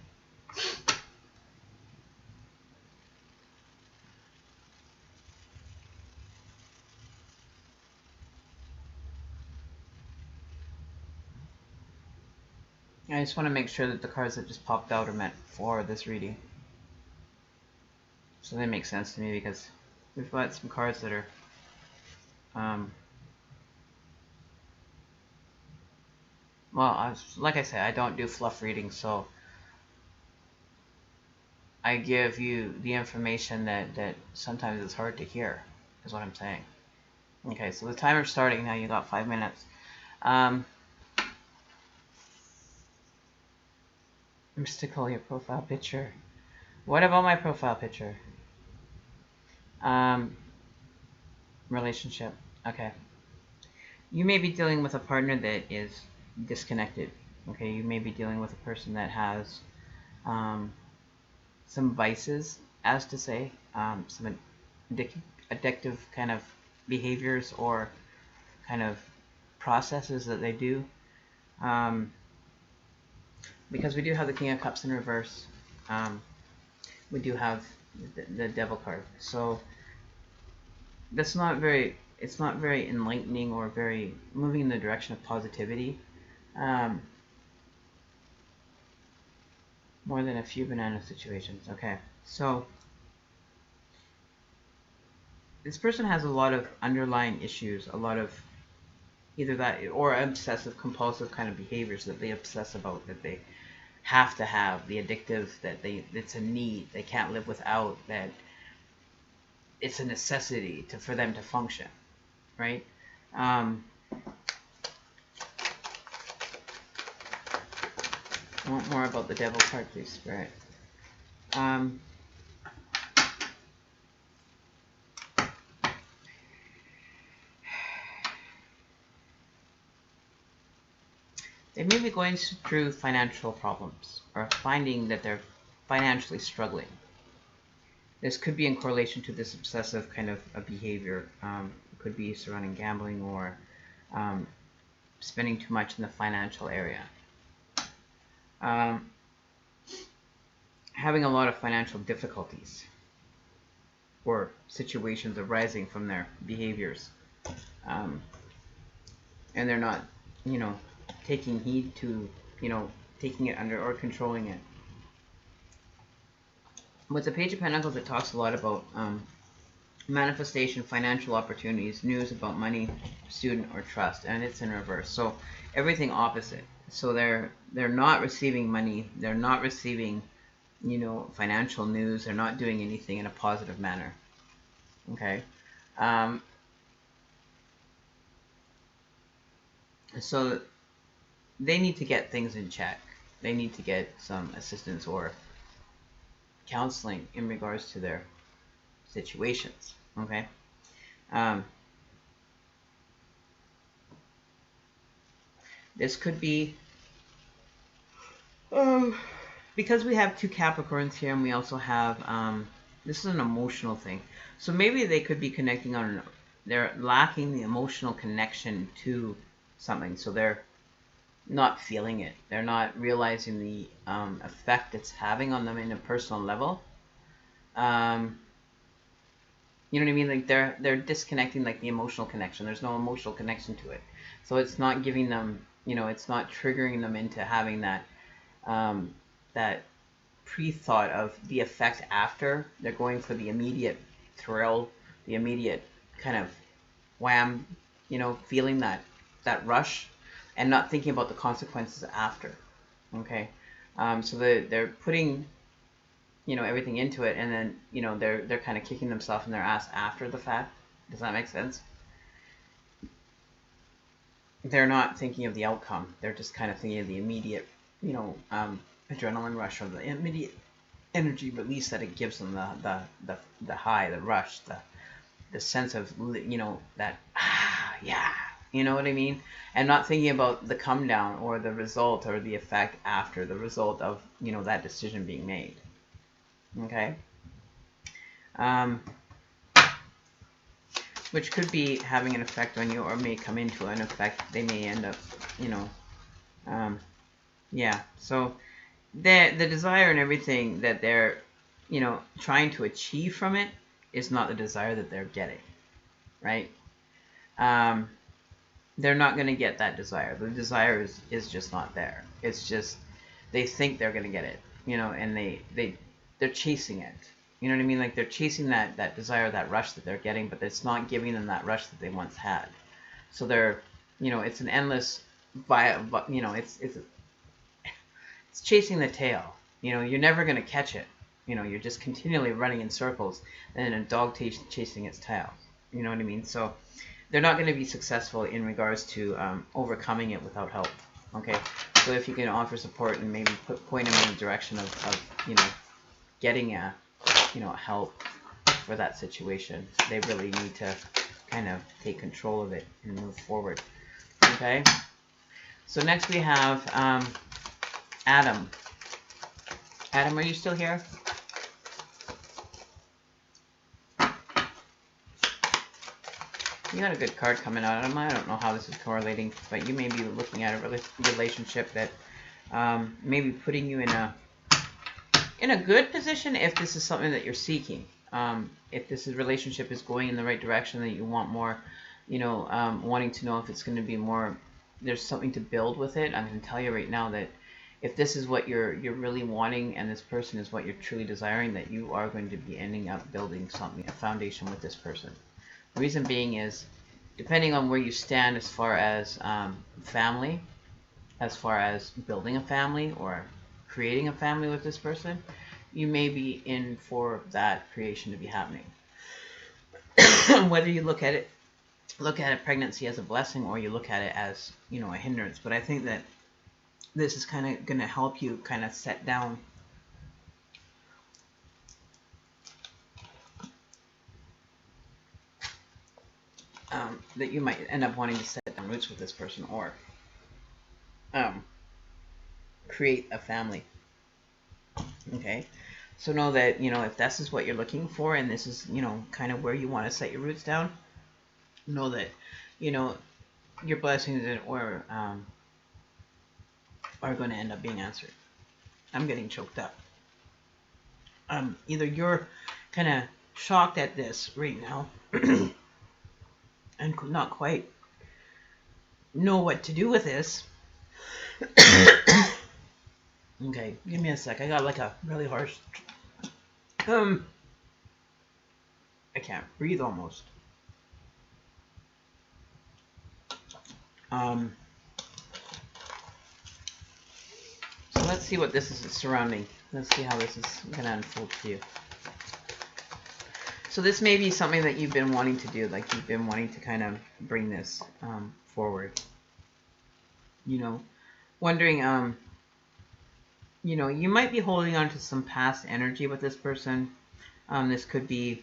S1: I just want to make sure that the cards that just popped out are meant for this reading. So they make sense to me, because we've got some cards that are well, like I said, I don't do fluff readings, so I give you the information that sometimes it's hard to hear, is what I'm saying. Okay, so the timer's starting now. You got 5 minutes. Mystical, your profile picture. What about my profile picture? Relationship. Okay. You may be dealing with a partner that is disconnected. Okay, you may be dealing with a person that has some vices, as to say, some addictive kind of behaviors or kind of processes that they do. Because we do have the King of Cups in reverse, we do have the Devil card. So that's not very, it's not very enlightening or very moving in the direction of positivity. More than a few banana situations. Okay, so this person has a lot of underlying issues, a lot of either that or obsessive compulsive kind of behaviors that they obsess about, that they have to have, the addictive, that it's a need, they can't live without, that it's a necessity for them to function, right? I want more about the Devil card, please, Spirit. They may be going through financial problems or finding that they're financially struggling. This could be in correlation to this obsessive kind of a behavior. It could be surrounding gambling or spending too much in the financial area. Having a lot of financial difficulties or situations arising from their behaviors. And they're not, taking heed to, taking it under or controlling it. With the Page of Pentacles, it talks a lot about manifestation, financial opportunities, news about money, student, or trust, and it's in reverse. So everything opposite. So they're not receiving money, they're not receiving, financial news, they're not doing anything in a positive manner. Okay. So they need to get things in check. They need to get some assistance or counseling in regards to their situations. Okay. This could be because we have 2 Capricorns here, and we also have this is an emotional thing. So maybe they could be connecting on, they're lacking the emotional connection to something. So they're not feeling it. They're not realizing the effect it's having on them in a personal level. You know what I mean? Like they're disconnecting like the emotional connection. There's no emotional connection to it. So it's not giving them, it's not triggering them into having that that pre-thought of the effect after. They're going for the immediate thrill, the immediate kind of wham, feeling that rush, and not thinking about the consequences after. Okay, so they're putting everything into it, and then they're kind of kicking themselves in their ass after the fact. Does that make sense? They're not thinking of the outcome. They're just kind of thinking of the immediate, adrenaline rush, or the immediate energy release that it gives them, the high, the rush, the sense of that yeah, you know what I mean, and not thinking about the come down or the result or the effect after the result of that decision being made. Okay, which could be having an effect on you, or may come into an effect. They may end up, yeah. So the desire and everything that they're, trying to achieve from it is not the desire that they're getting, right? They're not going to get that desire. The desire is just not there. It's just they think they're going to get it, and they're chasing it. You know what I mean? Like they're chasing that desire, that rush that they're getting, but it's not giving them that rush that they once had. So they're, it's an endless, it's chasing the tail. You're never going to catch it. You're just continually running in circles, and a dog chasing its tail. You know what I mean? So they're not going to be successful in regards to overcoming it without help. Okay, so if you can offer support and maybe point them in the direction of getting help for that situation, they really need to kind of take control of it and move forward. Okay, so next we have Adam. Adam, are you still here? You got a good card coming out of them. I don't know how this is correlating, but you may be looking at a relationship that may be putting you in a good position if this is something that you're seeking. If this relationship is going in the right direction, that you want more, wanting to know if it's going to be more, there's something to build with it. I'm going to tell you right now that if this is what you're really wanting, and this person is what you're truly desiring, that you are going to be ending up building something, a foundation with this person. The reason being is, depending on where you stand as far as family, as far as building a family or creating a family with this person, you may be in for that creation to be happening. Whether you look at pregnancy as a blessing, or you look at it as a hindrance. But I think that this is kind of going to help you kind of set down that you might end up wanting to set down roots with this person, or create a family. Okay, so know that if this is what you're looking for, and this is kind of where you want to set your roots down, know that your blessings are going to end up being answered. I'm getting choked up. Either you're kind of shocked at this right now and could not quite know what to do with this. Okay, give me a sec. I got like a really harsh I can't breathe almost. So let's see what this is surrounding. Let's see how this is going to unfold for you. So this may be something that you've been wanting to do, like you've been wanting to kind of bring this forward. Wondering, you might be holding on to some past energy with this person. This could be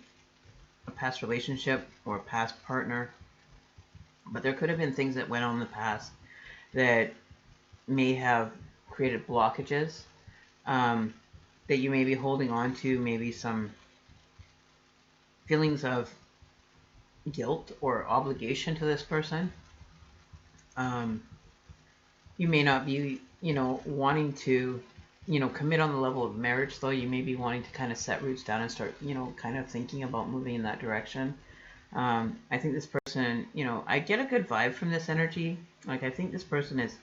S1: a past relationship or a past partner. But there could have been things that went on in the past that may have created blockages that you may be holding on to, maybe some feelings of guilt or obligation to this person. You may not be, wanting to, commit on the level of marriage, though. You may be wanting to kind of set roots down and start, kind of thinking about moving in that direction. I think this person, I get a good vibe from this energy. Like, I think this person is,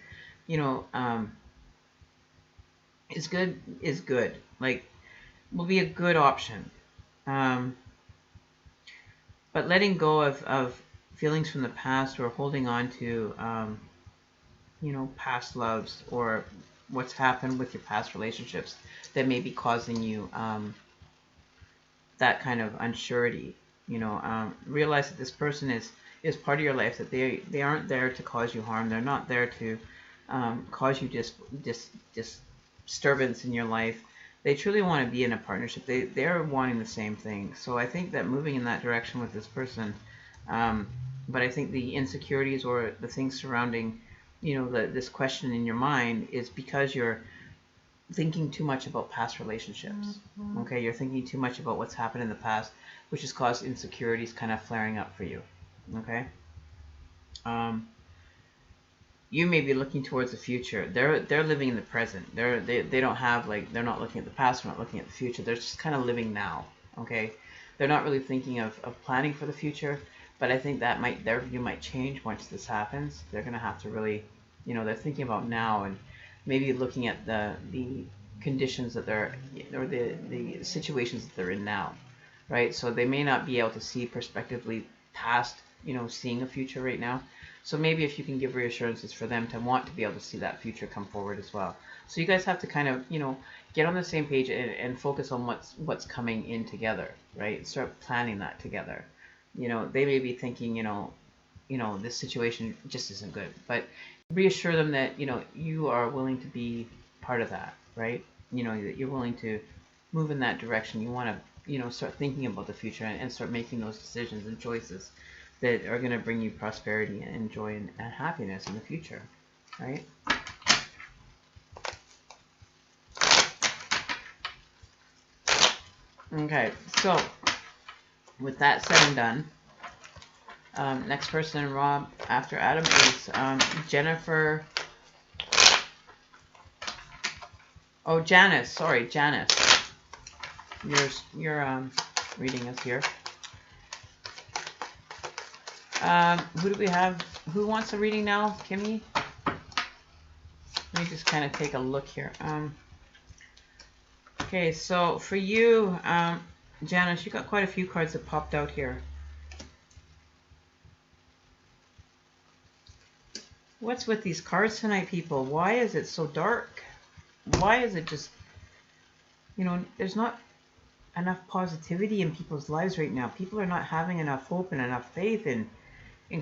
S1: is good. Like, will be a good option. Um, but letting go of feelings from the past, or holding on to, past loves, or what's happened with your past relationships that may be causing you that kind of unsurety. Realize that this person is part of your life. That they aren't there to cause you harm. They're not there to cause you disturbance in your life. They truly want to be in a partnership. They're wanting the same thing. So I think that moving in that direction with this person, but I think the insecurities or the things surrounding, this question in your mind is because you're thinking too much about past relationships. Okay, you're thinking too much about what's happened in the past, which has caused insecurities kind of flaring up for you. Okay. You may be looking towards the future. They're living in the present. They don't have, like, they're not looking at the past. They're not looking at the future. They're just kind of living now. Okay, they're not really thinking of planning for the future. But I think that their view might change once this happens. They're gonna have to really, they're thinking about now, and maybe looking at the conditions that they're, or the situations that they're in now, right? So they may not be able to see prospectively past, seeing a future right now. So maybe if you can give reassurances for them to want to be able to see that future come forward as well. So you guys have to kind of, get on the same page, and focus on what's coming in together, right? Start planning that together. They may be thinking, this situation just isn't good, but reassure them that, you are willing to be part of that, right? That you're willing to move in that direction. You want to, start thinking about the future, and start making those decisions and choices that are going to bring you prosperity and joy and happiness in the future, right? Okay, so with that said and done, next person, Rob, after Adam, is Jennifer. Oh, Janice. Sorry, Janice. You're reading us here. Who do we have? Who wants a reading now? Kimmy? Let me just kind of take a look here. Okay, so for you, Janice, you got quite a few cards that popped out here. What's with these cards tonight, people? Why is it so dark? Why is it just, there's not enough positivity in people's lives right now. People are not having enough hope and enough faith in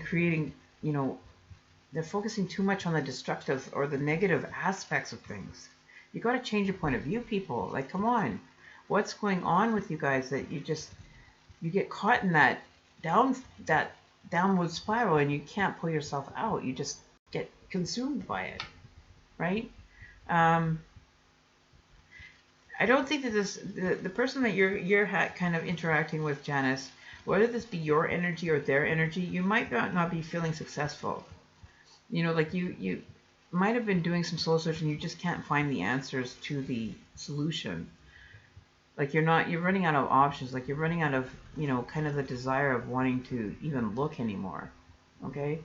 S1: creating, they're focusing too much on the destructive or the negative aspects of things. You got to change your point of view, people. Like, come on. What's going on with you guys that you get caught in that downward spiral, and you can't pull yourself out. You just get consumed by it, right? I don't think that the person that you're kind of interacting with, Janice, whether this be your energy or their energy, you might not be feeling successful. Like you might have been doing some soul searching, you just can't find the answers to the solution. Like you're running out of options. Like you're running out of, kind of the desire of wanting to even look anymore. Okay?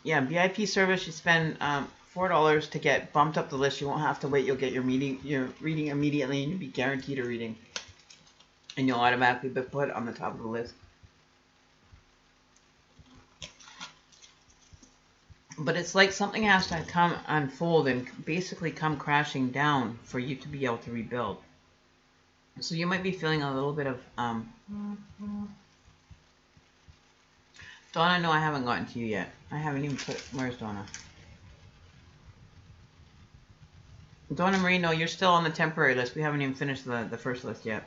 S1: Yeah, VIP service, you spend $4 to get bumped up the list. You won't have to wait. You'll get your reading immediately, and you'll be guaranteed a reading. And you'll automatically be put on the top of the list. But it's like something has to come unfold and basically come crashing down for you to be able to rebuild. So you might be feeling a little bit of Donna, no, I haven't gotten to you yet. I haven't even put... Where's Donna? Donna Marie, no, you're still on the temporary list. We haven't even finished the first list yet.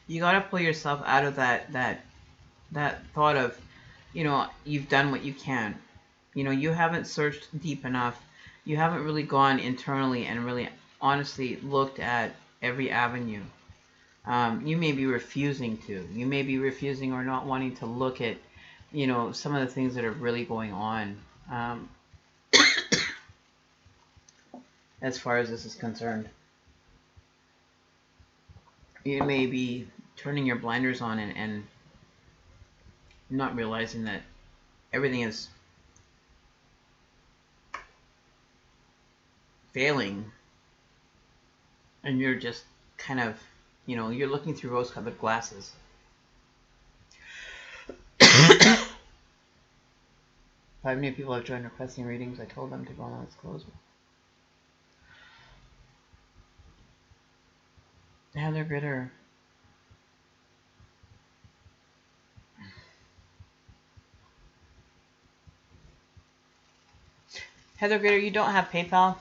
S1: You got to pull yourself out of that thought of, you've done what you can. You haven't searched deep enough. You haven't really gone internally and really honestly looked at every avenue. You may be refusing to. You may be refusing or not wanting to look at, some of the things that are really going on as far as this is concerned. you may be turning your blinders on and not realizing that everything is failing, and you're just kind of, you're looking through rose-colored glasses. 5 new people have joined requesting readings. I told them to go on. Let's close. Heather Gritter. Heather Gritter, you don't have PayPal?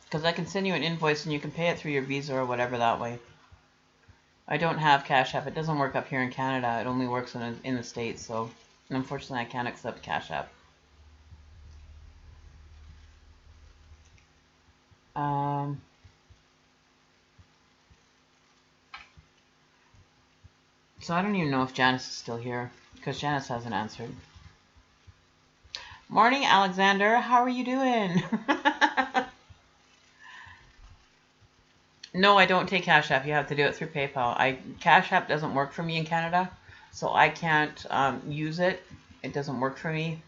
S1: Because I can send you an invoice and you can pay it through your Visa or whatever that way. I don't have Cash App. It doesn't work up here in Canada. It only works in the States, so unfortunately I can't accept Cash App. So I don't even know if Janice is still here, because Janice hasn't answered. Morning, Alexander. How are you doing? No, I don't take Cash App. You have to do it through PayPal. Cash App doesn't work for me in Canada, so I can't use it. It doesn't work for me.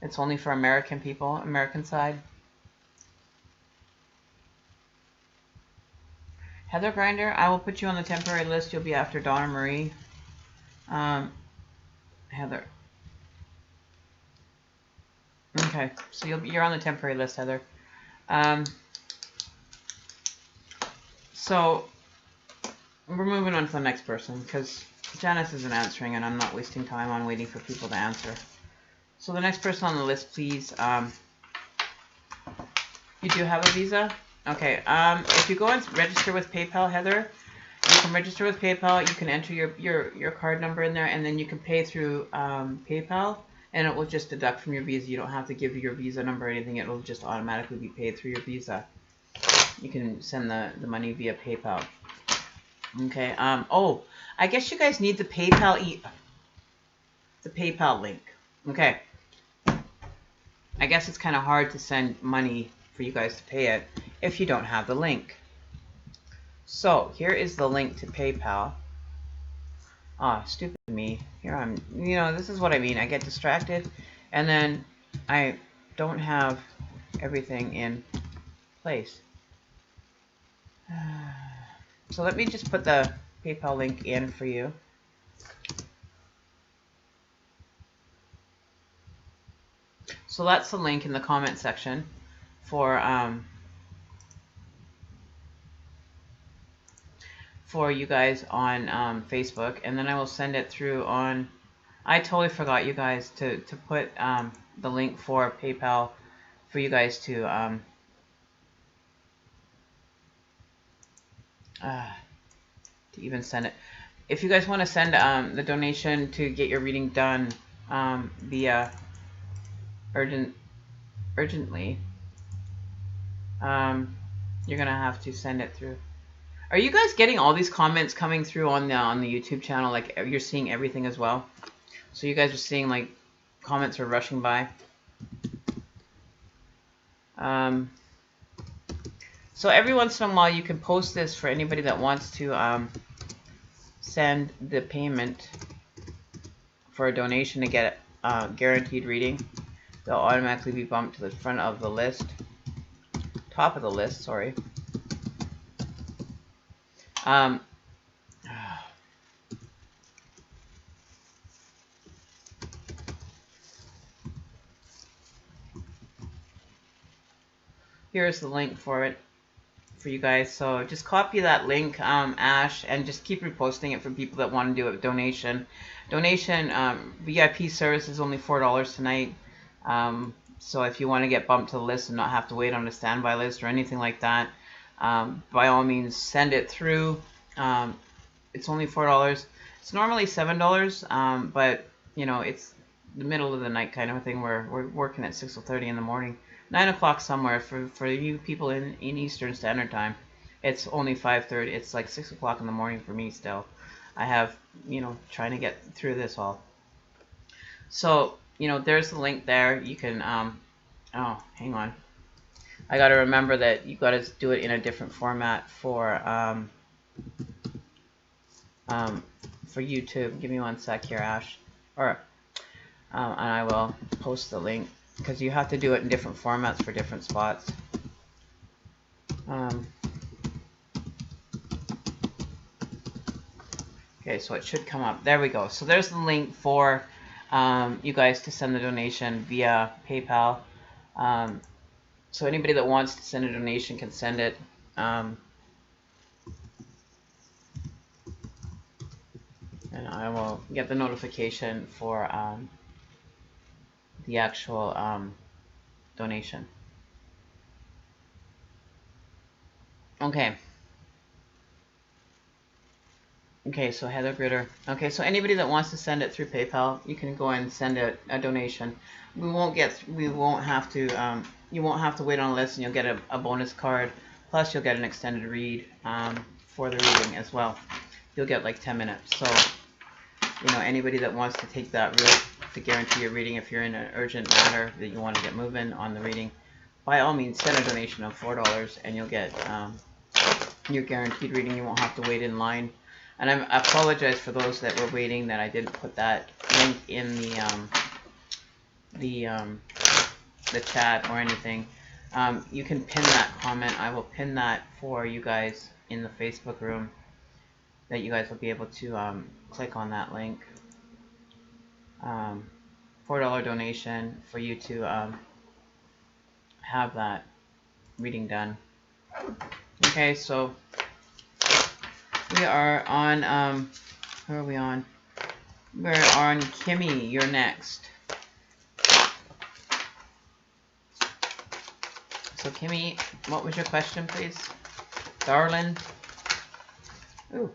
S1: It's only for American people, American side. Heather Grinder, I will put you on the temporary list. You'll be after Donna Marie. Heather. Okay, so you're on the temporary list, Heather. So we're moving on to the next person because Janice isn't answering and I'm not wasting time on waiting for people to answer. So the next person on the list, please. You do have a Visa? Okay. If you go and register with PayPal, Heather, you can register with PayPal. You can enter your card number in there, and then you can pay through PayPal, and it will just deduct from your Visa. You don't have to give your Visa number or anything. It will just automatically be paid through your Visa. You can send the money via PayPal. Okay. Oh, I guess you guys need the PayPal link. Okay. I guess it's kind of hard to send money for you guys to pay it if you don't have the link. So here is the link to PayPal. Ah, stupid me. Here I'm, this is what I mean. I get distracted and then I don't have everything in place. So let me just put the PayPal link in for you. So that's the link in the comment section for you guys on Facebook, and then I will send it through on. I totally forgot, you guys, to put the link for PayPal for you guys to even send it. If you guys want to send the donation to get your reading done via urgently, you're gonna have to send it through. Are you guys getting all these comments coming through on the YouTube channel? Like, you're seeing everything as well? So you guys are seeing, like, comments are rushing by. So every once in a while you can post this for anybody that wants to send the payment for a donation to get a guaranteed reading. They'll automatically be bumped to the front of the list. Top of the list, sorry. Here's the link for it for you guys. So just copy that link, Ash, and just keep reposting it for people that want to do a donation. VIP service is only $4 tonight. So if you want to get bumped to the list and not have to wait on a standby list or anything like that, by all means send it through. It's only $4. It's normally $7, but it's the middle of the night kind of thing. We're working at 6:30 in the morning. 9 o'clock somewhere for you people in Eastern Standard Time. It's only 5:30. It's like 6 o'clock in the morning for me still. I have, trying to get through this all. So, there's the link there. You can, oh, hang on. I got to remember that you got to do it in a different format for, for YouTube. Give me one sec here, Ash. Or, and I will post the link, because you have to do it in different formats for different spots. Okay, so it should come up. There we go. So there's the link for you guys to send the donation via PayPal. So anybody that wants to send a donation can send it. And I will get the notification for the actual donation. Okay. Okay, so Heather Gritter. Okay, so anybody that wants to send it through PayPal, you can go and send a donation. We won't have to, you won't have to wait on a list, and you'll get a bonus card. Plus, you'll get an extended read for the reading as well. You'll get like 10 minutes. So, you know, anybody that wants to take that risk to guarantee your reading, if you're in an urgent matter that you want to get moving on the reading, by all means, send a donation of $4, and you'll get your guaranteed reading. You won't have to wait in line. And I apologize for those that were waiting that I didn't put that link in the chat or anything. You can pin that comment. I will pin that for you guys in the Facebook room, that you guys will be able to click on that link. $4 donation for you to have that reading done. Okay, so we are on, who are we on? We're on Kimmy, you're next. So Kimmy, what was your question, please? Darling? Ooh.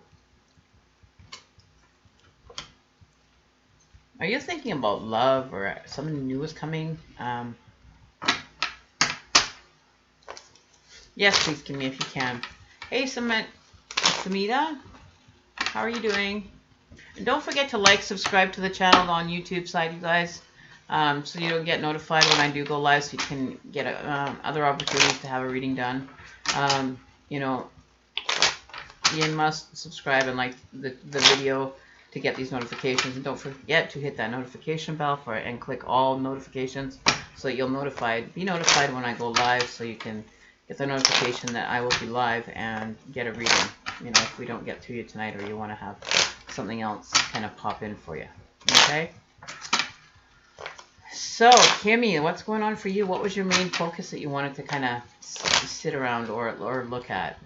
S1: Are you thinking about love or something new is coming? Yes, please, Kimmy, if you can. Hey, Samita, how are you doing? And don't forget to like, subscribe to the channel on YouTube side, you guys, so you don't get notified when I do go live, so you can get other opportunities to have a reading done. You know, you must subscribe and like the video to get these notifications, and don't forget to hit that notification bell and click all notifications, so that you'll be notified when I go live, so you can get the notification that I will be live and get a reading. You know, if we don't get to you tonight, or you want to have something else kind of pop in for you. Okay? So, Kimmy, what's going on for you? What was your main focus that you wanted to kind of sit around or look at?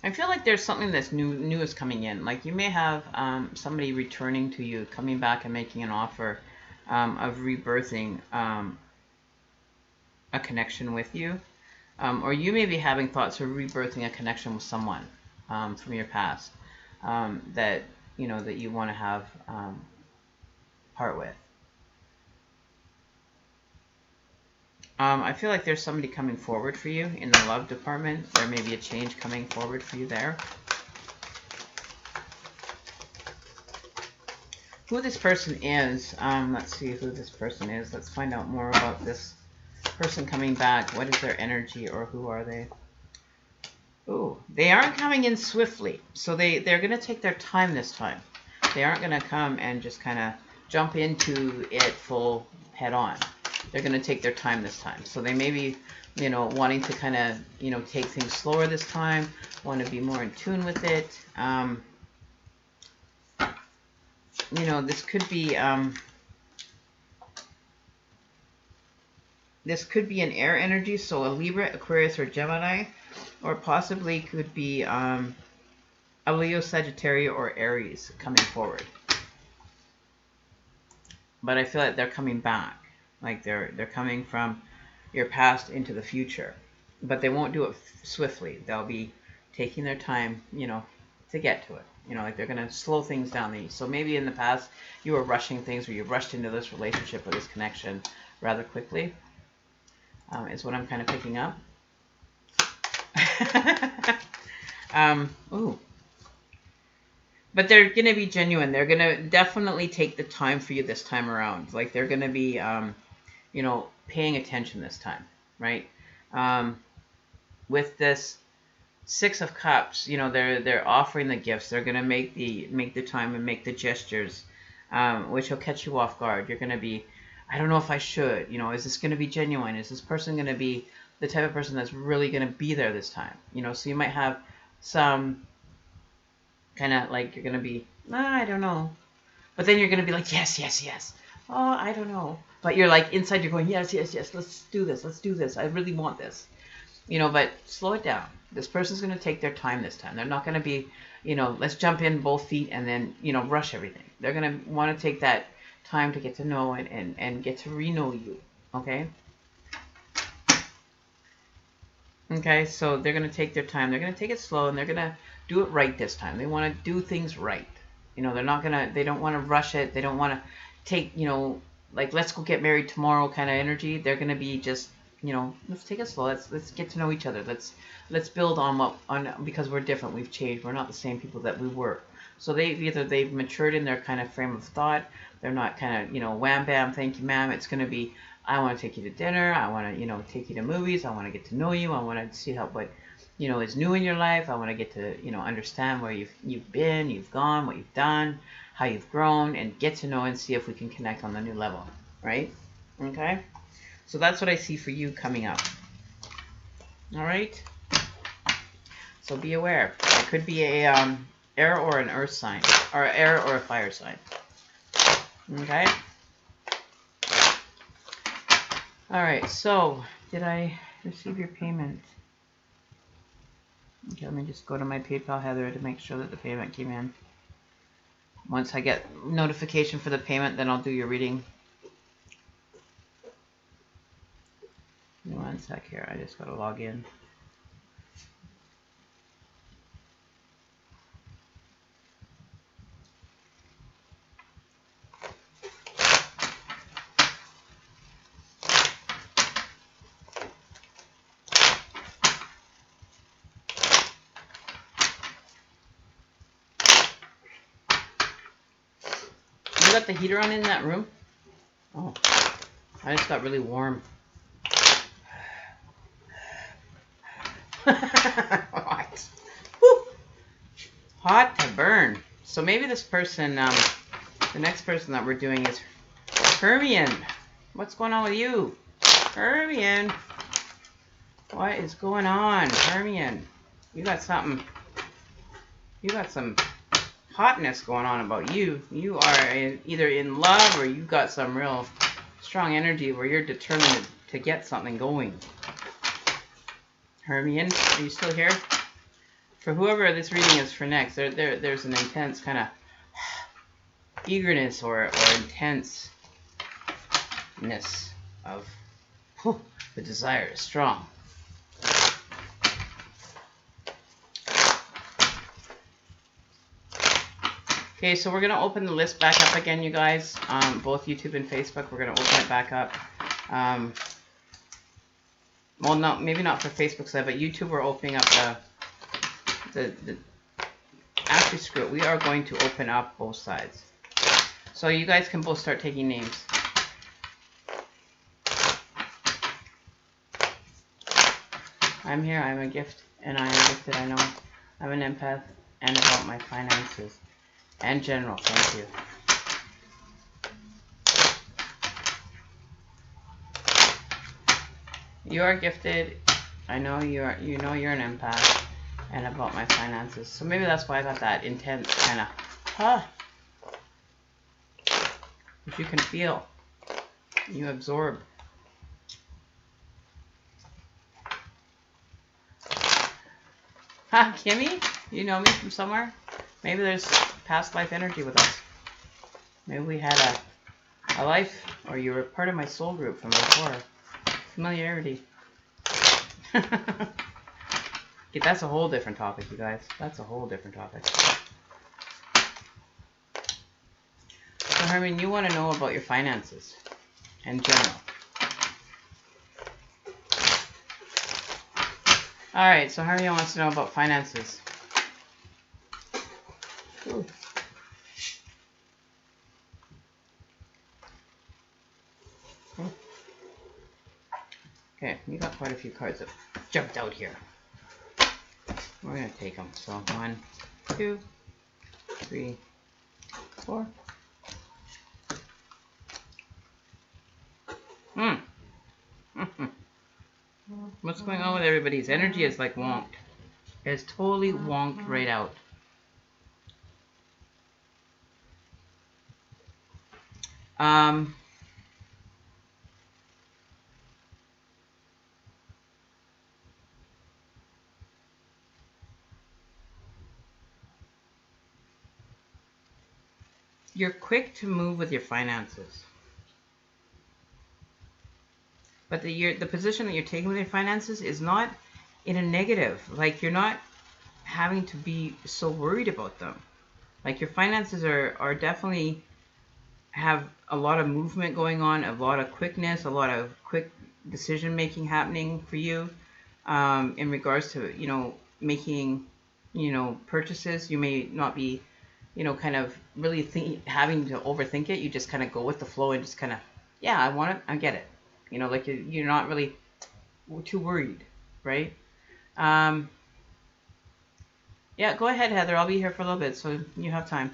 S1: I feel like there's something that's new is coming in. Like you may have somebody returning to you, coming back and making an offer of rebirthing a connection with you. Or you may be having thoughts of rebirthing a connection with someone from your past that you know that you want to have part with. I feel like there's somebody coming forward for you in the love department. There may be a change coming forward for you there. Who this person is, let's see who this person is. Let's find out more about this person coming back. What is their energy, or who are they? Ooh, they aren't coming in swiftly. So they're going to take their time this time. They aren't going to come and just kind of jump into it full head on. They're going to take their time this time. So they may be, you know, wanting to kind of, you know, take things slower this time, want to be more in tune with it. You know, this could be an air energy, so a Libra, Aquarius, or Gemini, or possibly could be a Leo, Sagittarius, or Aries coming forward. But I feel like they're coming back. Like they're coming from your past into the future, but they won't do it swiftly. They'll be taking their time, you know, to get to it. You know, like they're going to slow things down. So maybe in the past you were rushing things, or you rushed into this relationship or this connection, rather quickly, is what I'm kind of picking up. Ooh. But they're going to be genuine. They're going to definitely take the time for you this time around. Like, they're going to be, you know, paying attention this time, right? With this Six of Cups, you know, they're offering the gifts. They're going to make the time and make the gestures, which will catch you off guard. You're going to be, I don't know if I should, you know, is this going to be genuine? Is this person going to be the type of person that's really going to be there this time? You know, so you might have some kind of like, you're going to be, I don't know. But then you're going to be like, yes, yes, yes. Oh, I don't know. But you're like, inside you're going, yes, yes, yes, let's do this. Let's do this. I really want this. You know, but slow it down. This person's going to take their time this time. They're not going to be, you know, let's jump in both feet and then, you know, rush everything. They're going to want to take that time to get to know and get to re-know you. Okay? Okay, so they're going to take their time. They're going to take it slow, and they're going to do it right this time. They want to do things right. You know, they're not going to, they don't want to rush it. They don't want to take, you know, like, let's go get married tomorrow kind of energy. They're going to be just, you know, let's take it slow. Let's get to know each other. Let's build on because we're different. We've changed. We're not the same people that we were. So they've matured in their kind of frame of thought. They're not kind of, you know, wham bam, thank you ma'am. It's going to be, I want to take you to dinner. I want to, you know, take you to movies. I want to get to know you. I want to see what, you know, is new in your life. I want to get to, you know, understand where you've been, you've gone, what you've done, how you've grown, and get to know and see if we can connect on the new level, right? Okay? So that's what I see for you coming up. All right? So be aware. It could be a air or an earth sign, or air or a fire sign. Okay? All right, so did I receive your payment? Okay, let me just go to my PayPal header to make sure that the payment came in. Once I get notification for the payment, then I'll do your reading. Give me 1 sec here. I just got to log in. You got the heater on in that room? Oh, I just got really warm. What? Whew. Hot to burn. So maybe this person, the next person that we're doing is Hermione. What's going on with you? Hermione. What is going on, Hermione? You got something. You got some hotness going on about you. You are either in love or you got some real strong energy where you're determined to get something going. Hermione, are you still here? For whoever this reading is for next, there's an intense kind of eagerness or intenseness of the desire is strong. Okay, so we're going to open the list back up again, you guys. Both YouTube and Facebook, we're going to open it back up. Well, no, maybe not for Facebook side, but YouTube, we're opening up actually, screw it. We are going to open up both sides. So you guys can both start taking names. I'm here, I'm a gift, and I am gifted, I know. I'm an empath, and about my finances. And general, thank you. You are gifted. I know you're an empath, and about my finances. So maybe that's why I got that intense kind of, which you can feel. You absorb. Kimmy, you know me from somewhere? Maybe there's past life energy with us. Maybe we had a life, or you were part of my soul group from before. Familiarity. Okay, that's a whole different topic, you guys. That's a whole different topic. So, Herman, you want to know about your finances in general. All right, so Harriet wants to know about finances. Ooh. Okay, you got quite a few cards that jumped out here. We're going to take them. So 1, 2, 3, 4. What's going on with everybody's energy is like wonked. It's totally wonked right out. You're quick to move with your finances. But the position that you're taking with your finances is not in a negative. Like, you're not having to be so worried about them. Like, your finances are definitely have a lot of movement going on, a lot of quickness, a lot of quick decision making happening for you in regards to, making, purchases. You may not be, kind of really having to overthink it. You just kind of go with the flow and just kind of, yeah, I want it, I get it. Like you're not really too worried, right? Yeah, go ahead, Heather. I'll be here for a little bit, so you have time.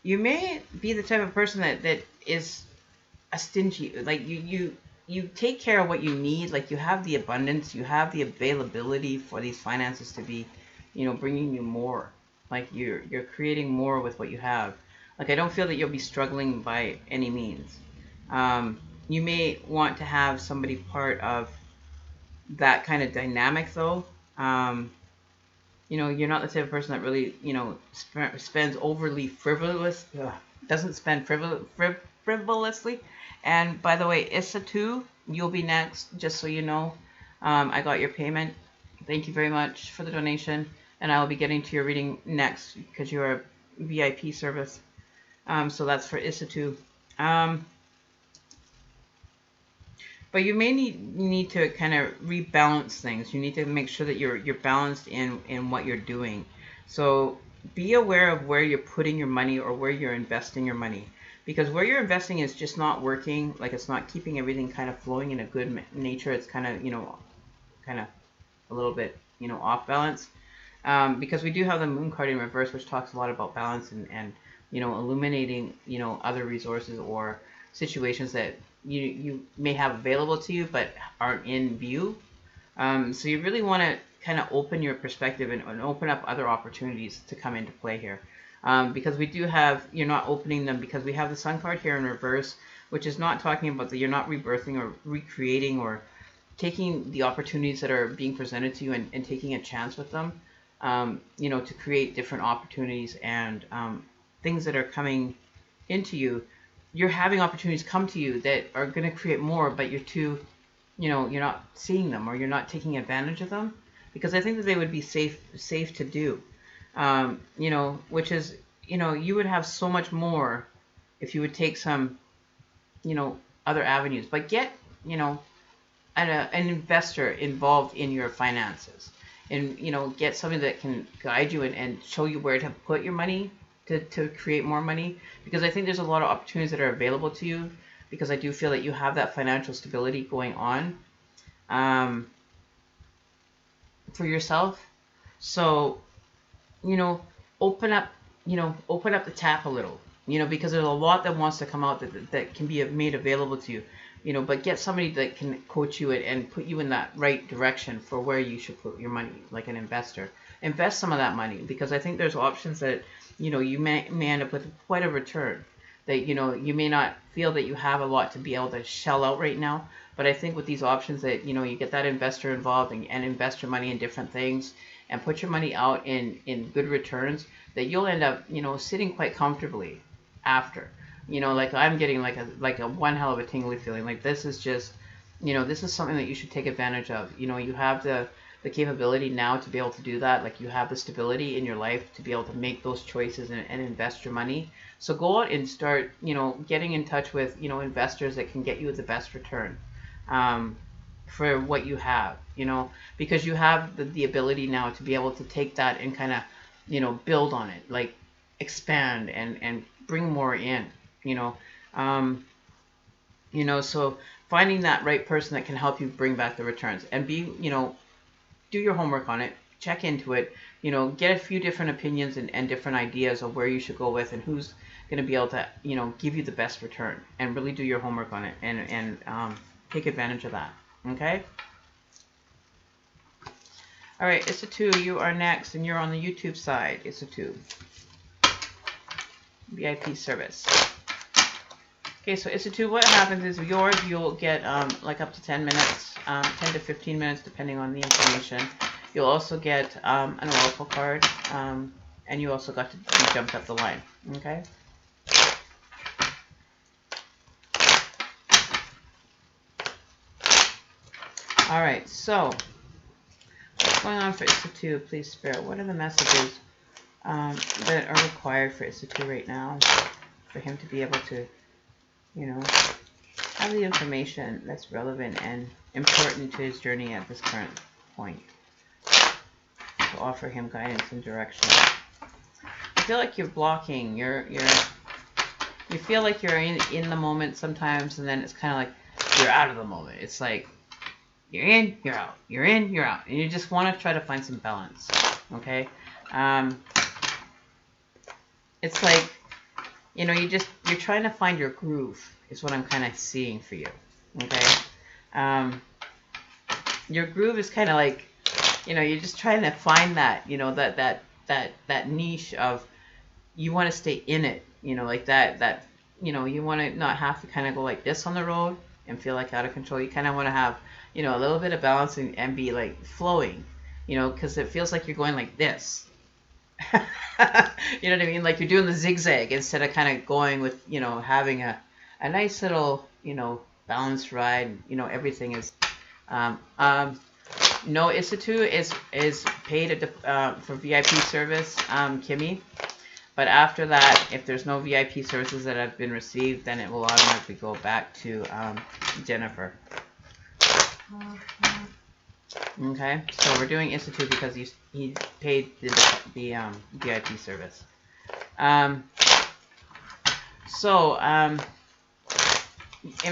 S1: You may be the type of person that is a stingy, like you take care of what you need, like you have the abundance, you have the availability for these finances to be, bringing you more. Like you're creating more with what you have. Like, I don't feel that you'll be struggling by any means. You may want to have somebody part of that kind of dynamic, though. You're not the type of person that really, spends overly doesn't spend frivolously. And by the way, Issa too, you'll be next, just so you know. I got your payment. Thank you very much for the donation. And I will be getting to your reading next because you are a VIP service. So that's for Issa too. But you may need to kind of rebalance things. You need to make sure that you're balanced in what you're doing. So be aware of where you're putting your money or where you're investing your money. Because where you're investing is just not working, like it's not keeping everything kind of flowing in a good nature. It's kind of, kind of a little bit, off balance. Because we do have the moon card in reverse, which talks a lot about balance and illuminating, other resources or situations that you may have available to you but aren't in view. So you really want to kind of open your perspective and open up other opportunities to come into play here. Because we do have, you're not opening them because we have the sun card here in reverse, which is not talking about that you're not rebirthing or recreating or taking the opportunities that are being presented to you and taking a chance with them, to create different opportunities and things that are coming into you. You're having opportunities come to you that are going to create more, but you're too, you're not seeing them or you're not taking advantage of them, because I think that they would be safe to do. Which is, you would have so much more if you would take some, other avenues, but get, an investor involved in your finances and, get somebody that can guide you and show you where to put your money to create more money, because I think there's a lot of opportunities that are available to you, because I do feel that you have that financial stability going on for yourself. So, open up the tap a little, because there's a lot that wants to come out that can be made available to you, but get somebody that can coach you and put you in that right direction for where you should put your money, like an investor. Invest some of that money, because I think there's options that, you may end up with quite a return that, you may not feel that you have a lot to be able to shell out right now. But I think with these options that, you get that investor involved and invest your money in different things and put your money out in good returns, that you'll end up, sitting quite comfortably after. Like I'm getting like a one hell of a tingly feeling. Like this is just, this is something that you should take advantage of. You have the the capability now to be able to do that. Like you have the stability in your life to be able to make those choices and invest your money. So go out and start, getting in touch with, investors that can get you the best return for what you have, because you have the ability now to be able to take that and kind of, build on it, like expand and bring more in, um, so finding that right person that can help you bring back the returns and be, do your homework on it, check into it, get a few different opinions and different ideas of where you should go with and who's going to be able to, give you the best return, and really do your homework on it and take advantage of that. Okay? All right, Issa2, you are next, and you're on the YouTube side. Issa2. VIP service. Okay, so Issa2, what happens is yours, you'll get like up to 10 minutes, 10 to 15 minutes, depending on the information. You'll also get an Oracle card, and you also got to be jumped up the line. Okay? All right, so what's going on for Issa2? Please, Spirit, what are the messages that are required for Issa2 right now for him to be able to, have the information that's relevant and important to his journey at this current point, to offer him guidance and direction? I feel like you're blocking. You feel like you're in the moment sometimes, and then it's kind of like you're out of the moment. It's like you're in, you're out. You're in, you're out. And you just want to try to find some balance. Okay? It's like, you're trying to find your groove is what I'm kind of seeing for you. Okay? Your groove is kind of like, you're just trying to find that, that niche of, you want to stay in it, like that, you want to not have to kind of go like this on the road and feel like out of control. You kind of want to have, a little bit of balance and be like flowing, because it feels like you're going like this. You know what I mean? Like you're doing the zigzag instead of kind of going with, having a nice little, balanced ride. Everything is, no, Issa2 is paid for VIP service, Kimmy. But after that, if there's no VIP services that have been received, then it will automatically go back to Jennifer. Okay, so we're doing Issa2 because he paid the VIP service. In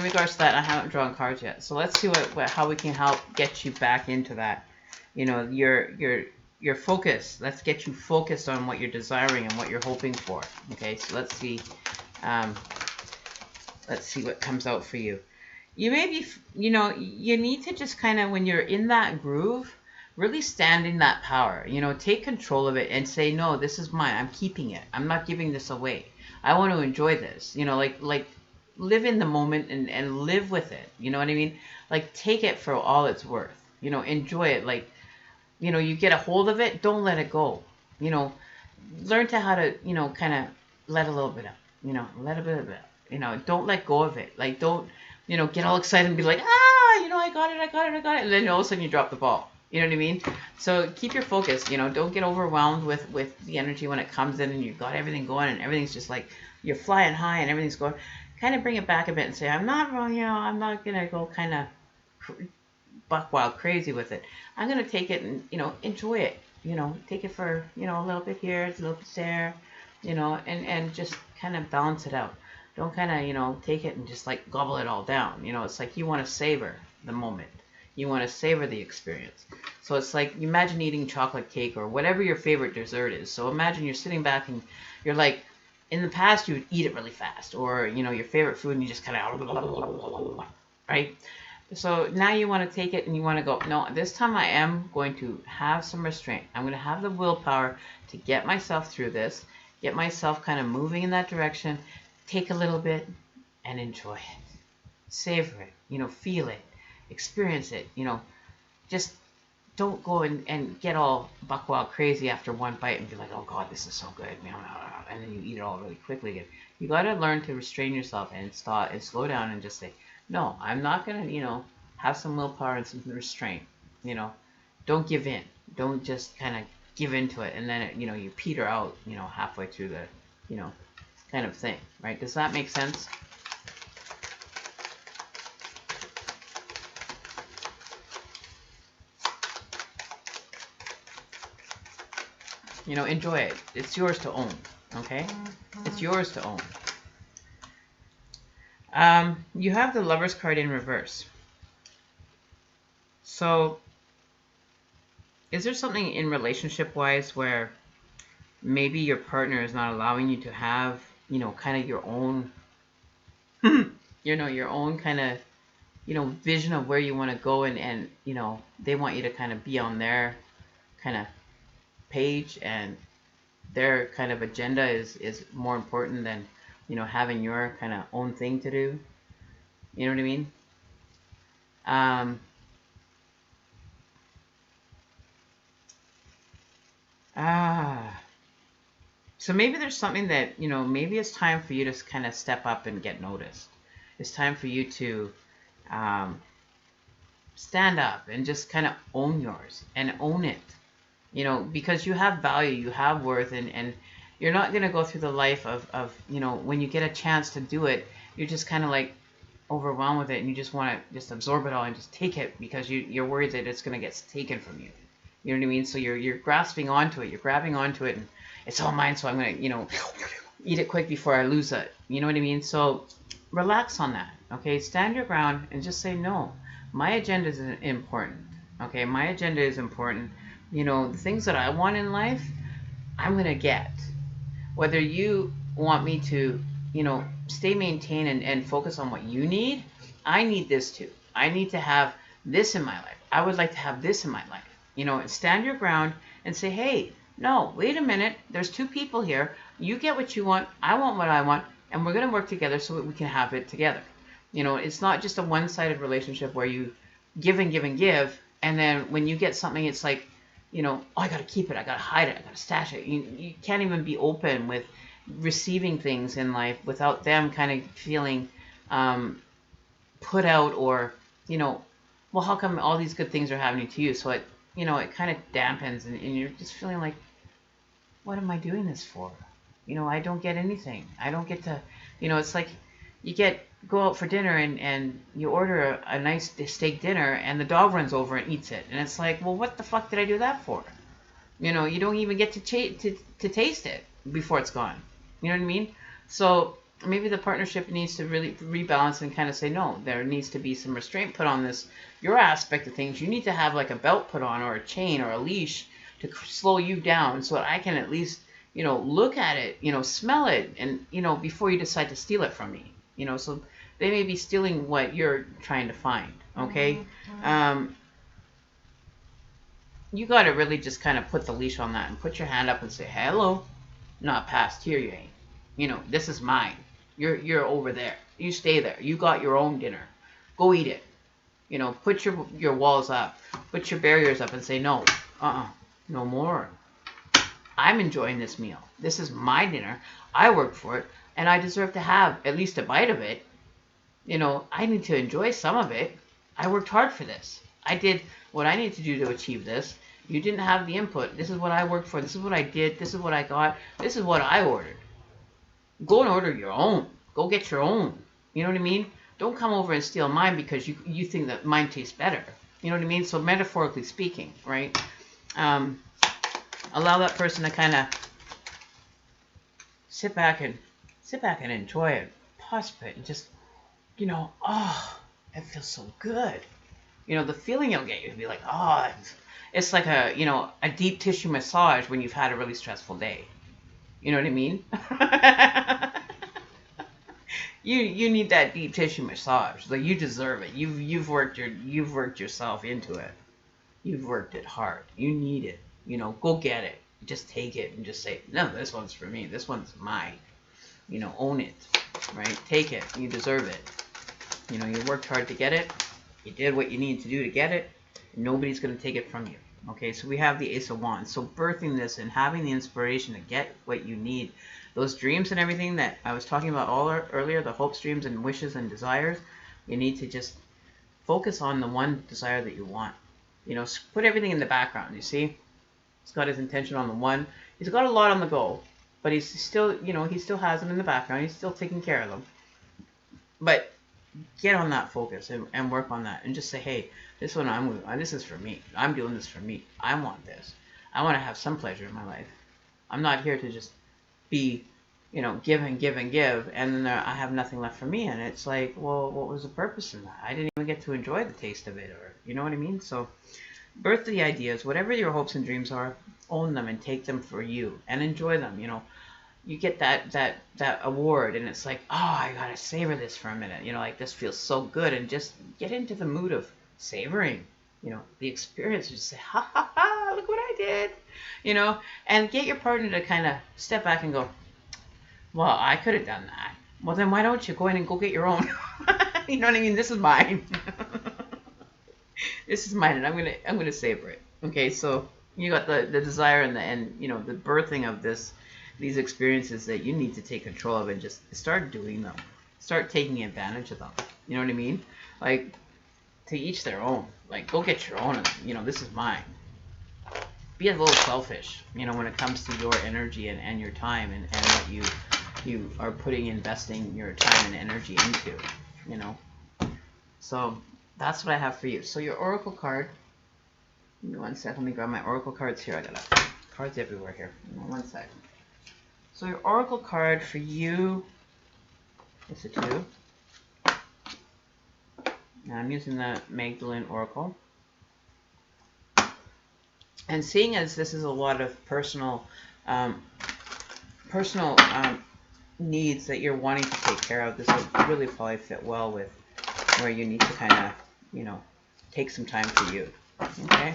S1: regards to that, I haven't drawn cards yet. So let's see how we can help get you back into that. Your focus. Let's get you focused on what you're desiring and what you're hoping for. Okay, so let's see what comes out for you. You may be, you need to just kind of, when you're in that groove, really stand in that power. Take control of it and say, no, this is mine. I'm keeping it. I'm not giving this away. I want to enjoy this. Like live in the moment and live with it. You know what I mean? Like take it for all it's worth. Enjoy it. Like, you get a hold of it. Don't let it go. Learn to how to, kind of let a little bit up. Let a bit of it. Don't let go of it. Like don't, get all excited and be like, I got it. And then all of a sudden you drop the ball. You know what I mean? So keep your focus. Don't get overwhelmed with the energy when it comes in and you've got everything going and everything's just like you're flying high and everything's going. Kind of bring it back a bit and say, I'm not wrong. I'm not going to go kind of buck wild crazy with it. I'm going to take it and, enjoy it. Take it for, a little bit here, a little bit there, and just kind of balance it out. Don't kind of, take it and just like gobble it all down. It's like you want to savor the moment. You want to savor the experience. So it's like, imagine eating chocolate cake or whatever your favorite dessert is. So imagine you're sitting back and you're like, in the past you would eat it really fast, or, your favorite food and you just kind of, right? So now you want to take it and you want to go, no, this time I am going to have some restraint. I'm going to have the willpower to get myself through this, get myself kind of moving in that direction, take a little bit and enjoy it. Savor it, feel it, experience it, just don't go and get all buck wild crazy after one bite and be like, oh God, this is so good. And then you eat it all really quickly again. You got to learn to restrain yourself and stop and slow down and just say, no, I'm not going to, have some willpower and some restraint, don't give in. Don't just kind of give into it and then it, you peter out, halfway through the, you know, kind of thing, right? Does that make sense? Enjoy it. It's yours to own, okay? It's yours to own. You have the Lover's card in reverse. So, is there something in relationship-wise where maybe your partner is not allowing you to have, kind of your own, your own kind of, vision of where you want to go, and they want you to kind of be on their kind of page, and their kind of agenda is more important than, having your kind of own thing to do. You know what I mean? So maybe there's something that, maybe it's time for you to kind of step up and get noticed. It's time for you to stand up and just kind of own yours and own it. Because you have value, you have worth, and you're not going to go through the life of, when you get a chance to do it, you're just kind of like overwhelmed with it, and you just want to just absorb it all and just take it because you're worried that it's going to get taken from you. You know what I mean? So you're grasping onto it, you're grabbing onto it, and it's all mine, so I'm going to, eat it quick before I lose it. You know what I mean? So relax on that, okay? Stand your ground and just say, no, my agenda is important, okay? My agenda is important. The things that I want in life, I'm going to get. Whether you want me to, stay maintained and focus on what you need, I need this too. I need to have this in my life. I would like to have this in my life. Stand your ground and say, hey, no, wait a minute. There's two people here. You get what you want. I want what I want. And we're going to work together so that we can have it together. It's not just a one-sided relationship where you give and give and give. And then when you get something, it's like, oh, I got to keep it. I got to hide it. I got to stash it. You can't even be open with receiving things in life without them kind of feeling put out, or, well, how come all these good things are happening to you? So it, it kind of dampens, and you're just feeling like, what am I doing this for? I don't get anything. I don't get to, it's like you go out for dinner and you order a nice steak dinner and the dog runs over and eats it. And it's like, well, what the fuck did I do that for? You don't even get to taste it before it's gone. You know what I mean? So maybe the partnership needs to really rebalance and kind of say, no, there needs to be some restraint put on this, your aspect of things. You need to have like a belt put on, or a chain, or a leash to slow you down so that I can at least, look at it, smell it, and, before you decide to steal it from me. So they may be stealing what you're trying to find, okay? You got to really just kind of put the leash on that and put your hand up and say, hello, not past here, you ain't. This is mine. You're over there. You stay there. You got your own dinner. Go eat it. Put your walls up. Put your barriers up and say, no, no more. I'm enjoying this meal. This is my dinner. I worked for it, and I deserve to have at least a bite of it. I need to enjoy some of it. I worked hard for this. I did what I need to do to achieve this. You didn't have the input. This is what I worked for. This is what I did. This is what I got. This is what I ordered. Go and order your own. Go get your own. You know what I mean? Don't come over and steal mine because you think that mine tastes better. You know what I mean? So metaphorically speaking, right? Allow that person to kind of sit back and enjoy it, pause it, and just, oh, it feels so good. The feeling you'll get, you'll be like, oh, it's like a deep tissue massage when you've had a really stressful day. You know what I mean? You need that deep tissue massage. Like, you deserve it. You've worked yourself into it. You've worked it hard. You need it. Go get it. Just take it and just say, no, this one's for me. This one's mine. Own it, right? Take it. You deserve it. You worked hard to get it. You did what you need to do to get it. Nobody's going to take it from you. Okay, so we have the Ace of Wands. So birthing this and having the inspiration to get what you need, those dreams and everything that I was talking about earlier, the hopes, dreams, and wishes and desires, you need to just focus on the one desire that you want. You know, put everything in the background. You see, he's got his intention on the one. He's got a lot on the go, but he's still, you know, he still has them in the background. He's still taking care of them. But get on that focus and work on that, and just say, hey, this one this is for me. I'm doing this for me. I want this. I want to have some pleasure in my life. I'm not here to just be, you know, give and give and give, and then I have nothing left for me. And it's like, well, what was the purpose in that? I didn't even get to enjoy the taste of it, or you know what I mean? So birth the ideas, whatever your hopes and dreams are, own them and take them for you and enjoy them. You know, you get that award, and it's like, oh, I gotta savor this for a minute. You know, like this feels so good, and just get into the mood of savoring. You know, the experience. Just say, ha ha ha, look what I did. You know, and get your partner to kind of step back and go, well, I could have done that. Well, then why don't you go in and go get your own? You know what I mean? This is mine. This is mine, and I'm gonna savor it. Okay, so you got the desire and you know, the birthing of these experiences that you need to take control of, and just start doing them. Start taking advantage of them. You know what I mean? Like, to each their own. Like, go get your own. You know, this is mine. Be a little selfish, you know, when it comes to your energy and your time and what you are investing your time and energy into, you know. So that's what I have for you. So your oracle card. Give me 1 sec. Let me grab my oracle cards here. I got cards everywhere here. 1 sec. So your oracle card for you is a 2. Now I'm using the Magdalene Oracle. And seeing as this is a lot of personal needs that you're wanting to take care of, this will really probably fit well with where you need to kind of, you know, take some time for you. Okay?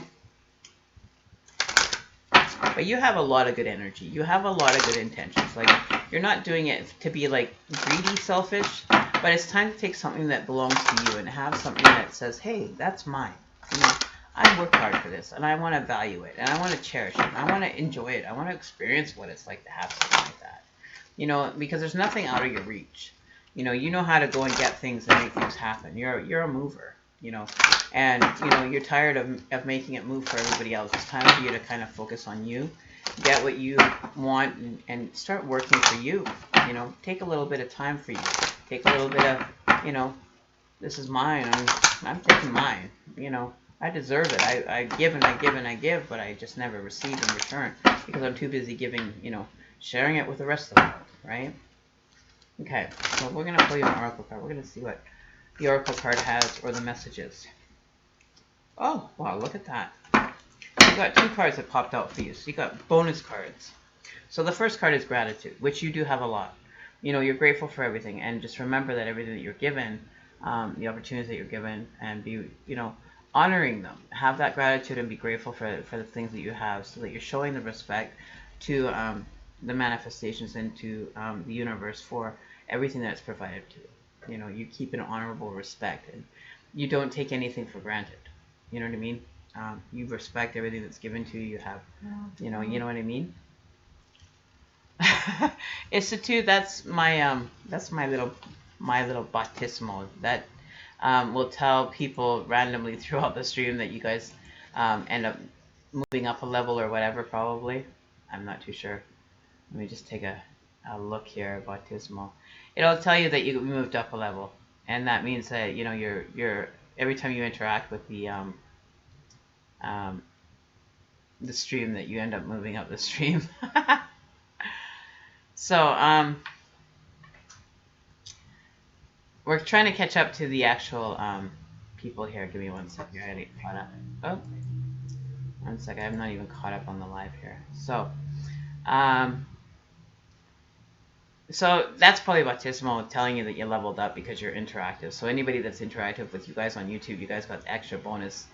S1: But you have a lot of good energy. You have a lot of good intentions. Like, you're not doing it to be like greedy, selfish, but it's time to take something that belongs to you and have something that says, hey, that's mine. You know, I worked hard for this, and I want to value it, and I want to cherish it, and I want to enjoy it. I want to experience what it's like to have something like that. You know, because there's nothing out of your reach. You know how to go and get things and make things happen. You're a mover, you know, and you know you're tired of making it move for everybody else. It's time for you to kind of focus on you, get what you want, and start working for you. You know, take a little bit of time for you. Take a little bit of, you know, this is mine. I'm taking mine. You know, I deserve it. I give and I give and I give, but I just never receive in return because I'm too busy giving, you know, sharing it with the rest of the world, right? Okay, so we're going to pull you an oracle card. We're going to see what the oracle card has, or the messages. Oh, wow, look at that. You got 2 cards that popped out for you. So you got bonus cards. So the first card is gratitude, which you do have a lot. You know, you're grateful for everything, and just remember that everything that you're given, the opportunities that you're given, and be, you know, honoring them. Have that gratitude and be grateful for the things that you have, so that you're showing the respect to the manifestations and to the universe for everything that's provided to you. You know, you keep an honorable respect, and you don't take anything for granted. You know what I mean? You respect everything that's given to you. You have, you know what I mean? It's a 2. That's my little baptismal that will tell people randomly throughout the stream that you guys end up moving up a level or whatever. Probably, I'm not too sure. Let me just take a look here. Baptismal. It'll tell you that you moved up a level, and that means that, you know, you're every time you interact with the stream, that you end up moving up the stream. So we're trying to catch up to the actual people here. Give me 1 second. I get caught up. Oh, 1 second. I'm not even caught up on the live here. So that's probably baptismal, telling you that you leveled up because you're interactive. So anybody that's interactive with you guys on YouTube, you guys got extra bonus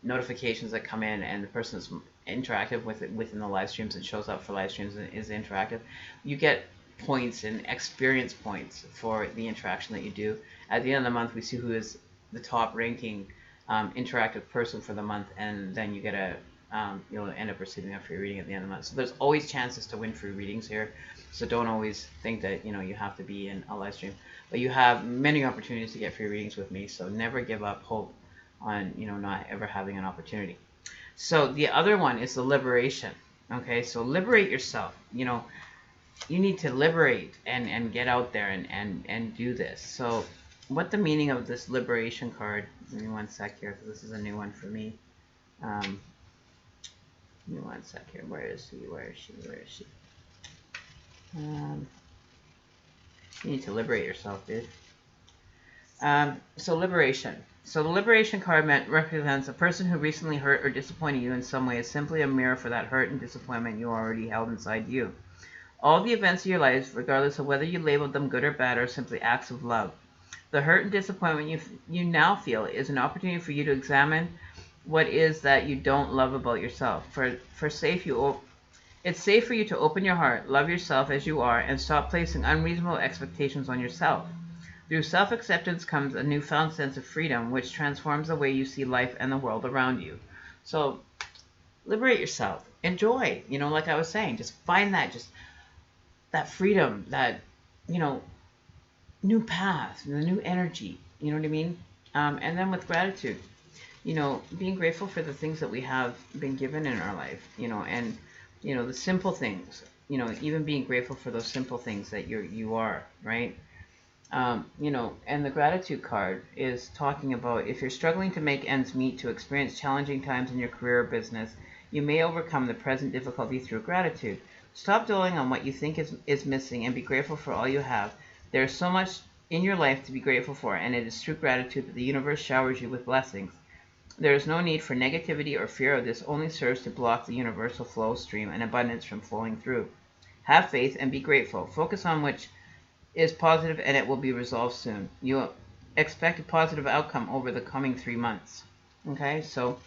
S1: notifications that come in, and the person that's interactive with it within the live streams and shows up for live streams and is interactive, you get points and experience points for the interaction that you do. At the end of the month, we see who is the top ranking interactive person for the month, and then you get a you'll end up receiving a free reading at the end of the month. So there's always chances to win free readings here. So don't always think that, you know, you have to be in a live stream, but you have many opportunities to get free readings with me. So never give up hope on, you know, not ever having an opportunity. So the other one is the liberation. Okay, so liberate yourself. You know, you need to liberate and get out there and do this. So what the meaning of this liberation card, give me one sec here, because this is a new one for me. Give me one sec here. Where is she? Where is she? Where is she? You need to liberate yourself, dude. So liberation. So the liberation card represents a person who recently hurt or disappointed you in some way is simply a mirror for that hurt and disappointment you already held inside you. All the events of your life, regardless of whether you labeled them good or bad, are simply acts of love. The hurt and disappointment you now feel is an opportunity for you to examine what is that you don't love about yourself. It's safe for you to open your heart, love yourself as you are, and stop placing unreasonable expectations on yourself. Through self-acceptance comes a newfound sense of freedom, which transforms the way you see life and the world around you. So, liberate yourself. Enjoy. You know, like I was saying, just find that freedom, that, you know, new path, the new energy. You know what I mean? And then with gratitude, you know, being grateful for the things that we have been given in our life, you know, and, you know, the simple things, you know, even being grateful for those simple things that you are, right? You know, and the gratitude card is talking about if you're struggling to make ends meet, to experience challenging times in your career or business, you may overcome the present difficulty through gratitude. Stop dwelling on what you think is missing and be grateful for all you have. There is so much in your life to be grateful for, and it is through gratitude that the universe showers you with blessings. There is no need for negativity or fear of this, only serves to block the universal flow stream and abundance from flowing through. Have faith and be grateful. Focus on which is positive and it will be resolved soon. You expect a positive outcome over the coming 3 months. Okay, so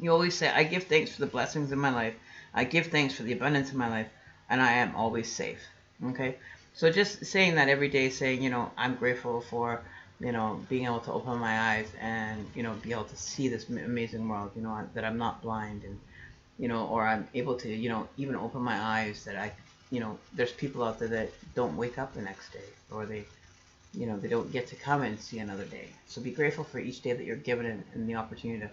S1: you always say, I give thanks for the blessings in my life. I give thanks for the abundance in my life, and I am always safe. Okay, so just saying that every day, saying, you know, I'm grateful for, you know, being able to open my eyes and, you know, be able to see this amazing world, you know, that I'm not blind, and, you know, or I'm able to, you know, even open my eyes that I, you know, there's people out there that don't wake up the next day, or they, you know, they don't get to come and see another day. So be grateful for each day that you're given and the opportunity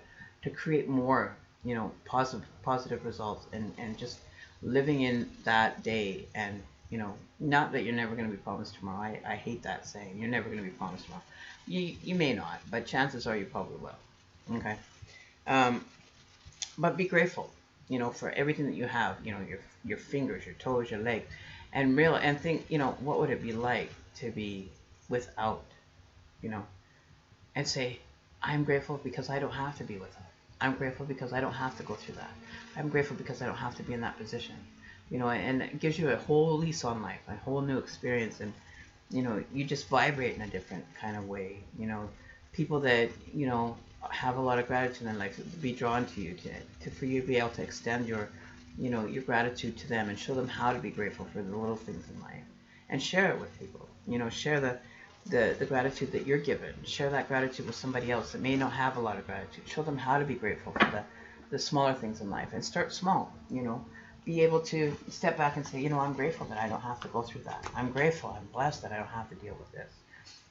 S1: to create more, you know, positive results, and just living in that day. And, you know, not that you're never going to be promised tomorrow. I hate that saying, you're never going to be promised tomorrow. You may not, but chances are you probably will. Okay. But be grateful, you know, for everything that you have, you know, your fingers, your toes, your legs, and think, you know, what would it be like to be without, you know, and say, I'm grateful because I don't have to be without. I'm grateful because I don't have to go through that. I'm grateful because I don't have to be in that position, you know, and it gives you a whole lease on life, a whole new experience, and, you know, you just vibrate in a different kind of way, you know. People that, you know, have a lot of gratitude in life be drawn to you, to for you to be able to extend your, you know, your gratitude to them and show them how to be grateful for the little things in life, and share it with people. You know, share the gratitude that you're given. Share that gratitude with somebody else that may not have a lot of gratitude. Show them how to be grateful for the smaller things in life, and start small. You know, be able to step back and say, you know, I'm grateful that I don't have to go through that. I'm grateful, I'm blessed that I don't have to deal with this.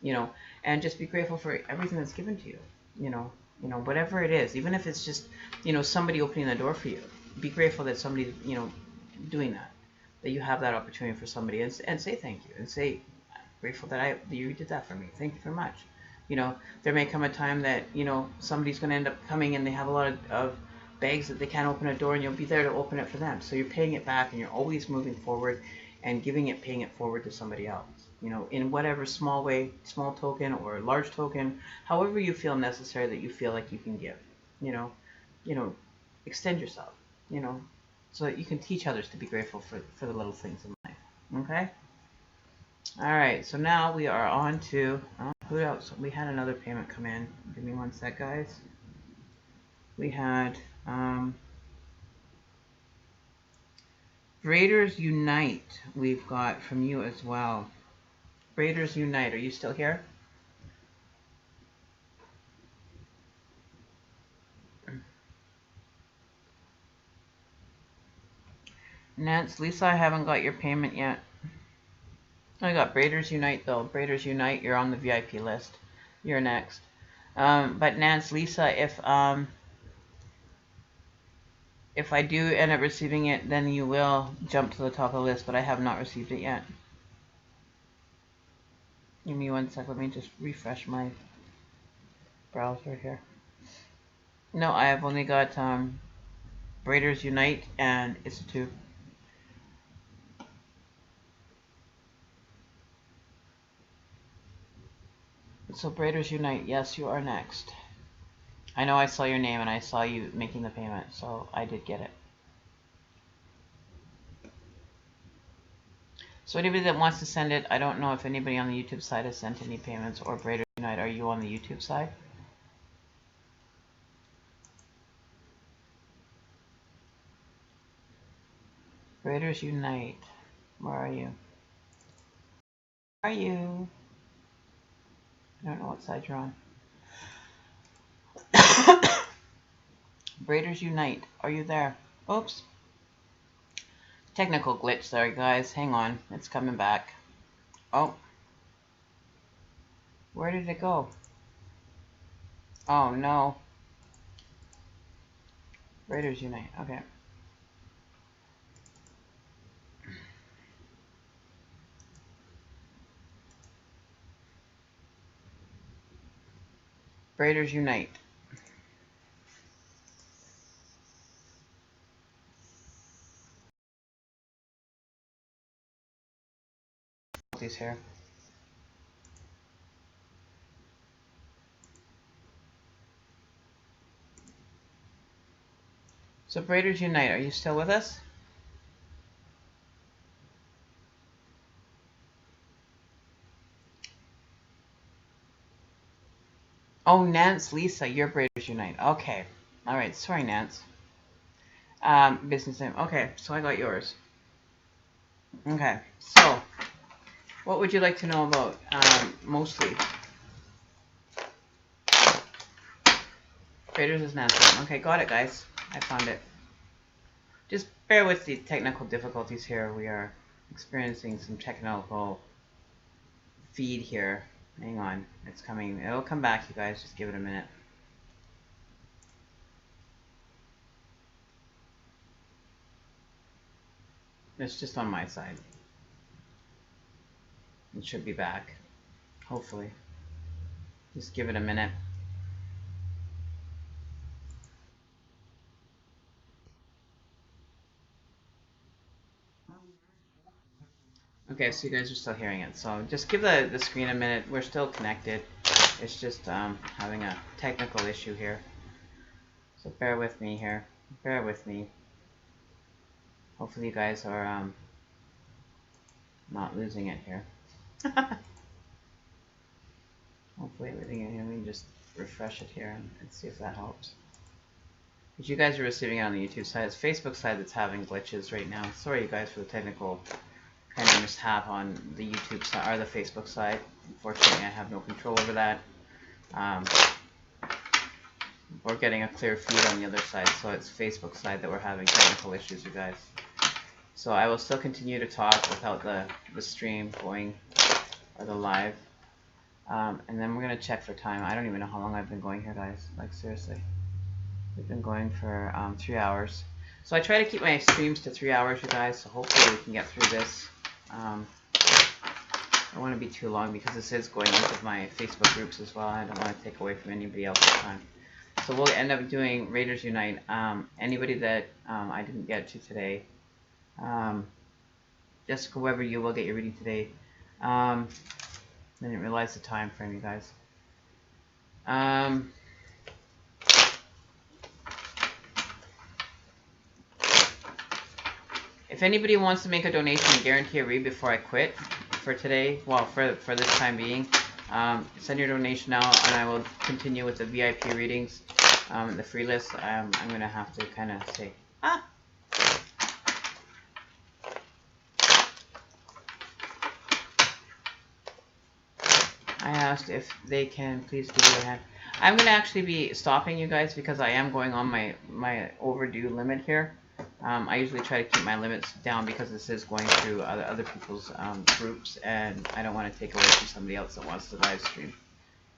S1: You know, and just be grateful for everything that's given to you. You know, whatever it is, even if it's just, you know, somebody opening the door for you. Be grateful that somebody's, you know, doing that you have that opportunity for somebody, and say thank you, and say, I'm grateful that you did that for me. Thank you very much. You know, there may come a time that, you know, somebody's going to end up coming and they have a lot of bags that they can't open a door, and you'll be there to open it for them. So you're paying it back, and you're always moving forward and paying it forward to somebody else. You know, in whatever small way, small token or large token, however you feel necessary that you feel like you can give. You know, extend yourself. You know, so that you can teach others to be grateful for the little things in life. Okay. All right. So now we are on to who else? We had another payment come in. Give me one sec, guys. We had Raiders Unite. We've got from you as well. Raiders Unite. Are you still here? Nance, Lisa, I haven't got your payment yet. I got Braiders Unite though. Braiders Unite, you're on the VIP list. You're next. But Nance, Lisa, if I do end up receiving it, then you will jump to the top of the list, but I have not received it yet. Give me 1 sec, let me just refresh my browser here. No, I have only got Braiders Unite and Institute. So Braiders Unite, yes, you are next. I know I saw your name and I saw you making the payment, so I did get it. So anybody that wants to send it, I don't know if anybody on the YouTube side has sent any payments, or Braiders Unite, are you on the YouTube side? Braiders Unite, where are you? Where are you? I don't know what side you're on. Braiders Unite, are you there? Oops. Technical glitch there, guys. Hang on, it's coming back. Oh. Where did it go? Oh, no. Braiders Unite, okay. Braiders Unite. These here. So Braiders Unite, are you still with us? Oh, Nance, Lisa, you're Braiders Unite. Okay. All right. Sorry, Nance. Business name. Okay. So I got yours. Okay. So, what would you like to know about? Mostly. Braiders is Nance. Okay. Got it, guys. I found it. Just bear with the technical difficulties here. We are experiencing some technical feed here. Hang on. It's coming. It'll come back, you guys. Just give it a minute. It's just on my side. It should be back. Hopefully. Just give it a minute. Okay, so you guys are still hearing it. So just give the screen a minute. We're still connected. It's just having a technical issue here. So bear with me here. Bear with me. Hopefully you guys are not losing it here. Hopefully everything. Let me just refresh it here and see if that helps. If you guys are receiving it on the YouTube side, it's Facebook side that's having glitches right now. Sorry you guys for the technical kind of mishap on the YouTube side or the Facebook side. Unfortunately, I have no control over that. We're getting a clear feed on the other side, so it's Facebook side that we're having technical issues, you guys. So I will still continue to talk without the stream going or the live. And then we're going to check for time. I don't even know how long I've been going here, guys. Like, seriously. We've been going for 3 hours. So I try to keep my streams to 3 hours, you guys, so hopefully we can get through this. I don't want to be too long because this is going into my Facebook groups as well. I don't want to take away from anybody else's time. So we'll end up doing Raiders Unite. Anybody that I didn't get to today, Jessica Weber, you will get your reading today. I didn't realize the time frame, you guys. If anybody wants to make a donation and guarantee a read before I quit for today, well, for this time being, send your donation now, and I will continue with the VIP readings. The free list, I'm going to have to kind of say, I asked if they can please give you a hand. I'm going to actually be stopping you guys because I am going on my overdue limit here. I usually try to keep my limits down because this is going through other people's groups, and I don't want to take away from somebody else that wants to live stream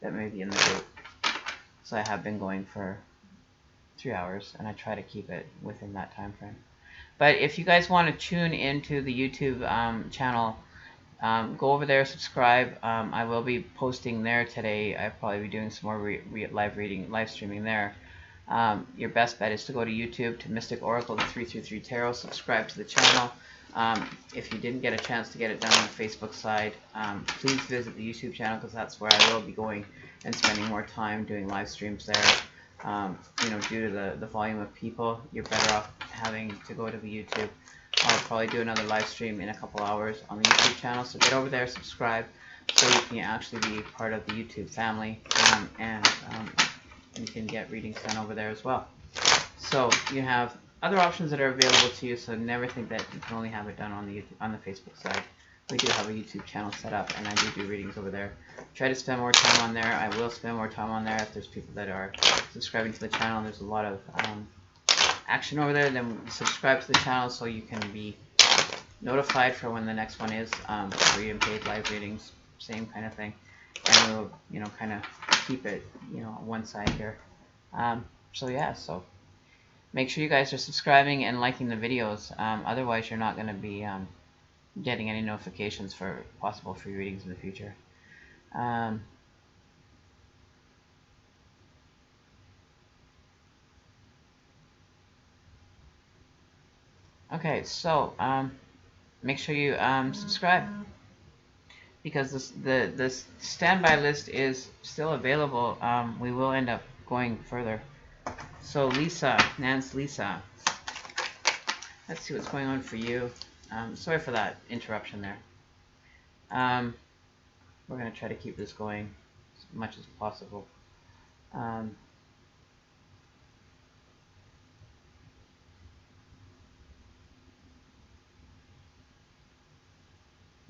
S1: that may be in the group. So I have been going for 3 hours, and I try to keep it within that time frame. But if you guys want to tune into the YouTube channel, go over there, subscribe. I will be posting there today. I'll probably be doing some more live streaming there. Your best bet is to go to YouTube, to Mystic Oracle, the 333 Tarot. Subscribe to the channel. If you didn't get a chance to get it done on the Facebook side, please visit the YouTube channel, because that's where I will be going and spending more time doing live streams there. Due to the volume of people, you're better off having to go to the YouTube. I'll probably do another live stream in a couple hours on the YouTube channel, so get over there, subscribe, so you can actually be part of the YouTube family, and you can get readings done over there as well. So you have other options that are available to you, so never think that you can only have it done on the Facebook side. We do have a YouTube channel set up, and I do readings over there. Try to spend more time on there. I will spend more time on there if there's people that are subscribing to the channel. There's a lot of action over there. Then subscribe to the channel so you can be notified for when the next one is. Free and paid live readings, same kind of thing. And we'll, kind of keep it, on one side here. So yeah, so make sure you guys are subscribing and liking the videos. Otherwise, you're not going to be getting any notifications for possible free readings in the future. Okay, so make sure you subscribe, because the standby list is still available. We will end up going further. So Lisa, Lisa, let's see what's going on for you. Sorry for that interruption there. We're going to try to keep this going as much as possible.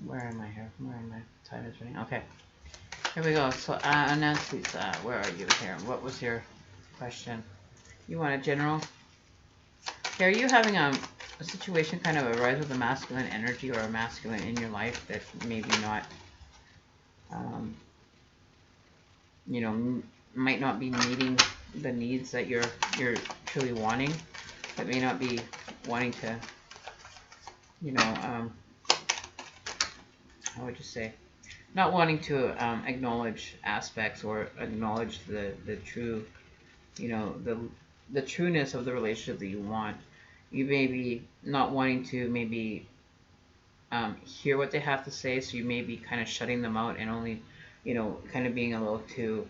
S1: Where am I here? Where am I? Time is running. Okay. Here we go. So, Nancy, where are you here? What was your question? You want a general? Okay, are you having a situation kind of arise with a masculine energy or a masculine in your life that maybe not, might not be meeting the needs that you're truly wanting, that may not be wanting to, how would you say, not wanting to acknowledge aspects or acknowledge the true, the trueness of the relationship that you want. You may be not wanting to maybe hear what they have to say, so you may be kind of shutting them out and only, kind of being a little too,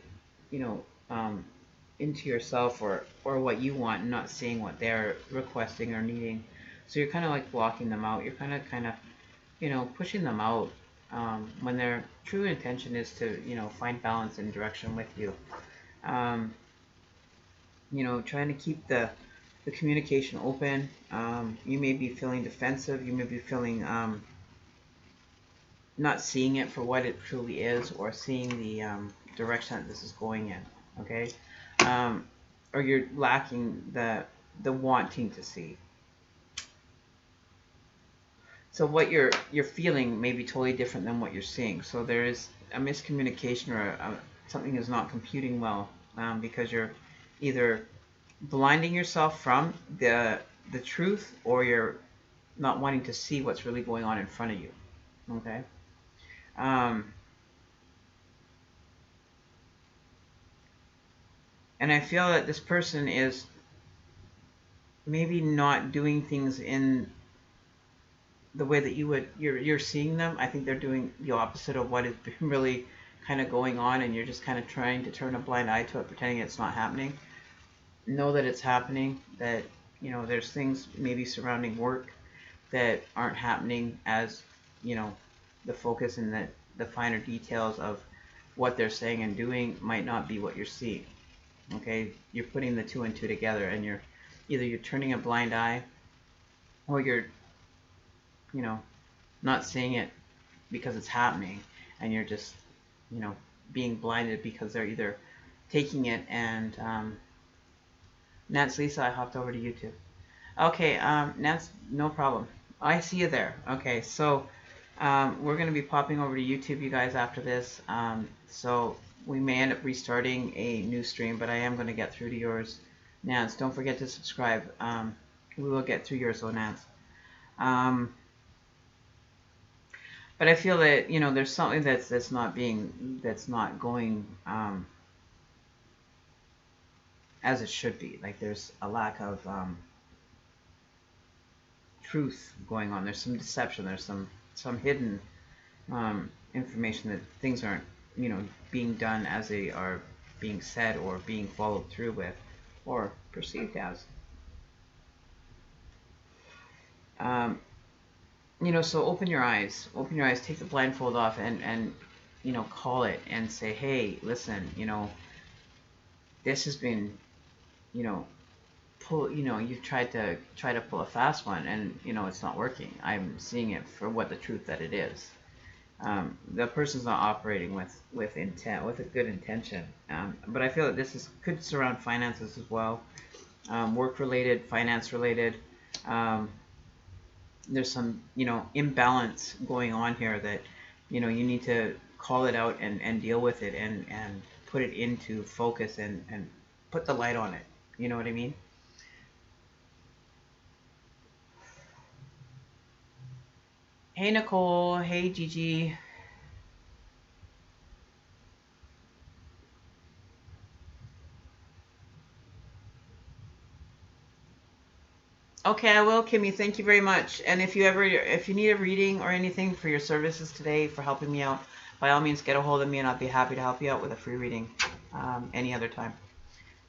S1: into yourself or what you want, and not seeing what they're requesting or needing. So you're kind of like blocking them out. You're kind of pushing them out, when their true intention is to, find balance and direction with you. Trying to keep the communication open. You may be feeling defensive. You may be feeling not seeing it for what it truly is, or seeing the direction that this is going in. Okay, or you're lacking the wanting to see. So what you're feeling may be totally different than what you're seeing. So there is a miscommunication, or something is not computing well, because you're either blinding yourself from the truth, or you're not wanting to see what's really going on in front of you. Okay. And I feel that this person is maybe not doing things in the way that you're seeing them. I think they're doing the opposite of what is really kind of going on, and you're just kind of trying to turn a blind eye to it, pretending it's not happening. Know that it's happening, that there's things maybe surrounding work that aren't happening as the focus and the finer details of what they're saying and doing might not be what you're seeing. Okay, you're putting the two and two together, and you're turning a blind eye, or you're not seeing it because it's happening, and you're just being blinded because they're either taking it. And Nance Lisa, I hopped over to YouTube. Okay, Nance, no problem. I see you there. Okay, so we're going to be popping over to YouTube, you guys, after this. So we may end up restarting a new stream, but I am going to get through to yours. Nance, don't forget to subscribe. We will get through yours, though, Nance. But I feel that, you know, there's something that's not going as it should be. Like, there's a lack of truth going on. There's some deception. There's some hidden information that things aren't, you know, being done as they are being said or being followed through with or perceived as. You know, so open your eyes, take the blindfold off and, you know, call it and say, hey, listen, you know, this has been, you know, you've tried to pull a fast one and, you know, it's not working. I'm seeing it for what the truth that it is. The person's not operating with intent, with a good intention. But I feel that this could surround finances as well, work related, finance related. There's some, you know, imbalance going on here that, you know, you need to call it out and deal with it and put it into focus and put the light on it. You know what I mean? Hey, Nicole. Hey, Gigi. Okay, I will, Kimmy. Thank you very much. And if you need a reading or anything for your services today, for helping me out, by all means, get a hold of me and I'll be happy to help you out with a free reading any other time.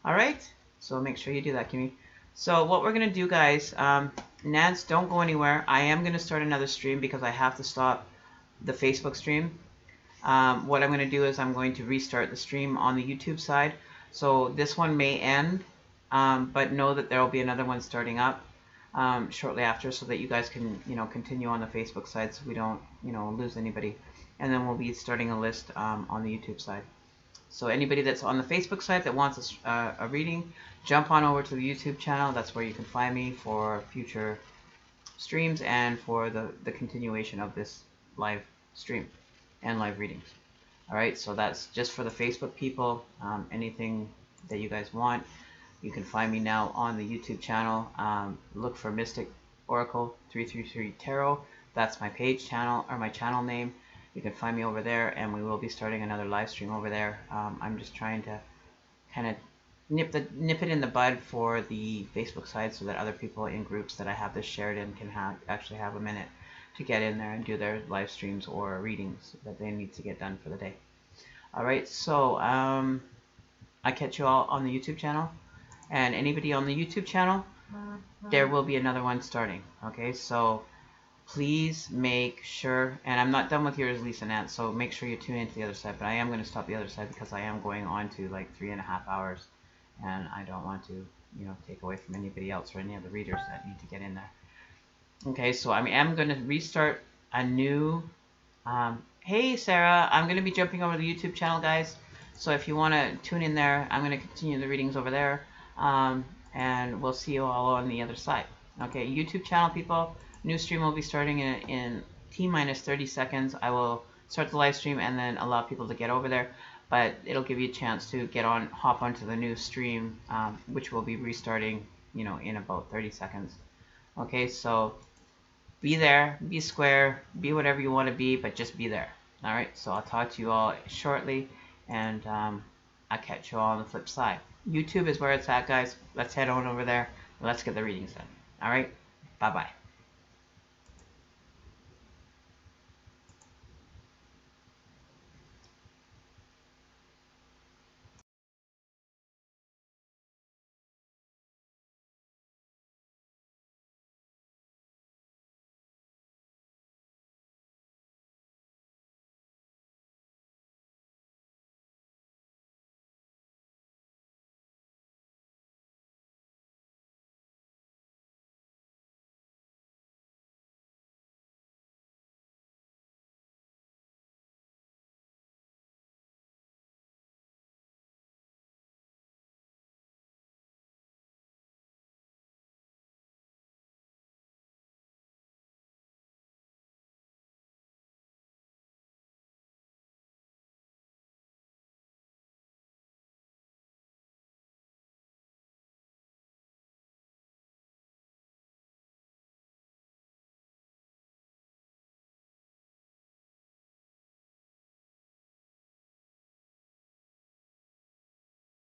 S1: All right? So make sure you do that, Kimmy. So what we're going to do, guys, Nance, don't go anywhere. I am going to start another stream because I have to stop the Facebook stream. What I'm going to do is I'm going to restart the stream on the YouTube side. So this one may end, but know that there will be another one starting up shortly after, so that you guys can, you know, continue on the Facebook side, so we don't, you know, lose anybody. And then we'll be starting a list on the YouTube side. So anybody that's on the Facebook side that wants a reading, jump on over to the YouTube channel. That's where you can find me for future streams and for the continuation of this live stream and live readings. All right, so that's just for the Facebook people. Anything that you guys want, you can find me now on the YouTube channel. Look for Mystic Oracle 333 Tarot. That's my page channel, or my channel name. You can find me over there, and we will be starting another live stream over there. I'm just trying to kind of nip it in the bud for the Facebook side, so that other people in groups that I have this shared in can actually have a minute to get in there and do their live streams or readings that they need to get done for the day. All right, so I catch you all on the YouTube channel, and anybody on the YouTube channel, there will be another one starting. Okay, so please make sure, and I'm not done with yours, Lisa Nance, so make sure you tune into the other side, but I am going to stop the other side because I am going on to like 3.5 hours, and I don't want to, you know, take away from anybody else or any other readers that need to get in there. Okay, so I am going to restart a new, hey Sarah, I'm going to be jumping over the YouTube channel, guys, so if you want to tune in there, I'm going to continue the readings over there, and we'll see you all on the other side. Okay, YouTube channel people, new stream will be starting in T-minus 30 seconds. I will start the live stream and then allow people to get over there, but it'll give you a chance to hop onto the new stream, which will be restarting, you know, in about 30 seconds. Okay, so be there, be square, be whatever you want to be, but just be there. All right, so I'll talk to you all shortly, and I'll catch you all on the flip side. YouTube is where it's at, guys. Let's head on over there. Let's get the readings done. All right, bye-bye.